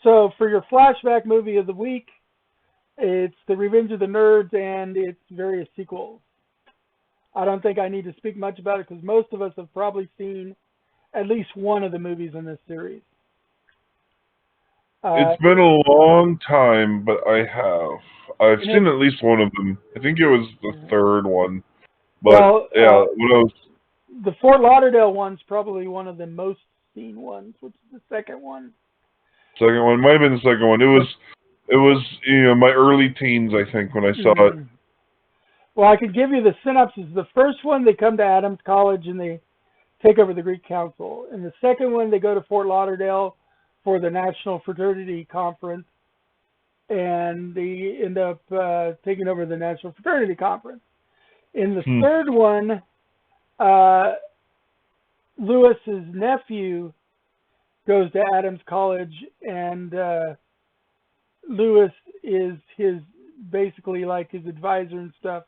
So for your flashback movie of the week, it's The Revenge of the Nerds and its various sequels. I don't think I need to speak much about it because most of us have probably seen at least one of the movies in this series. It's been a long time, but I have. I've seen at least one of them. I think it was the third one. But well, yeah, when I was the Fort Lauderdale one's probably one of the most seen ones, which is the second one. second one, might have been the second one. It was my early teens, I think, when I saw it. Well, I could give you the synopsis. The first one, they come to Adams College and they take over the Greek Council. In the second one, they go to Fort Lauderdale for the National Fraternity Conference, and they end up taking over the National Fraternity Conference. In the third one, Lewis's nephew goes to Adams College, and Lewis is basically like his advisor and stuff,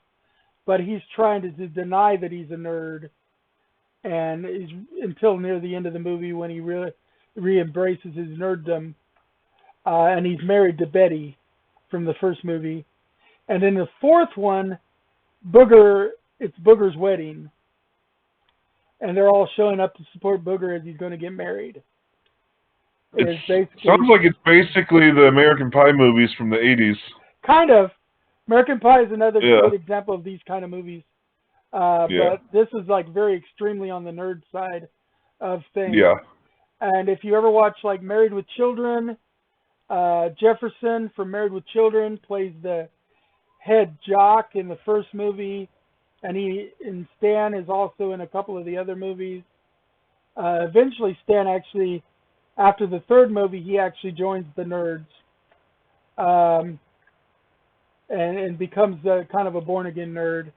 but he's trying to deny that he's a nerd, and until near the end of the movie when he really re-embraces his nerddom, and he's married to Betty from the first movie. And in the fourth one, it's Booger's wedding, and they're all showing up to support Booger as he's going to get married. Sounds like it's basically the American Pie movies from the 80s. Kind of. American Pie is another great example of these kind of movies. But this is like very extremely on the nerd side of things. Yeah. And if you ever watch like Married with Children, Jefferson from Married with Children plays the head jock in the first movie, and Stan is also in a couple of the other movies. Eventually, Stan actually, after the third movie, he actually joins the nerds, and becomes kind of a born-again nerd.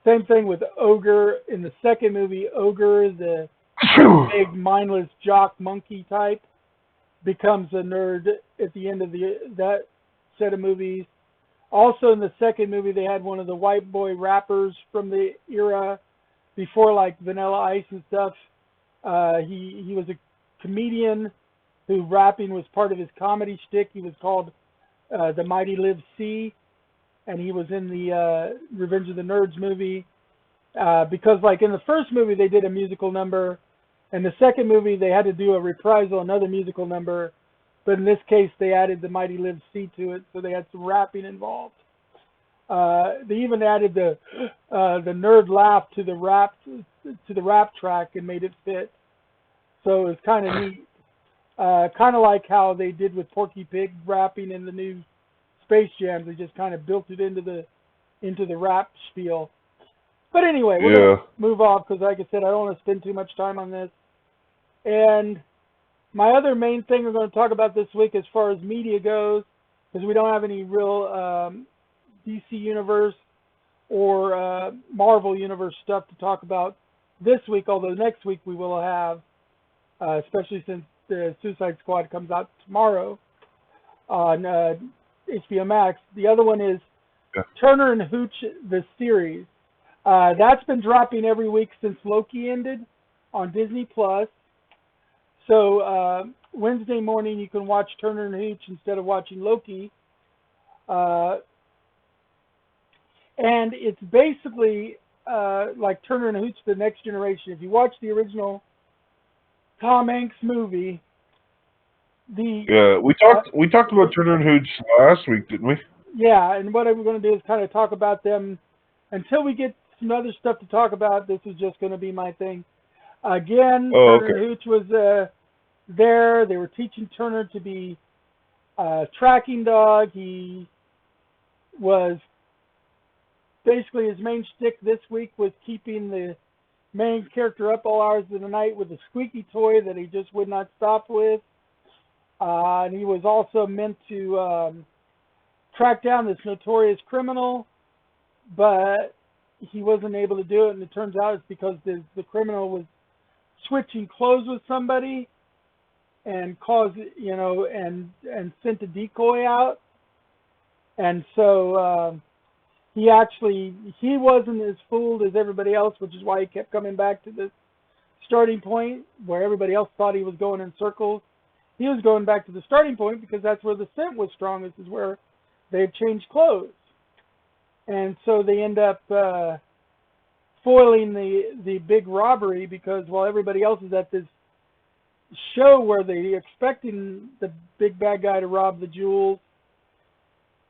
Same thing with Ogre in the second movie. Ogre, the big mindless jock monkey type, becomes a nerd at the end of that set of movies. Also in the second movie, they had one of the white boy rappers from the era before, like Vanilla Ice and stuff. He was a comedian who rapping was part of his comedy shtick. He was called The Mighty Liv C, and he was in the Revenge of the Nerds movie. Because like in the first movie, they did a musical number. In the second movie, they had to do a reprisal, another musical number. But in this case, they added The Mighty Liv C to it, so they had some rapping involved. They even added the nerd laugh to the rap track and made it fit. So it was kind of neat. Kind of like how they did with Porky Pig rapping in the new Space Jam. They just kind of built it into the rap spiel. But anyway, we're going to move off because, like I said, I don't want to spend too much time on this. And my other main thing we're going to talk about this week as far as media goes, because we don't have any real DC Universe or Marvel Universe stuff to talk about this week, although next week we will have, especially since the Suicide Squad comes out tomorrow on HBO Max. The other one is Turner and Hooch, the series. That's been dropping every week since Loki ended on Disney+. So Wednesday morning you can watch Turner and Hooch instead of watching Loki. And it's basically like Turner and Hooch, The Next Generation. If you watch the original Tom Hanks movie, we talked about Turner and Hooch last week, didn't we? Yeah, and what we're going to do is kind of talk about them until we get some other stuff to talk about. This is just going to be my thing. Again, Turner and Hooch was there. They were teaching Turner to be a tracking dog. He was basically, his main shtick this week was keeping the main character up all hours of the night with a squeaky toy that he just would not stop with. And he was also meant to track down this notorious criminal, but he wasn't able to do it, and it turns out it's because the criminal was switching clothes with somebody and caused, and sent a decoy out. And so he wasn't as fooled as everybody else, which is why he kept coming back to the starting point where everybody else thought he was going in circles. He was going back to the starting point because that's where the scent was strongest, is where they had changed clothes. And so they end up foiling the big robbery, because while everybody else is at this show where they're expecting the big bad guy to rob the jewels.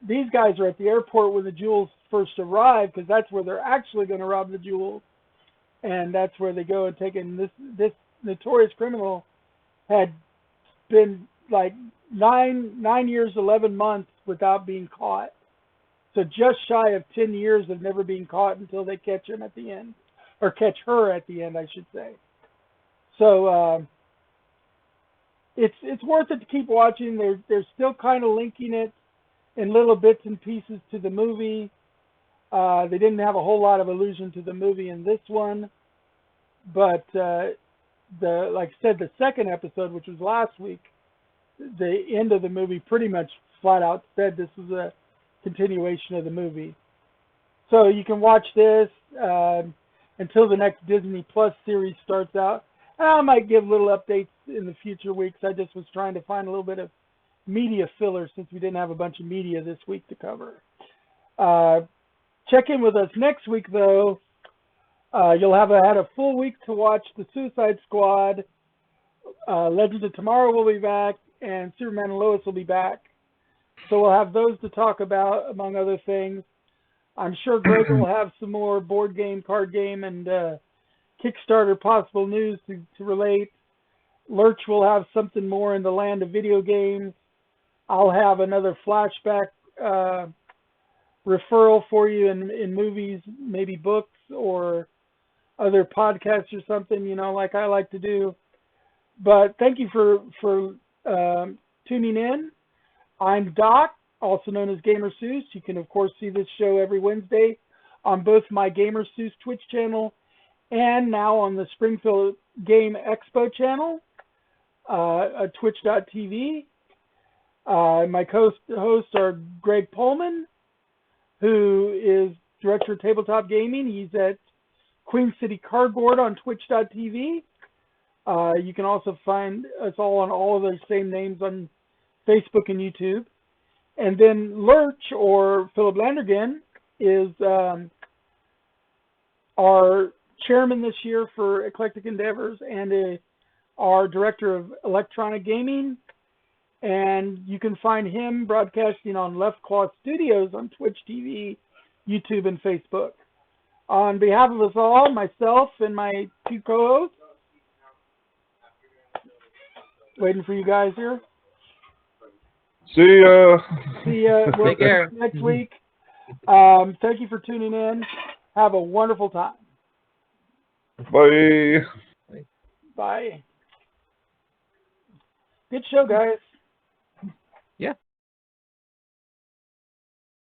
These guys are at the airport when the jewels first arrive, because that's where they're actually going to rob the jewels, and that's where they go and take it. And this notorious criminal had been like 9 years, 11 months without being caught. So just shy of 10 years of never being caught until they catch him at the end, or catch her at the end, I should say. So it's worth it to keep watching. They're still kind of linking it in little bits and pieces to the movie. They didn't have a whole lot of allusion to the movie in this one, but like I said, the second episode, which was last week, the end of the movie pretty much flat out said this is a continuation of the movie. So you can watch this until the next Disney Plus series starts out. I might give little updates in the future weeks. I just was trying to find a little bit of media filler since we didn't have a bunch of media this week to cover. Check in with us next week, though. You'll have had a full week to watch The Suicide Squad. Legends of Tomorrow will be back, and Superman and Lois will be back. So we'll have those to talk about, among other things. I'm sure Greg will have some more board game, card game, and Kickstarter possible news to relate. Lurch will have something more in the land of video games. I'll have another flashback referral for you in movies, maybe books or other podcasts or something, like I like to do. But thank you for tuning in. I'm Doc, also known as Gamer Seuss. You can, of course, see this show every Wednesday on both my Gamer Seuss Twitch channel and now on the Springfield Game Expo channel, twitch.tv. My co-hosts are Greg Pullman, who is Director of Tabletop Gaming. He's at Queen City Cardboard on twitch.tv. You can also find us all on all of those same names on Facebook and YouTube. And then Lurch, or Philip Landergan, is our chairman this year for Eclectic Endeavors and our director of electronic gaming. And you can find him broadcasting on Left Claw Studios on Twitch TV, YouTube, and Facebook. On behalf of us all, myself and my two co-hosts, waiting for you guys here. See ya. See ya. Take care. Next week. Thank you for tuning in. Have a wonderful time. Bye. Bye. Good show, guys.